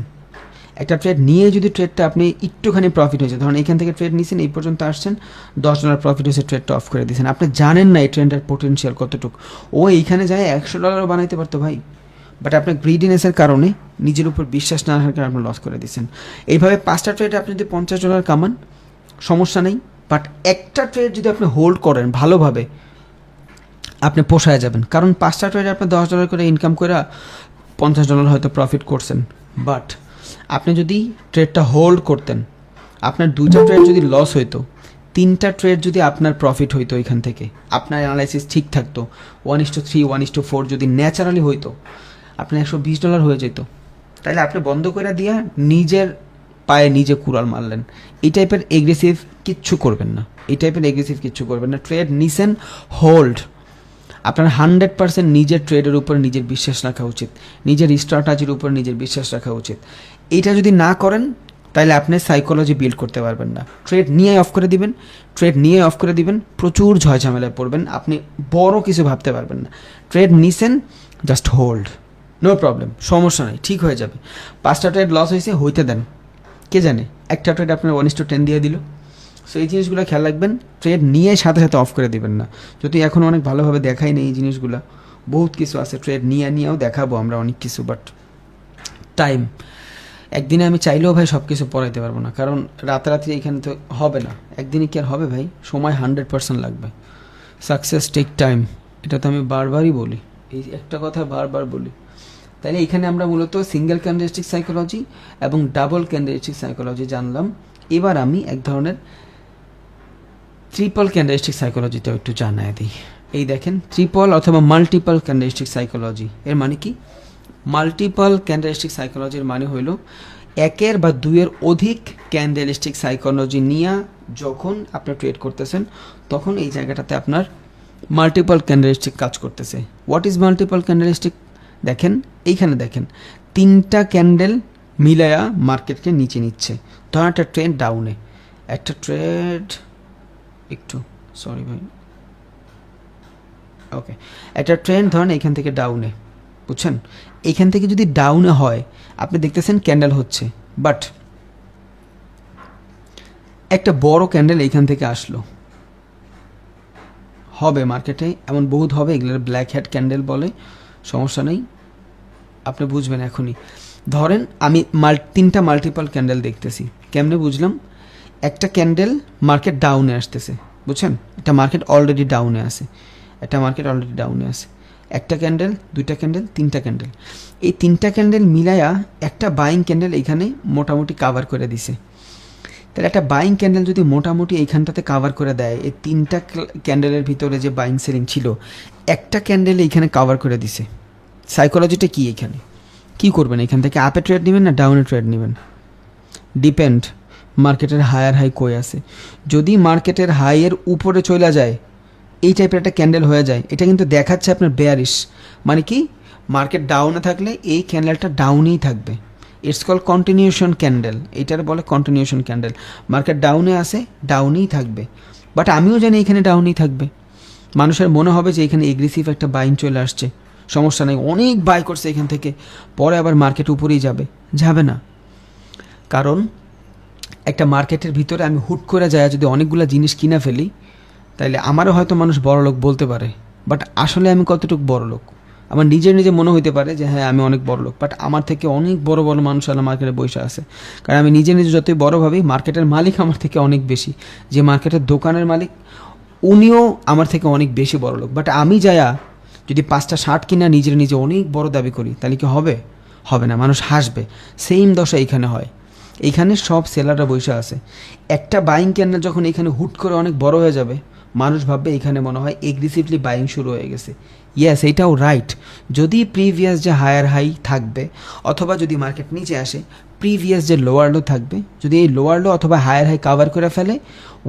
একটা ট্রেড নিয়ে যদি ট্রেডটা আপনি একটুখানি প্রফিট হয়েছে, ধরুন এখান থেকে ট্রেড নিছেন, এই পর্যন্ত আসছেন, $10 প্রফিট হয়েছে, ট্রেডটা অফ করে দিয়েছেন, আপনি জানেন না এই ট্রেডের পোটেনশিয়াল কতটুকু। ও এইখানে যায় $100 বানাইতে পারতো ভাই, বাট আপনার গ্রিডিনেসের কারণে, নিজের উপর বিশ্বাস না রাখার কারণে আপনি লস করে দিচ্ছেন। এইভাবে 5টা ট্রেড আপনি যদি $50 কামান, সমস্যা নেই, বাট একটা ট্রেড যদি আপনি হোল্ড করেন ভালোভাবে, আপনি পোষায় যাবেন। কারণ 5টা ট্রেডে আপনি $10 করে ইনকাম করে $50 হয়তো প্রফিট করছেন, বাট আপনি যদি ট্রেডটা হোল্ড করতেন, আপনার 2টা ট্রেড যদি লস হইতো, 3টা ট্রেড যদি আপনার প্রফিট হইতো, এখান থেকে আপনার অ্যানালাইসিস ঠিক থাকতো, 1:3 1:4 যদি ন্যাচারালি হইতো, আপনার $120 হয়ে যেত। তাহলে আপনি বন্ধ করে দিয়া নিজের পায়ে নিজে কুড়াল মারলেন। এই টাইপের এগ্রেসিভ কিচ্ছু করবেন না, ট্রেড নিছেন, হোল্ড। আপনার 100% নিজের ট্রেডের উপর নিজের বিশ্বাস রাখা উচিত, নিজের স্ট্র্যাটেজির উপর নিজের বিশ্বাস রাখা উচিত। এইটা যদি না করেন, তাহলে আপনি সাইকোলজি বিল্ড করতে পারবেন না। ট্রেড নিয়ে অফ করে দিবেন, প্রচুর ঝয় ঝামেলায় পড়বেন, আপনি বড় কিছু ভাবতে পারবেন না। ট্রেড নিছেন, জাস্ট হোল্ড, নো প্রবলেম, সমস্যা নেই, ঠিক হয়ে যাবে। 5টা ট্রেড লস হয়েছে, হইতে দেন, কে জানে একটা ট্রেড আপনার 1:10 দিয়ে দিল। সো এই জিনিসগুলো খেয়াল রাখবেন, ট্রেড নিয়ে সাথে সাথে অফ করে দিবেন না। যদি এখন অনেক ভালোভাবে দেখাই নেই এই জিনিসগুলো, বহুত কিছু আছে ট্রেড নিয়েও দেখাবো আমরা অনেক কিছু, বাট টাইম, একদিনে আমি চাইলেও ভাই সব কিছু পড়াইতে পারবো না, কারণ রাতারাতি এখানে তো হবে না, একদিনে কি আর হবে ভাই? সময় 100% লাগবে। সাকসেস টেক টাইম, এটা তো আমি বারবারই বলি, এই একটা কথা বারবার বলি। তাহলে এখানে আমরা মূলত সিঙ্গেল ক্যান্ডেলস্টিক সাইকোলজি এবং ডাবল ক্যান্ডেলস্টিক সাইকোলজি জানলাম। এবার আমি এক ধরনের ট্রিপল ক্যান্ডেলস্টিক সাইকোলজিটাও একটু জানাই দিই। এই দেখেন, ট্রিপল অথবা মাল্টিপল ক্যান্ডেলস্টিক সাইকোলজি, এর মানে কি? মাল্টিপল ক্যান্ডেলস্টিক সাইকোলজির মানে হইল একের বা দুইয়ের অধিক ক্যান্ডেলস্টিক সাইকোলজি নিয়ে যখন আপনি ট্রেড করতেছেন, তখন এই জায়গাটাতে আপনার মাল্টিপল ক্যান্ডেলস্টিক কাজ করতেছে। What is multiple candlestick? দেখেন, এইখানে দেখেন, 3টা ক্যান্ডেল মিলায়া মার্কেটকে নিচে নিচ্ছে। ধরেন একটা ট্রেড ডাউনে, একটা ট্রেড একটু সরি ভাই, ওকে, একটা ট্রেন্ড ধরেন এখান থেকে ডাউনে, বুঝছেন? এখান থেকে যদি ডাউনে হয়, আপনি দেখতেছেন ক্যান্ডেল হচ্ছে, বাট একটা বড় ক্যান্ডেল এইখান থেকে আসলো, হবে মার্কেটে এমন বহুত হবে, এগুলোর ব্ল্যাক হেড ক্যান্ডেল বলে, সমস্যা নেই, আপনি বুঝবেন এখনই। ধরেন আমি 3টা মাল্টিপল ক্যান্ডেল দেখতেছি, কেমনে বুঝলাম? একটা ক্যান্ডেল মার্কেট ডাউনে আসতেছে, বুঝছেন? একটা মার্কেট অলরেডি ডাউনে আছে, একটা ক্যান্ডেল, 2টা ক্যান্ডেল, 3টা ক্যান্ডেল, এই 3টা ক্যান্ডেল মিলায়া একটা বাইং ক্যান্ডেল এইখানে মোটামুটি কাভার করে দিছে। তাহলে একটা বাইং ক্যান্ডেল যদি মোটামুটি এইখানটাতে কাভার করে দেয়, এই 3টা ক্যান্ডেলের ভিতরে যে বাইং সেলিং ছিল, একটা ক্যান্ডেল এইখানে কাভার করে দিছে। সাইকোলজিটা কি? এখানে কি করবেন? এখান থেকে আপে ট্রেড নেবেন না ডাউনে ট্রেড নেবেন? ডিপেন্ড মার্কেটের হায়ার হাই কই আছে। যদি মার্কেটের হাইয়ের উপরে চলে যায়, এই টাইপের একটা ক্যান্ডেল হয়ে যায়, এটা কিন্তু দেখাচ্ছে আপনার বেয়ারিশ, মানে কি? মার্কেট ডাউনে থাকলে এই ক্যান্ডেলটা ডাউনেই থাকবে। ইটস কল কন্টিনিউশন ক্যান্ডেল, এটার বলে কন্টিনিউশন ক্যান্ডেল। মার্কেট ডাউনে আসে, ডাউনেই থাকবে, বাট আমিও জানি এখানে ডাউনেই থাকবে। মানুষের মনে হবে যে এখানে এগ্রেসিভ একটা বাইং চলে আসছে, সমস্যা নেই, অনেক বাই করছে এখান থেকে, পরে আবার মার্কেট উপরেই যাবে না। কারণ একটা মার্কেটের ভিতরে আমি হুট করে যায় যদি অনেকগুলো জিনিস কিনে ফেলি, তাইলে আমারও হয়তো মানুষ বড়লোক বলতে পারে, বাট আসলে আমি কতটুকু বড়লোক আমার নিজে মনে হইতে পারে যে হ্যাঁ আমি অনেক বড় লোক, বাট আমার থেকে অনেক বড় মানুষ আলা মার্কেটে বসে আছে। কারণ আমি নিজে যতই বড় ভাবি, মার্কেটের মালিক আমার থেকে অনেক বেশি, যে মার্কেটের দোকানের মালিক উনিও আমার থেকে অনেক বেশি বড় লোক। বাট আমি যায়া যদি 5টা শার্ট কিনা নিজে অনেক বড় দাবি করি, তাহলে কি হবে? হবে না, মানুষ হাসবে। সেম দশা এইখানে হয়। এইখানে সব সেলাররা বসে আছে। একটা বাইং ক্যান্ডেল যখন এখানে হুট করে অনেক বড় হয়ে যাবে, মানুষ ভাববে এখানে মনে হয় এগ্রেসিভলি বাইং শুরু হয়ে গেছে। ইয়েস, এইটাও রাইট। যদি প্রিভিয়াস যে হায়ার হাই থাকবে, অথবা যদি মার্কেট নিচে আসে, প্রিভিয়াস যে লোয়ার লো থাকবে, যদি এই লোয়ার লো অথবা হায়ার হাই কাভার করে ফেলে,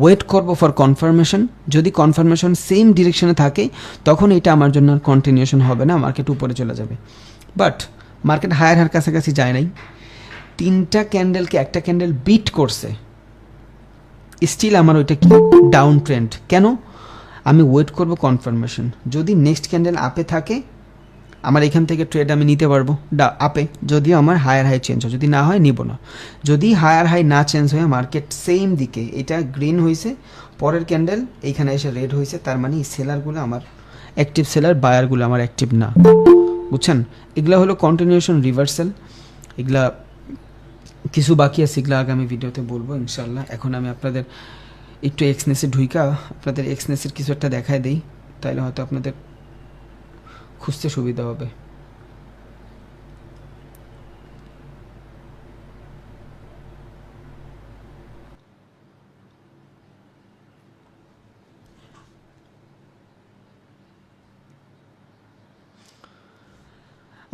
ওয়েট করবো ফর কনফার্মেশন। যদি কনফার্মেশন সেম ডিরেকশনে থাকে, তখন এটা আমার জন্য আর কন্টিনিউশন হবে না, মার্কেট উপরে চলে যাবে। বাট মার্কেট হায়ার হার কাছাকাছি যায় নাই, 3টা ক্যান্ডেলকে একটা ক্যান্ডেল বিট করছে, স্টিল আমার ওইটা কি ডাউন ট্রেন্ড। কেন? আমি ওয়েট করব কনফার্মেশন। যদি নেক্সট ক্যান্ডেল আপে থাকে, আমার এখান থেকে ট্রেড আমি নিতে পারবো আপে, যদিও আমার হায়ার হাই চেঞ্জ হয়। যদি না হয় নিব না। যদি হায়ার হাই না চেঞ্জ হয়ে মার্কেট সেম দিকে, এটা গ্রিন হয়েছে, পরের ক্যান্ডেল এইখানে এসে রেড হয়েছে, তার মানে এই সেলারগুলো আমার অ্যাক্টিভ সেলার, বায়ারগুলো আমার অ্যাক্টিভ না। বুঝছেন? এগুলা হলো কন্টিনিউশন রিভার্সাল। এগুলা কিছু বাকি আছে, এগুলো আগামী ভিডিওতে বলবো ইনশাল্লাহ। এখন আমি আপনাদের একটু এক্সনেসে ঢুইকা আপনাদের এক্সনেসের কিছু একটা দেখায় দিই, তাহলে হয়তো আপনাদের খুঁজতে সুবিধা হবে।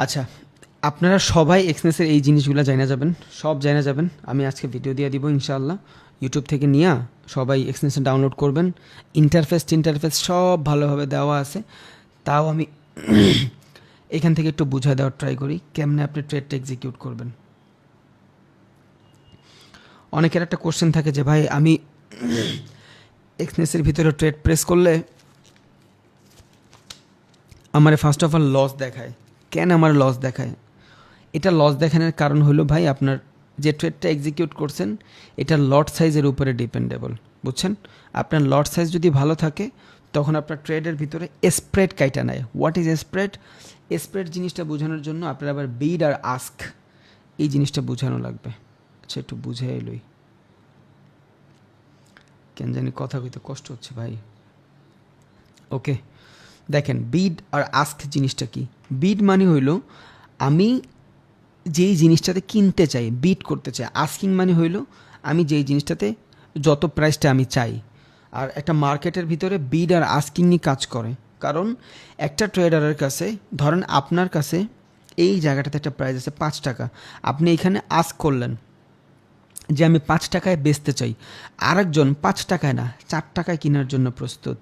আচ্ছা, আপনারা সবাই এক্সনেসের এই জিনিসগুলো জানা যাবেন, সব জানা যাবেন। আমি আজকে ভিডিও দিয়ে দিব ইনশাআল্লাহ, ইউটিউব থেকে নিয়ে সবাই এক্সনেসে ডাউনলোড করবেন। ইন্টারফেস সব ভালোভাবে দেওয়া আছে। তাও আমি এখান থেকে একটু বুঝাই দেওয়ার ট্রাই করি কেমনে আপনি ট্রেডটা এক্সিকিউট করবেন। অনেকের একটা কোশ্চেন থাকে যে ভাই আমি এক্সনেসের ভিতরে ট্রেড প্রেস করলে আমার ফার্স্ট অফ অল লস দেখায়। কেন আমার লস দেখায়? এটা লস দেখানোর কারণ হলো ভাই, আপনার যে ট্রেডটা এক্সিকিউট করছেন এটা লট সাইজের উপরে ডিপেন্ডেবল। বুঝছেন? আপনার লট সাইজ যদি ভালো থাকে, তখন আপনার ট্রেডের ভিতরে স্প্রেড কাইটা নেয়। What is spread? স্প্রেড জিনিসটা বোঝানোর জন্য আপনার আবার বিড আর আস্ক এই জিনিসটা বোঝানো লাগবে। আচ্ছা, একটু বুঝে এলোই, কেন জানি কথা কইতে কষ্ট হচ্ছে ভাই। ওকে, দেখেন বিড আর আস্ক জিনিসটা কি। বিড মানে হইল আমি যেই জিনিসটাতে কিনতে চাই, বিড করতে চাই। আস্কিং মানে হইল আমি যেই জিনিসটাতে যত প্রাইসটা আমি চাই। আর একটা মার্কেটের ভিতরে বিড আর আস্কিংই কাজ করে। কারণ একটা ট্রেডারের কাছে, ধরেন আপনার কাছে এই জায়গাটাতে একটা প্রাইস আছে 5 টাকা, আপনি এখানে আস্ক করলেন যে আমি 5 টাকায় বেচতে চাই, আরেকজন 5 টাকায় না 4 টাকায় কেনার জন্য প্রস্তুত।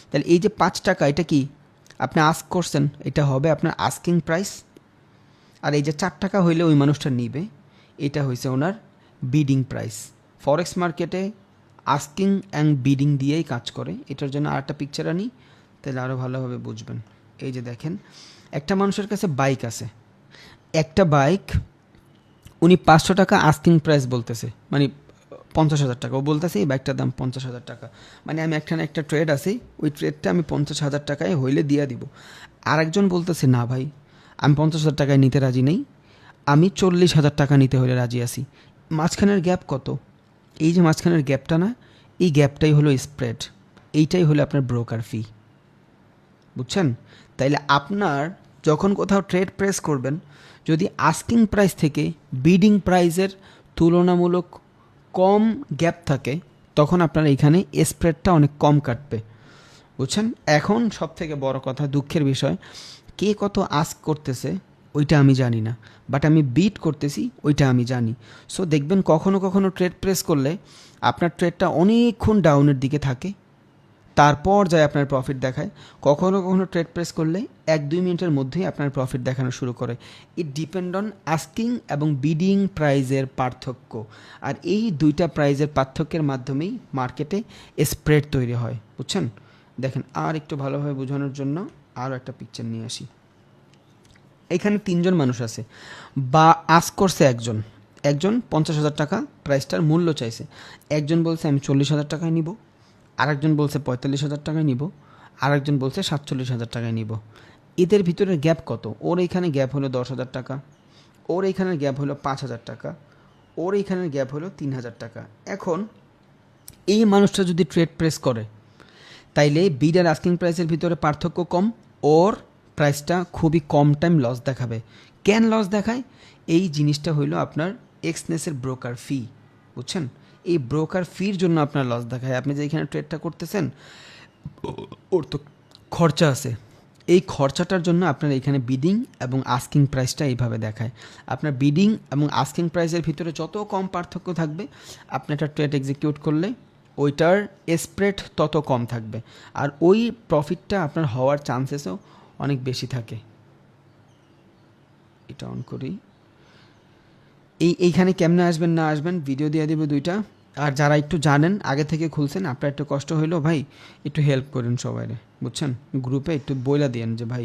তাহলে এই যে 5 টাকা, এটা কি আপনি আস্ক করছেন, এটা হবে আপনার আস্কিং প্রাইস। আর এই যে 4 টাকা হইলে ওই মানুষটা নিবে, এটা হয়েছে ওনার বিডিং প্রাইস। ফরেক্স মার্কেটে আস্কিং অ্যান্ড বিডিং দিয়েই কাজ করে। এটার জন্য আরেকটা পিকচার আনি, তাহলে আরও ভালোভাবে বুঝবেন। এই যে দেখেন, একটা মানুষের কাছে বাইক আছে, একটা বাইক উনি 500 টাকা আস্কিং প্রাইস বলতেছে, মানে 50,000 টাকা ও বলতেছে এই বাইকটার দাম 50,000 টাকা। মানে আমি একটা ট্রেড আছে, ওই ট্রেডটা আমি 50,000 টাকায় হইলে দিয়ে দিব। আরেকজন বলতেছে না ভাই, আমি 50,000 টাকায় নিতে রাজি নেই, আমি 40,000 টাকা নিতে হলে রাজি আছি। মাঝখানের গ্যাপ কত? এই যে মাঝখানের গ্যাপটা না, এই গ্যাপটাই হলো স্প্রেড, এইটাই হলো আপনার ব্রোকার ফি। বুঝছেন? তাইলে আপনার যখন কোথাও ট্রেড প্রেস করবেন, যদি আস্কিং প্রাইস থেকে বিডিং প্রাইসের তুলনামূলক কম গ্যাপ থাকে, তখন আপনার এখানে স্প্রেডটা অনেক কম কাটবে। বুঝছেন? এখন সব থেকে বড় কথা, দুঃখের বিষয়, কে কত আস্ক করতেছে ওইটা আমি জানি না, বাট আমি বিট করতেছি ওইটা আমি জানি। সো দেখবেন কখনো কখনো ট্রেড প্রেস করলে আপনার ট্রেডটা অনেকক্ষণ ডাউনের দিকে থাকে, তারপর যায় আপনার প্রফিট দেখায়। কখনো কখনো ট্রেড প্রেস করলে 1-2 মিনিটের মধ্যেই আপনার প্রফিট দেখানো শুরু করে। ইট ডিপেন্ড অন আস্কিং এবং বিডিং প্রাইজের পার্থক্য। আর এই দুইটা প্রাইজের পার্থক্যের মাধ্যমেই মার্কেটে স্প্রেড তৈরি হয়। বুঝছেন? দেখেন, আর একটু ভালোভাবে বোঝানোর জন্য আরও একটা পিকচার নিয়ে আসি। এখানে 3জন মানুষ আছে, বা আস্ক করছে একজন 50,000 টাকা প্রাইসটার মূল্য চাইছে। একজন বলছে আমি 40,000 টাকায় নিব, আরেকজন বলছে 45,000 টাকায় নিব, আরেকজন বলছে 47,000 টাকায় নিব। এদের ভিতরে গ্যাপ কত? ওর এখানে গ্যাপ হলো 10,000 টাকা, ওর এখানের গ্যাপ হলো 5,000 টাকা, ওর এখানের গ্যাপ হলো 3,000 টাকা। এখন এই মানুষটা যদি ট্রেড প্রেস করে, তাইলে বিড আর আস্কিং প্রাইসের ভিতরে পার্থক্য কম, ওর প্রাইসটা খুবই কম টাইম লস দেখাবে। কেন লস দেখায়? এই জিনিসটা হইলো আপনার এক্সনেসের ব্রোকার ফি, বুঝছেন? এই ব্রোকার ফির জন্য আপনার লস দেখায়। আপনি যে এখানে ট্রেডটা করতেছেন, ওর তো খরচা আছে, এই খরচাটার জন্য আপনার এখানে বিডিং এবং আস্কিং প্রাইসটা এইভাবে দেখায়। আপনার বিডিং এবং আস্কিং প্রাইসের ভিতরে যত কম পার্থক্য থাকবে, আপনি একটা ট্রেড এক্সিকিউট করলে ওইটার স্প্রেড তত কম থাকবে, আর ওই প্রফিটটা আপনার হওয়ার চান্সেসও অনেক বেশি থাকে। এটা অন করি। এইখানে কেমনে আসবেন না আসবেন ভিডিও দিয়ে দেবে দুইটা। আর যারা একটু জানেন, আগে থেকে খুলছেন, আপনার একটু কষ্ট হইলো ভাই, একটু হেল্প করেন সবাইরে, বুঝছেন? গ্রুপে একটু বইলা দিয়েন যে ভাই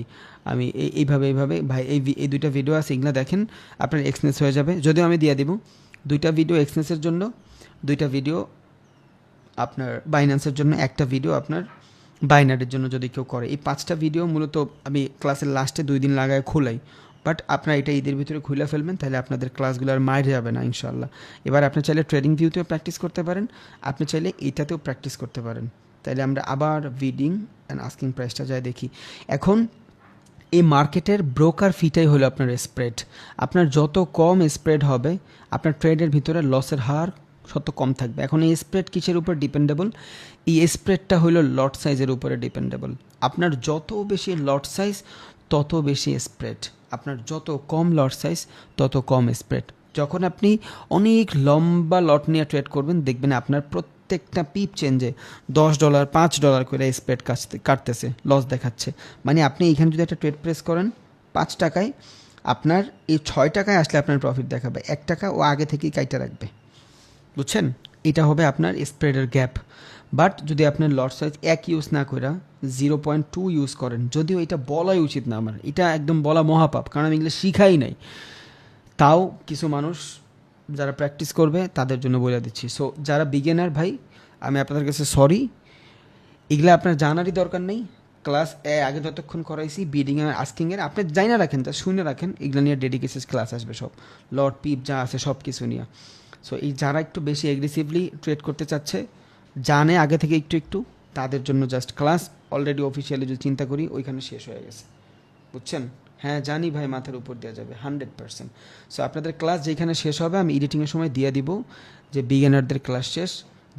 আমি এইভাবে ভাই এই দুইটা ভিডিও আছে, এগুলো দেখেন, আপনার এক্সনেস হয়ে যাবে। যদিও আমি দিয়ে দিব দুইটা ভিডিও এক্সনেসের জন্য, দুইটা ভিডিও আপনার বাইন্যান্সের জন্য, একটা ভিডিও আপনার বাইনারির জন্য যদি কেউ করে। এই 5টা ভিডিও মূলত আমি ক্লাসের লাস্টে 2 দিন লাগায় খোলাই, বাট আপনারা এটা ঈদের ভিতরে খুলে ফেলবেন, তাহলে আপনাদের ক্লাসগুলো আর মাইরে যাবে না ইনশাল্লাহ। এবার আপনি চাইলে ট্রেডিং ভিউতেও প্র্যাকটিস করতে পারেন, আপনি চাইলে এইটাতেও প্র্যাকটিস করতে পারেন। তাইলে আমরা আবার বিডিং অ্যান্ড আস্কিং প্রাইসটা যাই দেখি। এখন এই মার্কেটের ব্রোকার ফিটাই হলো আপনার স্প্রেড। আপনার যত কম স্প্রেড হবে, আপনার ট্রেডের ভিতরে লসের হার তত কম থাকবে। এখন এই স্প্রেড কিসের উপর ডিপেন্ডেবল? এই স্প্রেডটা হলো লট সাইজের উপরে ডিপেন্ডেবল। আপনার যত বেশি লট সাইজ তত বেশি স্প্রেড, আপনার যত কম লট সাইজ তত কম স্প্রেড। যখন আপনি অনেক লম্বা লট নিয়ে ট্রেড করবেন, দেখবেন আপনার প্রত্যেকটা পিপ চেঞ্জে $10 $5 করে স্প্রেড কাটতেছে, লস দেখাচ্ছে। মানে আপনি এইখানে যদি একটা ট্রেড প্রেস করেন 5 টাকায়, আপনার এই 6 টাকায় আসলে আপনার প্রফিট দেখাবে, 1 টাকা ও আগে থেকেই কাইটা রাখবে, বুঝছেন? এটা হবে আপনার স্প্রেডের গ্যাপ। বাট যদি আপনার লট সাইজ 1 ইউজ না করে 0.2 ইউজ করেন, যদিও এটা বলাই উচিত না, আমার এটা একদম বলা মহাপাপ, কারণ আমি এগুলো শিখাই নাই। তাও কিছু মানুষ যারা প্র্যাকটিস করবে তাদের জন্য বলে দিচ্ছি। সো যারা বিগিনার ভাই, আমি আপনাদের কাছে সরি, এগুলো আপনার জানারই দরকার নেই। ক্লাস আগে যতক্ষণ করাইছি বিডিং আর আস্কিংয়ের, আপনি জানি না রাখেন, তা শুনে রাখেন, এগুলো নিয়ে ডেডিকেটেড ক্লাস আসবে সব, লট পিপ যা আছে সব কিছু নিয়ে। সো এই যারা একটু বেশি এগ্রেসিভলি ট্রেড করতে চাচ্ছে, জানে আগে থেকে একটু একটু, তাদের জন্য জাস্ট ক্লাস অলরেডি অফিসিয়ালি যদি চিন্তা করি ওইখানে শেষ হয়ে গেছে, বুঝছেন? হ্যাঁ জানি ভাই, মাথার উপর দেওয়া যাবে 100%। সো আপনাদের ক্লাস যেখানে শেষ হবে আমি এডিটিংয়ের সময় দিয়ে দিব যে বিগিনারদের ক্লাস শেষ,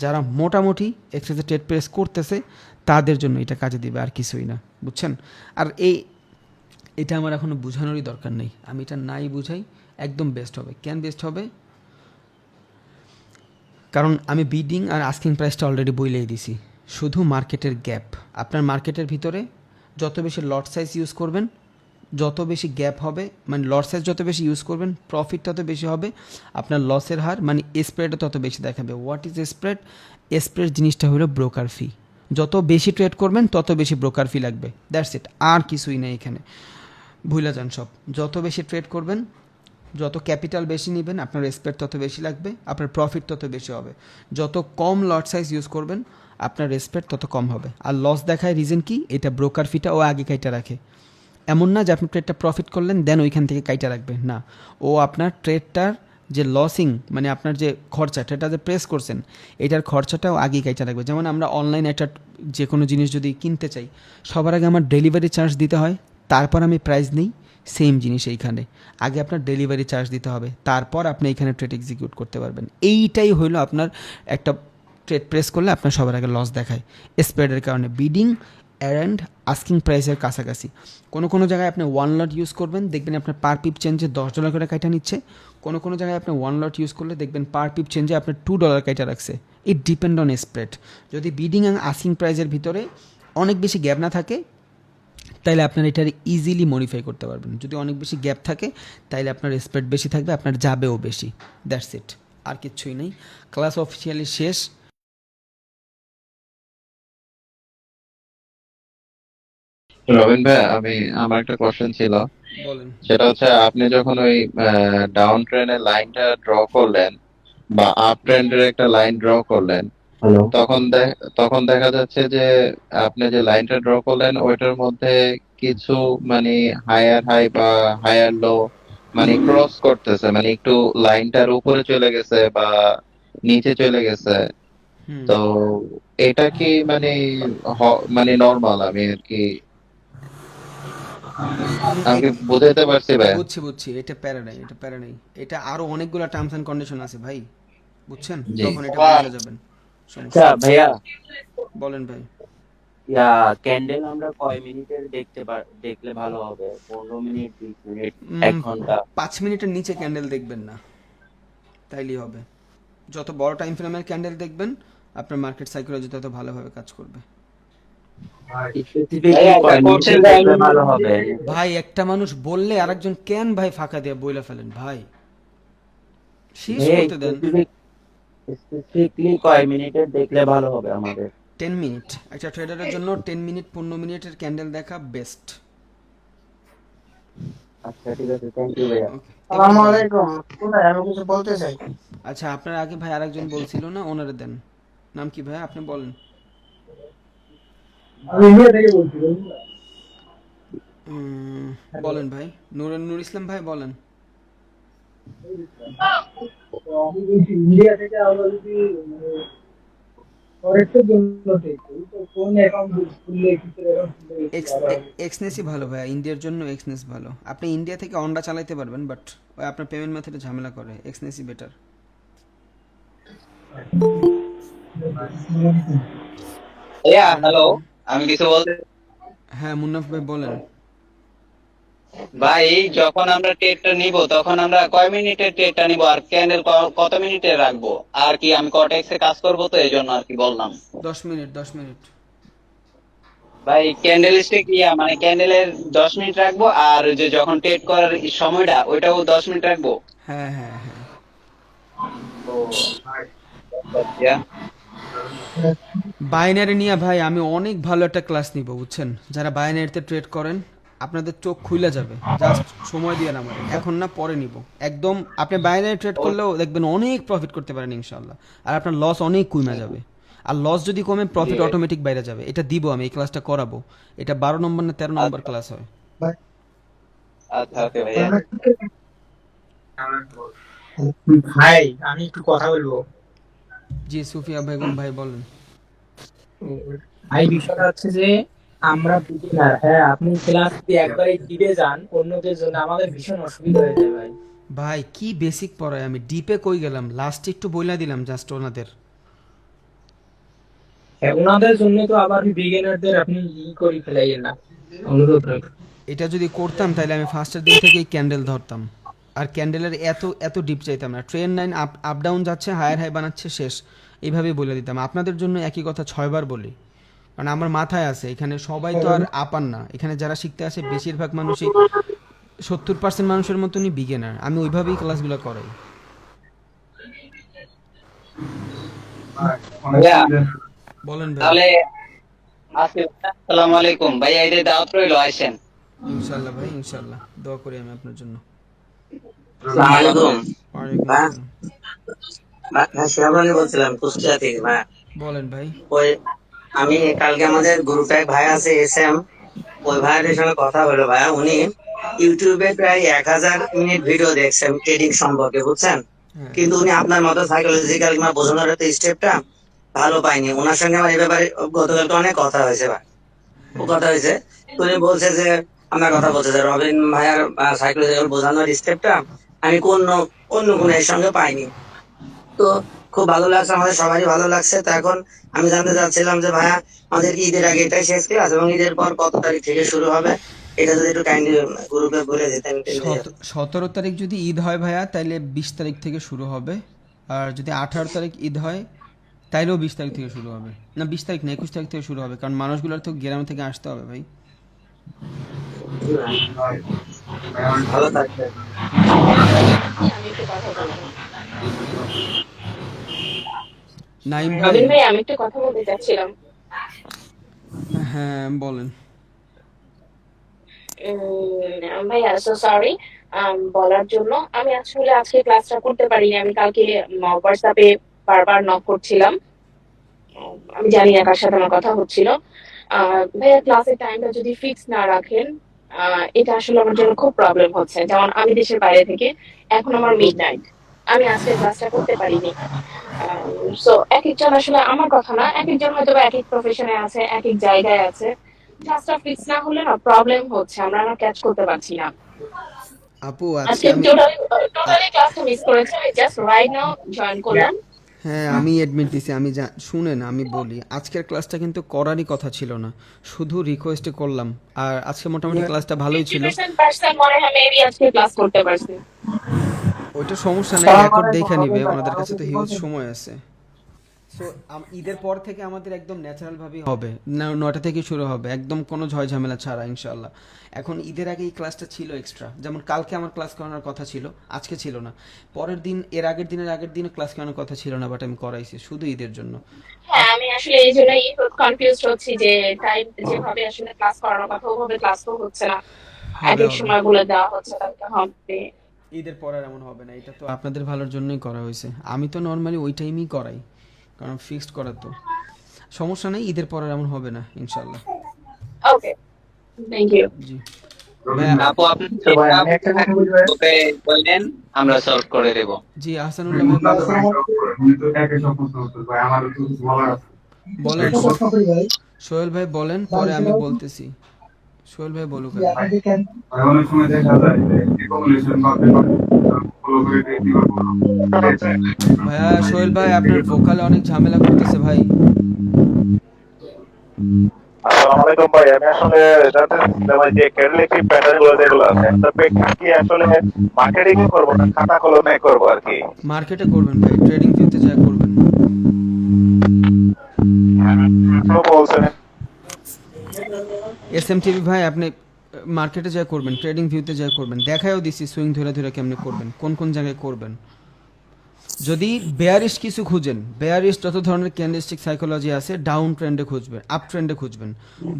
যারা মোটামুটি এক্সেসে ট্রেড প্রেস করতেছে তাদের জন্য এটা কাজে দিবে, আর কিছুই না, বুঝছেন? আর এটা আমার এখনও বোঝানোরই দরকার নেই, আমি এটা নাই বুঝাই একদম বেস্ট হবে। কেন বেস্ট হবে? কারণ আমি বিডিং আর আস্কিং প্রাইসটা অলরেডি বইলেই দিছি। শুধু মার্কেটের গ্যাপ, আপনার মার্কেটের ভিতরে যত বেশি লট সাইজ ইউজ করবেন, যত বেশি গ্যাপ হবে, মানে লট সাইজ যত বেশি ইউজ করবেন প্রফিট তত বেশি হবে, আপনার লসের হার মানে স্প্রেডও তত বেশি দেখাবে। What is spread? স্প্রেড জিনিসটা হলো ব্রোকার ফি। যত বেশি ট্রেড করবেন তত বেশি ব্রোকার ফি লাগবে, দ্যাটস ইট, আর কিছুই নেই এখানে, ভুলে যান সব। যত বেশি ট্রেড করবেন, যত ক্যাপিটাল বেশি নেবেন, আপনার স্প্রেড তত বেশি লাগবে, আপনার প্রফিট তত বেশি হবে। যত কম লট সাইজ ইউজ করবেন, আপনার স্প্রেড তত কম হবে। আর লস দেখায় রিজন কি? এটা ব্রোকার ফিটা ও আগে কাইটা রাখে। এমন না যে আপনি ট্রেডটা প্রফিট করলেন দেন ওইখান থেকে কাইটা রাখবে, না, ও আপনার ট্রেডটার যে লসিং, মানে আপনার যে খরচা, ট্রেডটা যে প্রেস করছেন এটার খরচাটাও আগেই কাইটা রাখবে। যেমন আমরা অনলাইনে একটা যে কোনো জিনিস যদি কিনতে চাই, সবার আগে আমার ডেলিভারি চার্জ দিতে হয়, তারপর আমি প্রাইস নিই। সেম জিনিস এইখানে, আগে আপনার ডেলিভারি চার্জ দিতে হবে, তারপর আপনি এইখানে ট্রেড এক্সিকিউট করতে পারবেন। এইটাই হইলো আপনার একটা ট্রেড প্রেস করলে আপনার সবার আগে লস দেখায় স্প্রেডের কারণে। বিডিং অ্যান্ড আস্কিং প্রাইসের কাছাকাছি। কোনো জায়গায় আপনি 1 লট ইউজ করবেন, দেখবেন আপনার পার পিপ চেঞ্জে $10 করে কাইটা নিচ্ছে। কোনো জায়গায় আপনি 1 লট ইউজ করলে দেখবেন পার পিপ চেঞ্জে আপনার $2 কাইটা রাখছে। ইট ডিপেন্ড অন স্প্রেড। যদি বিডিং অ্যান্ড আস্কিং প্রাইসের ভিতরে অনেক বেশি গ্যাপ না থাকে, তাইলে আপনার এটার ইজিলি মডিফাই করতে পারবেন। যদি অনেক বেশি গ্যাপ থাকে তাইলে আপনার স্প্রেড বেশি থাকবে, আপনার যাবেও বেশি, দ্যাটস ইট, আর কিচ্ছুই নেই। ক্লাস অফিসিয়ালি শেষ। রবিন ভাই, আমার একটা কোশ্চেন ছিল। বলেন। সেটা হচ্ছে, আপনি যখন ওই ডাউন ট্রেনের লাইনটা ড্র করলেন বা আপ ট্রেন্ডের একটা লাইন ড্র করলেন, তখন দেখা যাচ্ছে যে আপনি যে লাইনটা ড্র করলেন ওইটার মধ্যে কিছু মানে হায়ার হাই বা হায়ার লো মানে ক্রস করতেছে, মানে একটু লাইনটার উপরে চলে গেছে বা নিচে চলে গেছে। হুম। তো এটা কি মানে মানে নর্মাল, আমি আর কি আমাকে এ- বুঝাতে পারছি ভাই? বুঝছি বুঝছি, এটা প্যারা নাই, এটা প্যারা নাই। এটা আরো অনেকগুলো টার্মস অ্যান্ড কন্ডিশন আছে ভাই, বুঝছেন, জি। তখন এটা বুঝে যাবেন, আচ্ছা সমস্যা নেই। ভাইয়া, বলেন ভাই। ক্যান্ডেল আমরা কয় মিনিটের দেখলে ভালো হবে? 15 মিনিট, 20 মিনিট, 1 ঘন্টা? 5 মিনিটের নিচে ক্যান্ডেল দেখবেন না, তাইলেই হবে। যত বড় টাইম ফ্রেমের ক্যান্ডেল দেখবেন, আপনার মার্কেট সাইকোলজি তত ভালোভাবে কাজ করবে। স্পেসিফিকলি কয় মিনিটের দেখলে ভালো হবে? ভাই একটা মানুষ বললে আরেকজন কেন ভাই ফাঁকা দিয়ে বইলা ফেলেন ভাই, শেষ ভাইয়া করতে দেন। স্পেসিফিকলি কয় মিনিটের দেখলে ভালো হবে আমাদের? 10 মিনিট, একটা ট্রেডারের জন্য 10 মিনিট 15 মিনিটের ক্যান্ডেল দেখা বেস্ট। আচ্ছা ঠিক আছে, থ্যাংক ইউ ভাইয়া। ওকে, আসসালামু আলাইকুম। ভাই আমি কিছু বলতে চাই। আচ্ছা আপনার আগে ভাই আরেকজন বলছিল না, ওনারে দেন। নাম কি ভাই, আপনি বলেন। আমি ইন্ডিয়া থেকে বলছি। বলেন ভাই, নুর ইসলাম ভাই বলেন। তো আমি বলছি ইন্ডিয়া থেকে আমরা যদি মানে ফরেক্সের জন্য ঠিক করি, তো কোন অ্যাকাউন্ট খুললে কিছু অ্যাকাউন্ট খুললে বেশি ভালো হবে? এক্সনেসই ভালো ভাই, ইন্ডিয়ার জন্য এক্সনেস ভালো। আপনি ইন্ডিয়া থেকে অন্ডা চালাইতে পারবেন, বাট ওই আপনার পেমেন্ট মেথডে ঝামেলা করে, এক্সনেসই বেটার। হ্যালো, আমি কিছু বলতে। হ্যাঁ মুন্নাফ ভাই বলেন। ভাই যখন আমরা ট্রেডটা নিব তখন আমরা কয় মিনিটের ট্রেডটা নিব আর ক্যান্ডেল কত মিনিটে রাখবো, আর কি আমি কটেক্সে কাজ করব তো এই জন্য আর কি বললাম। 10 মিনিট 10 মিনিট। ভাই ক্যান্ডেল স্টিক মানে ক্যান্ডেলের 10 মিনিট রাখবো, আর যে যখন ট্রেড করার সময়টা ওইটাও 10 মিনিট রাখবো। হ্যাঁ হ্যাঁ হ্যাঁ। ইয়া, বাইনারি নিয়ে ভাই আমি অনেক ভালো একটা ক্লাস নিব, বুঝছেন, যারা বাইনারিতে ট্রেড করেন আপনাদের চোখ খুলে যাবে, জাস্ট সময় দিয়ে না, আমাদের এখন না পরে নিব একদম। আপনি বাইনারি ট্রেড করলেও দেখবেন অনেক প্রফিট করতে পারেন ইনশাল্লাহ, আর আপনার লস অনেক কমে যাবে। আর লস যদি কমে প্রফিট অটোমেটিক বাইরে যাবে। এটা দিব আমি, এই ক্লাসটা করাবো। এটা 12 নম্বর না 13 নম্বর ক্লাস হয়। আচ্ছা ওকে ভাইয়া। ভাই আমি একটু কথা বলবো। জি সুফিয়া বেগম ভাই বলেন। ভাই বিষয়টা হচ্ছে যে আমরা বিগিনার, হ্যাঁ আপনি ক্লাস যদি একবারে দিতে যান অন্যদের জন্য আমাদের ভীষণ অসুবিধা হয়ে যায় ভাই। ভাই কি বেসিক পড়ায়, আমি ডিপে কই গেলাম, লাস্টে একটু বইলা দিলাম জাস্ট ওনাদের। হ্যাঁ ওনাদের জন্য তো আবার বিগিনারদের আপনি করে ফেলাইয়েন না, অনুরোধ রইল। এটা যদি করতাম তাহলে আমি ফার্স্টের দিন থেকেই ক্যান্ডেল ধরতাম, আর ক্যান্ডেলের এত এত ডিপ চাইতাম না। Train line up up down যাচ্ছে, হায়ার হাই বানাচ্ছে, শেষ, এইভাবেই বলে দিতাম। আপনাদের জন্য একই কথা 6 বার বলি, কারণ আমার মাথায় আছে এখানে সবাই তো আর আপার না, এখানে যারা শিখতে আসে বেশিরভাগ মানুষই 70% মানুষের মতনই বিগিনার। আমি ওইভাবেই ক্লাসগুলো করাই। ভাইয়া বলেন ভাই। তাহলে আজকে আসসালামু আলাইকুম ভাইয়া, এই যে দাওয়াত রইলো, আসেন। ইনশাল্লাহ ভাই, ইনশাল্লাহ দোয়া করি আমি আপনার জন্য। আসসালামু আলাইকুম। ওয়ালাইকুম ভাই, আসসালাম। শিহাবানি বলছিলাম কুষ্টিয়া থেকে। ভাই বলেন ভাই। ওই আমি কালকে আমাদের গ্রুপে এক ভাই আছে এসএম, ওই ভাইয়ের সঙ্গে কথা হলো। ভাই উনি ইউটিউবে প্রায় 1000 মিনিট ভিডিও দেখছেন ট্রেডিং সম্পর্কে, বুঝছেন, হ্যাঁ কিন্তু উনি আপনার মতো সাইকোলজিক্যাল কিংবা বোঝানোর একটা স্টেপটা ভালো পাইনি। ওনার সঙ্গে আমার এই ব্যাপারে গতকালকে অনেক কথা হয়েছে ভাই, ও কথা হয়েছে। তো উনি বলছে যে আপনার কথা বলছে যে রবিন ভাইয়ার সাইকোলজিক্যাল বোঝানোর স্টেপটা আমি অন্য অন্য কোনো এর সঙ্গে পাইনি। তো খুব ভালো লাগছে, আমাদের সবারই ভালো লাগছে। তো এখন আমি জানতে চাচ্ছিলাম যে ভাইয়া আমাদের কি ঈদের আগে এটাই শেষ ক্লাস, এবং ঈদের পর কত তারিখ থেকে শুরু হবে, এটা যদি একটু কাইন্ডলি গ্রুপে বলে দিতেন। 17 তারিখ যদি ঈদ হয় ভাইয়া, তাইলে 20 তারিখ থেকে শুরু হবে। আর যদি 18 তারিখ ঈদ হয় তাইলেও 20 তারিখ থেকে শুরু হবে। না 20 তারিখ না, 21 তারিখ থেকে শুরু হবে, কারণ মানুষগুলোর তো গ্রাম থেকে আসতে হবে ভাই। ভালো থাকবেন। আমি একটু কথা বলবো। নাইম ভাই। রবিন ভাই, আমি একটু কথা বলতে চাচ্ছিলাম। হ্যাঁ বলেন। ভাইয়া সো সরি বলার জন্য। আমি আসলে আজকে ক্লাসটা করতে পারিনি, আমি কালকে হোয়াটসঅ্যাপে বারবার নক করছিলাম। আমি জানি না কার সাথে আমার কথা হচ্ছিল। ভাইয়া ক্লাসের টাইমটা যদি ফিক্স না রাখেন, এটা আসলে আমার জন্য খুব প্রবলেম হচ্ছে। যেমন আমি দেশের বাইরে থেকে, এখন আমার মিড নাইট, আমি আজকে ক্লাসটা করতে পারিনি। সো এক একজন আসলে, আমার কথা না, এক একজন হয়তো বা এক এক প্রফেশনে আছে, এক এক জায়গায় আছে। ক্লাসটা ফিক্স না হলে না প্রবলেম হচ্ছে, আমরা না ক্যাচ করতে পারছি না। আপু আজকে আজকে আমি টোটালি ক্লাসটা মিস করেছি, আমি জাস্ট রাইট নাও জয়েন করলাম। হ্যাঁ আমি অ্যাডমিট দিছি, আমি শুনেন আমি বলি, আজকের ক্লাসটা কিন্তু করারই কথা ছিল না, শুধু রিকোয়েস্টে করলাম। আর আজকে মোটামুটি ক্লাসটা ভালোই ছিল। 50% মনে হয় মেবি আজকে ক্লাস করতে পারছি। ওইটা সমস্যা নেই, রেকর্ড দেখে নিবে, ওনাদের কাছে তো হিউজ সময় আছে। সো ঈদের পর থেকে আমাদের একদম ন্যাচারাল ভাবেই হবে, 9টা থেকে শুরু হবে, একদম কোনো ঝয় ঝামেলা ছাড়া ইনশাআল্লাহ। এখন ঈদের আগে এই ক্লাসটা ছিল এক্সট্রা, যেমন কালকে আমার ক্লাস করানোর কথা ছিল, আজকে ছিল না। পরের দিন, এর আগের দিনে ক্লাস করানোর কথা ছিল না, বাট আমি করাইছি শুধু ঈদের জন্য। হ্যাঁ, আমি আসলে এই জন্যই কনফিউজড হচ্ছি যে টাইম যেভাবে আসলে ক্লাস করানোর কথা ওভাবে ক্লাস তো হচ্ছে না, এক হবে এক হবে সময়গুলো দেওয়া হচ্ছে, তাহলে হবে। ঈদের পর আর এমন হবে না, এটা তো আপনাদের ভালোর জন্যই করা হয়েছে। আমি তো নর্মালি ওই টাইমই করাই, কারণ ফিক্সড করা তো সমস্যা নেই। ঈদের পর আর এমন হবে না ইনশাআল্লাহ। ওকে, থ্যাংক ইউ। জি ভাইয়া। আপু আপনি ওকে বললেন, আমরা সলভ করে দেব। জি আহসানুল্লাহ ভাই বলেন। একটা প্রশ্ন করি ভাই, সোহেল ভাই বলেন, পরে আমি বলতেছি। সোহেল ভাই বলুক যে আগে। আপনি যে কেন অনেক সময় দেখা যায় যে accumulation বা follow করে দেখি বা ভাইয়া সোহেল ভাই আপনার ভোকালে অনেক ঝামেলা করতেছে ভাই। আসসালামু আলাইকুম ভাই, আমি আসলে জানতে চাচ্ছিলাম যে ক্যাটালিটিক প্যাটার্ন গুলো যেগুলো আছে একটা কি আসলে মার্কেটিং করবো না খাতা কলমে করবো আর কি? মার্কেটে করবেন ভাই, ট্রেডিং ভিউতে যা করবেন। বলছেন এসএমটিভি ভাই আপনি মার্কেটে যা করবেন, ট্রেডিং ভিউতে যা করবেন, দেখায়ও দিছি সুইং ধরে ধরে কেমনে করবেন, কোন কোন জায়গায় করবেন। যদি বেয়ারিশ কিছু খুঁজেন, বেয়ারিশ যত ধরনের ক্যান্ডেলস্টিক সাইকোলজি আছে ডাউন ট্রেন্ডে খুঁজবেন, আপ ট্রেন্ডে খুঁজবেন।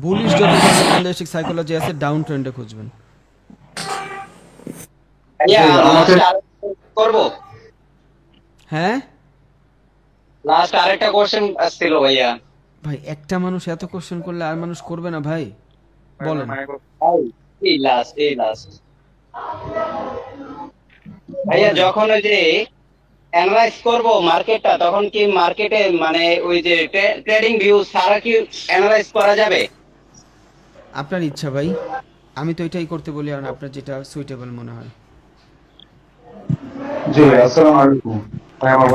বুলিশ যত ধরনের ক্যান্ডেলস্টিক সাইকোলজি আছে ডাউন ট্রেন্ডে খুঁজবেন। ভাইয়া লাস্ট করব, হ্যাঁ লাস্ট আরেকটা কোশ্চেন ছিল ভাইয়া। ভাই একটা মানুষ এত কোশ্চেন করলে আর মানুষ করবে না ভাই, বলেন। এই লাস্ট ভাইয়া, যখন ওই যে অ্যানালাইজ করব মার্কেটটা, তখন কি মার্কেটে মানে ওই যে ট্রেডিং ভিউ সারা কি অ্যানালাইজ করা যাবে? আপনার ইচ্ছা ভাই, আমি তো এটাই করতে বলি, আর আপনার যেটা সুইটেবল মনে হয়। জি আসসালামু আলাইকুম ভাই, আমার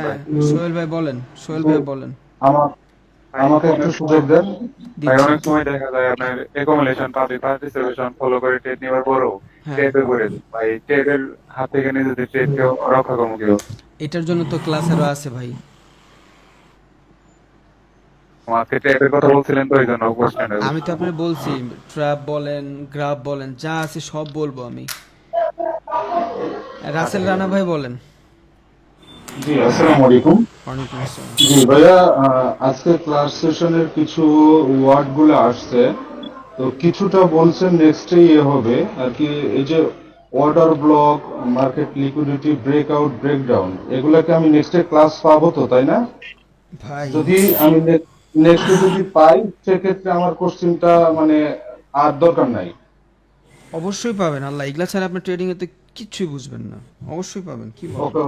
হ্যাঁ সোহেল ভাই বলেন, সোহেল ভাই বলেন। আমাকে একটু সুযোগ দেন ভাই। দিচ্ছি। অনেক সময় দেখা যায় আপনার অ্যাকুমুলেশন পার্টিসিপেশন ফলো করে ট্রেড নেওয়ার পরও হ্যাঁ ট্রেডে করে ভাই, ট্রেডের হাত থেকে নিজেদের ট্রেডকে রক্ষা করবো কেউ? এটার জন্য তো ক্লাস আরো আছে ভাই। আমাকে ট্রেডের কথা বলছিলেন তো এই জন্য কোশ্চেন। আমি তো আপনার বলছি, ট্র্যাপ বলেন, গ্রাফ বলেন, যা আছে সব বলবো আমি। রাসেল রানা ভাই বলেন। জি আসসালামু আলাইকুম। ওয়ালাইকুম আসসালাম। জি ভাইয়া, আজকে ক্লাস সেশনের কিছু ওয়ার্ড গুলো আসছে, তো কিছুটা বলছেন নেক্সটে হবে আর কি। এই যে order block, market liquidity, breakout, breakdown, এগুলাকে আমি নেক্সটে ক্লাস পাবো তো, তাই না? ভাই যদি আমি নেক্সটে যদি পাই সেক্ষেত্রে আমার কোশ্চেনটা মানে আর দরকার নাই। অবশ্যই পাবেন, আল্লাহ এগুলা ছাড়া আপনি ট্রেডিং এ তো কিচ্ছুই বুঝবেন না। অবশ্যই পাবেন, কি বলেন। ওকে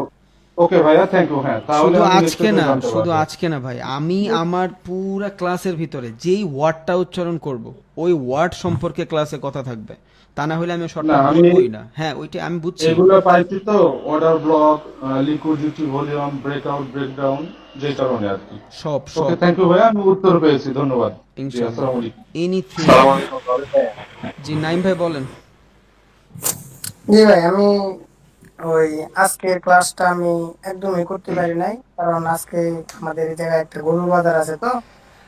ওকে ভাইয়া, থ্যাংক ইউ। হ্যাঁ তাহলে শুধু আমি আজকে next না, এ জানতে শুধু পারবো। আজকে না ভাই, আমি আমার পুরা ক্লাসের ভিতরে যেই ওয়ার্ডটা উচ্চারণ করব, ওই ওয়ার্ড সম্পর্কে ক্লাসে কথা থাকবে, তা না হলে আমি না শর্টকাট আমি বলবোই না। হ্যাঁ ওইটা আমি বুঝছি। এগুলো পাইছি তো, order block, liquidity, volume, breakout, breakdown, যে কারণে আর কি। সব ওকে সব থ্যাংক ইউ ভাইয়া, আমি উত্তর পেয়েছি, ধন্যবাদ। জি ইনশাআল্লাহ। আসসালামু আলাইকুম। এনিথিং। জি নাইম ভাই বলেন। জি ভাই, আমি ওই আজকের ক্লাসটা আমি একদমই করতে পারি নাই, কারণ আজকে আমাদের এই জায়গায় একটা গরুর বাজার আছে তো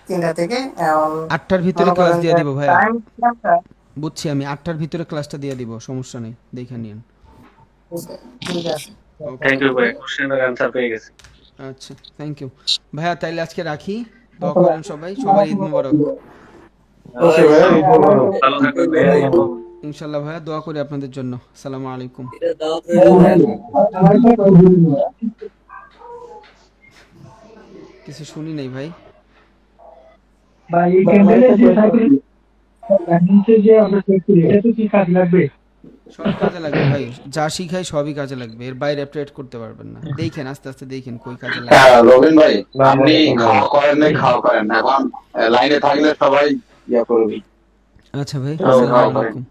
3টা থেকে। এখন 8টার ভিতরে মনে ক্লাস করেন দিয়ে যে দিব ভাইয়া, টাইম বুঝছি আমি। 8টার ভিতরে ক্লাসটা দিয়ে দিব, সমস্যা নেই, দেখে নিন। ঠিক আছে। ওকে থ্যাংক ইউ ভাই, কোশ্চেনের অ্যানসার পেয়ে গেছি। আচ্ছা থ্যাংক ইউ ভাইয়া, তাইলে আজকে রাখি। দোয়া করেন সবাই, সবার ঈদ মোবারক। ওকে ভাইয়া, ঈদ মোবারক। ভালো থাকবেন ভাইয়া। ইনশাআল্লাহ ভাইয়া, দোয়া করি আপনাদের জন্য। আসসালামু আলাইকুম। কিছু শুনি নাই ভাই। বা এই ক্যান্ডেলের যে সাইকেল নিচে যে আমরা চেক করি এটা তো কি কাজ লাগবে? সব কাজে লাগবে ভাই, যা শিখাই সবই কাজে লাগবে, এর বাইরে ট্রেড করতে পারবেন না। দেখেন আস্তে আস্তে দেখেন কই কাজে লাগবে। হ্যাঁ রবিন ভাই, আপনি খাওয়া করেন নাই, খাওয়া করেন, এখন লাইনে থাকলে সবাই ইয়া করবি। আচ্ছা ভাই, খাওয়া আসসালামু করেন। আলাইকুম।